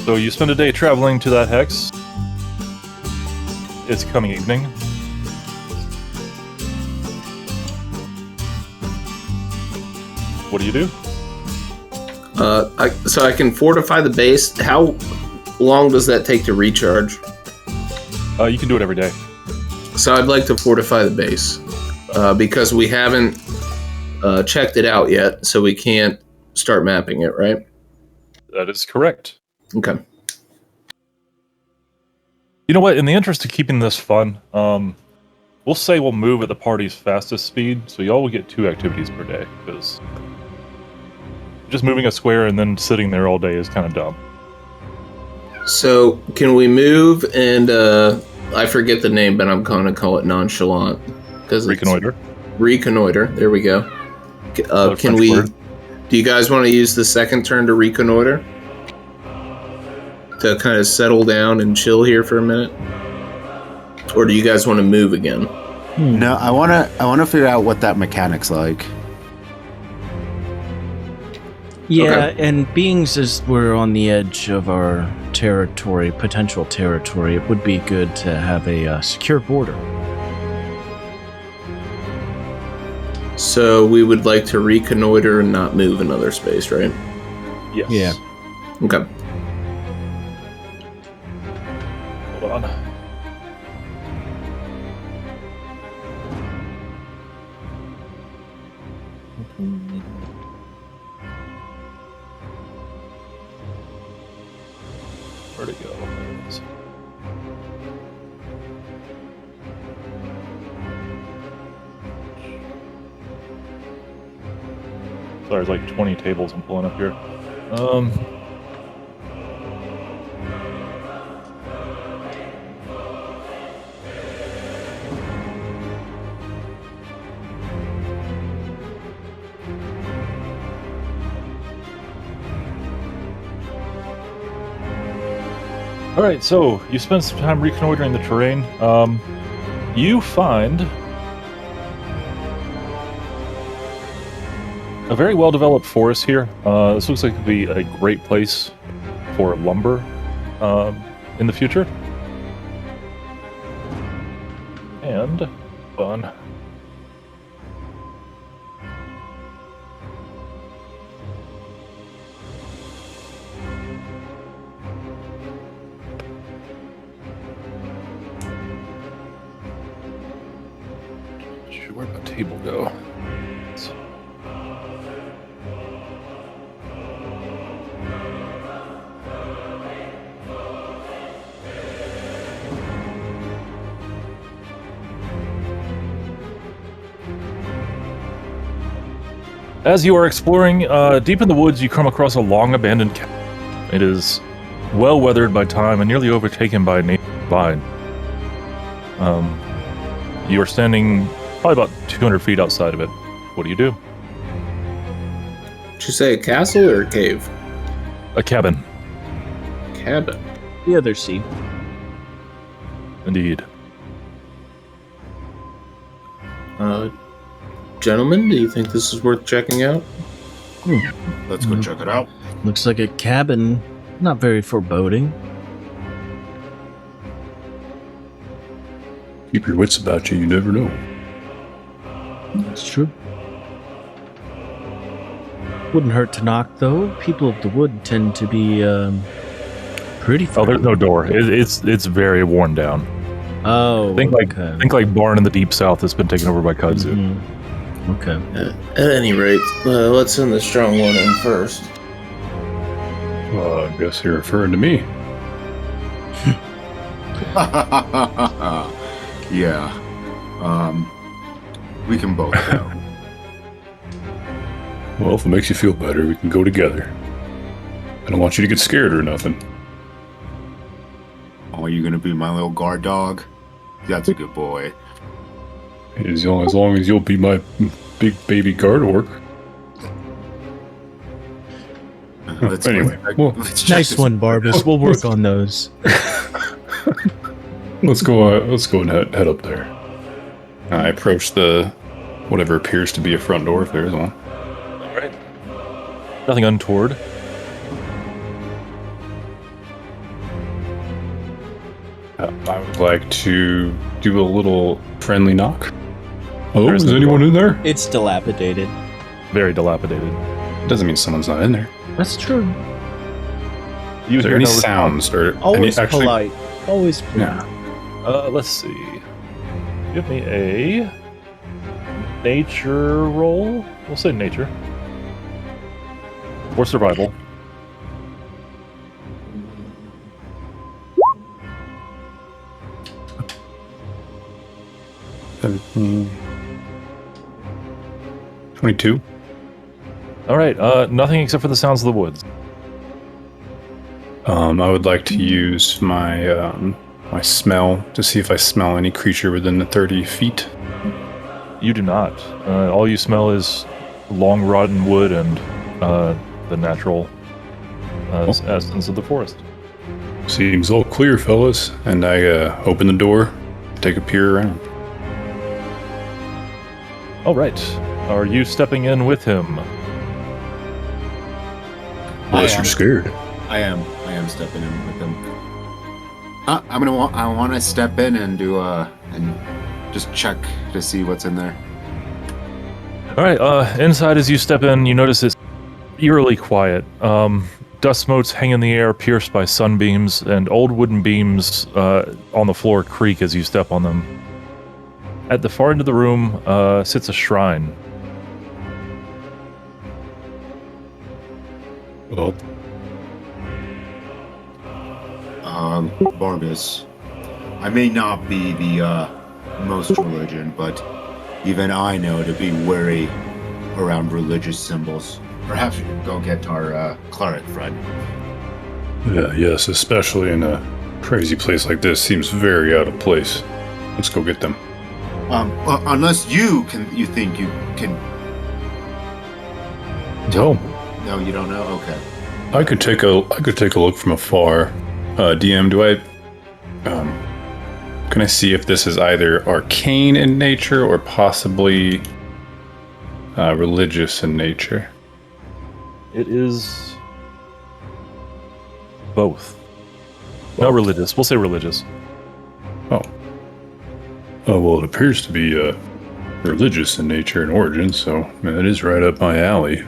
So you spend a day traveling to that hex. It's coming evening. What do you do? So I can fortify the base. How long does that take to recharge? You can do it every day. So I'd like to fortify the base because we haven't checked it out yet, so we can't start mapping it, right? That is correct. Okay. You know what? In the interest of keeping this fun, we'll say we'll move at the party's fastest speed, so y'all will get 2 activities per day, because just moving a square and then sitting there all day is kind of dumb. So can we move and I forget the name, but I'm going to call it nonchalant because Reconnoiter. Reconnoiter. There we go. Can French we? word. Do you guys want to use the second turn to reconnoiter to kind of settle down and chill here for a minute, or do you guys want to move again? No, I wanna figure out what that mechanic's like. Yeah, Okay. and beings as we're on the edge of our territory, potential territory, it would be good to have a secure border. So we would like to reconnoiter and not move another space, right? Yes. Yeah. Okay. Hold on. Where'd it go? There it is. Sorry, there's like 20 tables I'm pulling up here. Alright, so you spend some time reconnoitering the terrain. You find a very well-developed forest here. This looks like it could be a great place for lumber in the future. And fun. Where'd my table go? As you are exploring deep in the woods, you come across a long abandoned cabin. It is well weathered by time and nearly overtaken by native vine. You are standing probably about 200 feet outside of it. What do you do? Did you say a castle or a cave? A cabin. Cabin. The other sea. Indeed. Gentlemen, do you think this is worth checking out? Let's go check it out. Looks like a cabin. Not very foreboding. Keep your wits about you, you never know. It's true. Wouldn't hurt to knock, though. People of the wood tend to be pretty. Oh, there's no door. It's very worn down. Oh, Think like barn in the deep south that's been taken over by kudzu. Mhm. Okay. At any rate, let's send the strong one in first. Well, I guess you're referring to me. Yeah. We can both go. Well, if it makes you feel better, we can go together. I don't want you to get scared or nothing. Oh, are you gonna be my little guard dog? That's a good boy. As long as you'll be my big baby guard orc. Anyway, let's check Nice this one, Barbus. We'll work on those. let's go and head up there. I approach the whatever appears to be a front door, if there is one. All right. Nothing untoward. I would like to do a little friendly knock. Hello, is anyone in there? It's dilapidated. Very dilapidated. Doesn't mean someone's not in there. That's true. Is there any sounds or Always any polite. Always polite. Yeah. Let's see. Give me a nature roll. We'll say nature. Or survival. Hmm. 22. All right. Nothing except for the sounds of the woods. I would like to use my my smell to see if I smell any creature within the 30 feet. You do not. All you smell is long rotten wood and the natural essence of the forest. Seems all clear, fellas. And I open the door, take a peer around. All right. Are you stepping in with him? Unless you're scared. I am stepping in with him. I want to step in and do and just check to see what's in there. All right. Inside, as you step in, you notice it's eerily quiet. Dust motes hang in the air, pierced by sunbeams, and old wooden beams on the floor creak as you step on them. At the far end of the room sits a shrine. Well, Barbus, I may not be the most religion, but even I know to be wary around religious symbols. Perhaps we could go get our cleric friend. yes, especially in a crazy place like this, seems very out of place. Let's go get them. Well, unless you think you can. No, No, you don't know. Okay. I could take a look from afar. DM, do I? Can I see if this is either arcane in nature or possibly religious in nature? It is both. No, religious. We'll say religious. Oh, well, it appears to be religious in nature and origin, so it is right up my alley.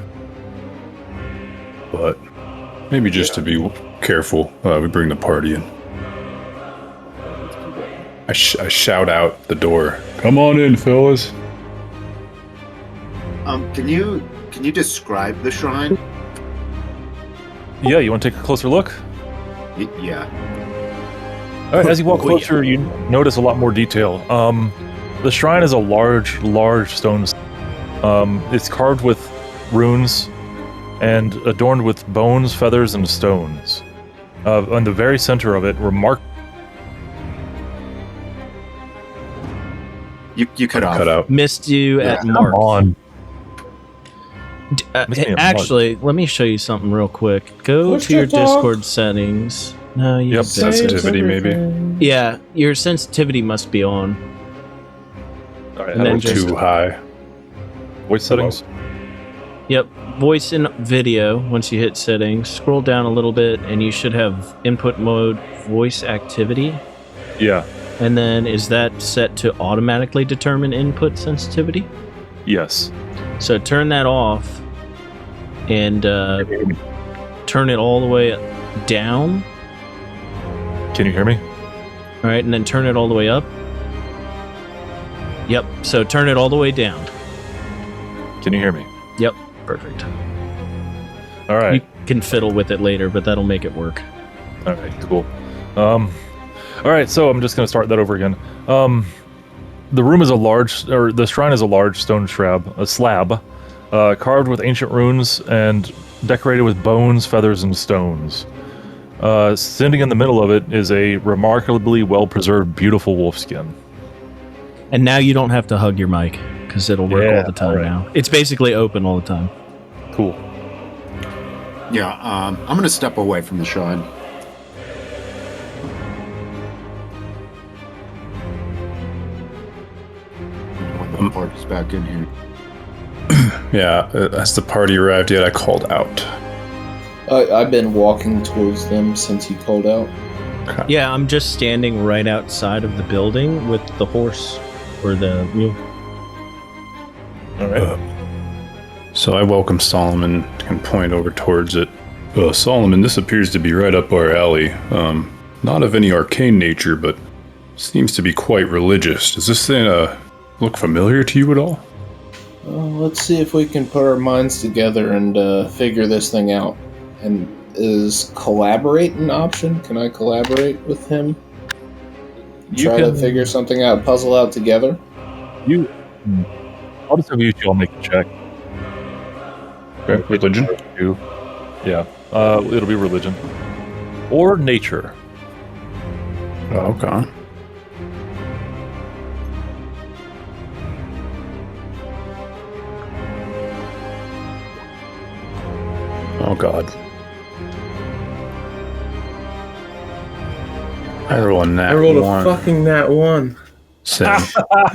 But maybe just to be careful, we bring the party in. I shout out the door. Come on in, fellas. Can you describe the shrine? Yeah, you want to take a closer look? Yeah. All right, as you walk Oh, yeah. closer, you notice a lot more detail. The shrine is a large stone. It's carved with runes and adorned with bones, feathers, and stones. On the very center of it, You cut off. Cut out. Missed you at Come Mark. on. Missed me at Actually, let me show you something real quick. Go Push to your to talk. Discord settings. No, you Yep, fixed it. sensitivity, maybe. Yeah, your sensitivity must be on. All right, And how then do just- we- Too high. voice settings. Yep, voice and video. Once you hit settings, scroll down a little bit, and you should have input mode, voice activity. Yeah. And then is that set to automatically determine input sensitivity? Yes. So turn that off and turn it all the way down. Can you hear me? All right, and then turn it all the way up. Yep, so turn it all the way down. Can you hear me? Yep, perfect. All right. You can fiddle with it later, but that'll make it work. All right. Cool. All right. So I'm just gonna start that over again. The room is the shrine is a large stone slab, carved with ancient runes and decorated with bones, feathers, and stones. Sitting in the middle of it is a remarkably well-preserved, beautiful wolf skin. And now you don't have to hug your mic, because it'll work Yeah, all the time all right. now. It's basically open all the time. Cool. Yeah. I'm gonna step away from the shrine. The party's back in here. Yeah, as the party arrived yet, I called out. I've been walking towards them since he called out. Yeah, I'm just standing right outside of the building with the horse or the mule. All right. So I welcome Solomon and point over towards it. Solomon, this appears to be right up our alley. Not of any arcane nature, but seems to be quite religious. Does this thing look familiar to you at all? Well, let's see if we can put our minds together and figure this thing out. And is collaborate an option? Can I collaborate with him? Try to figure something out, puzzle out together? I'll just have you all make a check. Okay, religion? Yeah. It'll be religion or nature. Oh, okay. Oh God. I rolled a nat I rolled one. a fucking nat 1. Same.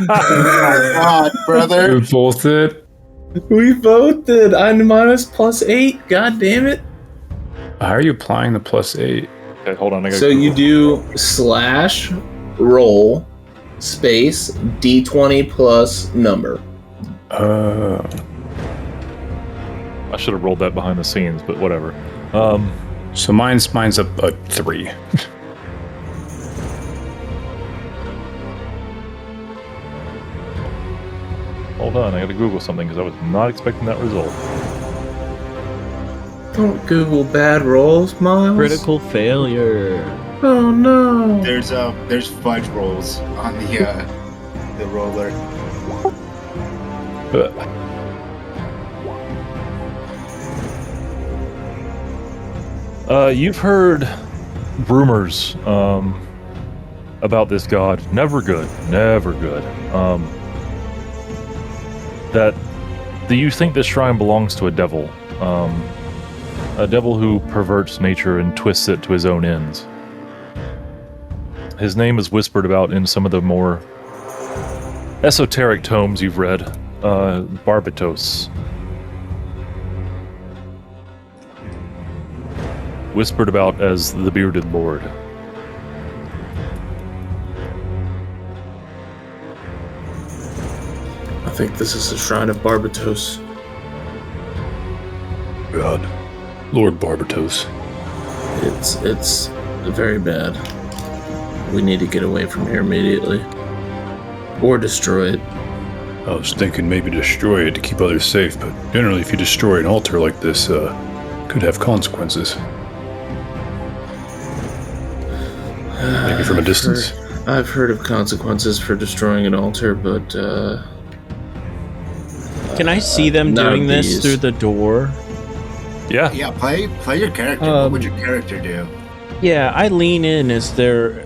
God, brother. We both did. We both did. I'm minus +8. God damn it. How are you applying the +8? Okay, hold on. I gotta So you Google. do /roll space d20 plus number. I should have rolled that behind the scenes, but whatever. So mine's a 3. Hold on. I gotta Google something because I was not expecting that result. Don't Google bad rolls, Miles. Critical failure. Oh no. There's fudge rolls on the roller. You've heard rumors about this god. Never good. Never good. That you think this shrine belongs to a devil. A devil who perverts nature and twists it to his own ends. His name is whispered about in some of the more esoteric tomes you've read. Barbatos. Whispered about as the Bearded Lord. I think this is the Shrine of Barbatos. God. Lord Barbatos. It's very bad. We need to get away from here immediately. Or destroy it. I was thinking maybe destroy it to keep others safe, but generally if you destroy an altar like this, could have consequences. Maybe from a distance. I've heard of consequences for destroying an altar, but Can I see them none doing of this these. through the door? Yeah. Yeah, play your character. What would your character do? Yeah, I lean in as they're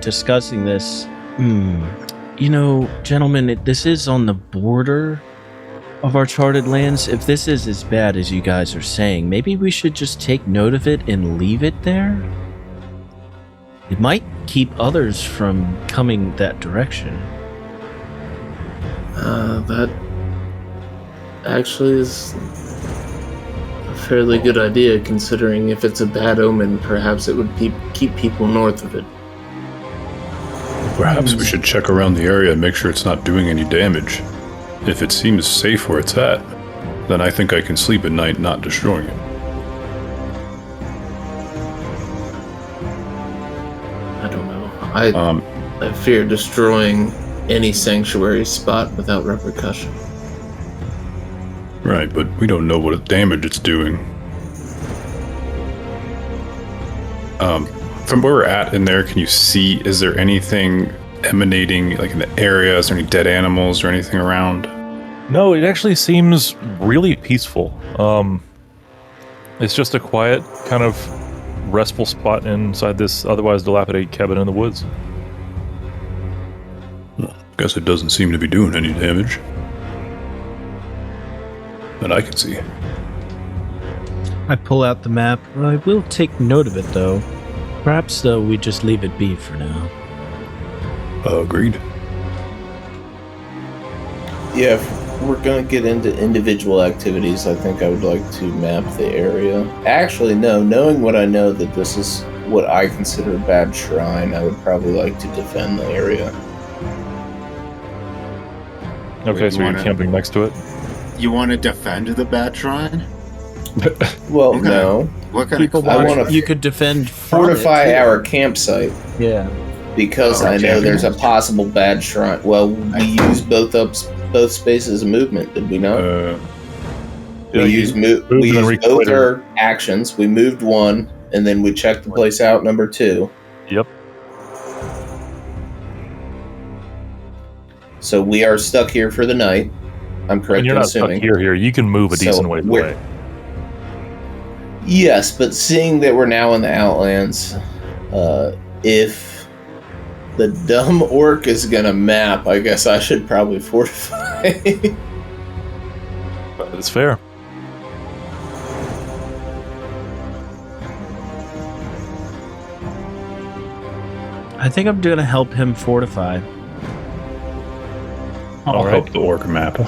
discussing this. You know, gentlemen, this is on the border of our charted lands. If this is as bad as you guys are saying, maybe we should just take note of it and leave it there? It might keep others from coming that direction. That actually is a fairly good idea, considering if it's a bad omen, perhaps it would keep people north of it. Perhaps we should check around the area and make sure it's not doing any damage. If it seems safe where it's at, then I think I can sleep at night not destroying it. I don't know. I fear destroying any sanctuary spot without repercussion. Right, but we don't know what damage it's doing. From where we're at in there, can you see, is there anything emanating, like in the area? Is there any dead animals or anything around? No, it actually seems really peaceful. It's just a quiet, kind of restful spot inside this otherwise dilapidated cabin in the woods. Guess it doesn't seem to be doing any damage. That I can see. I pull out the map. I will take note of it, though. Perhaps, though, we just leave it be for now. Agreed. Yeah, if we're gonna get into individual activities, I think I would like to map the area. Actually, no, knowing what I know that this is what I consider a bad shrine, I would probably like to defend the area. Okay, Wait, so you you're wanna- camping next to it? You want to defend the bad shrine? Well, Okay. no. What kind People of I want wanna you could defend from Fortify it, too. our campsite. Yeah. Because Our I know there's a champions. possible bad shrine. Well, we used both spaces of movement, did we not? Yeah, we you used, moved we and then used both requitted. our actions. We moved one, and then we checked the place out, number 2. Yep. So we are stuck here for the night. I'm correct And you're in not stuck assuming. here. You can move a So decent ways we're- away. Yes, but seeing that we're now in the Outlands, if the dumb orc is gonna map, I guess I should probably fortify. It's fair. I think I'm going to help him fortify. I'll Alright. help the orc map.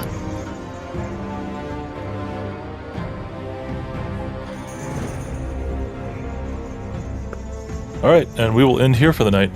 All right, and we will end here for the night.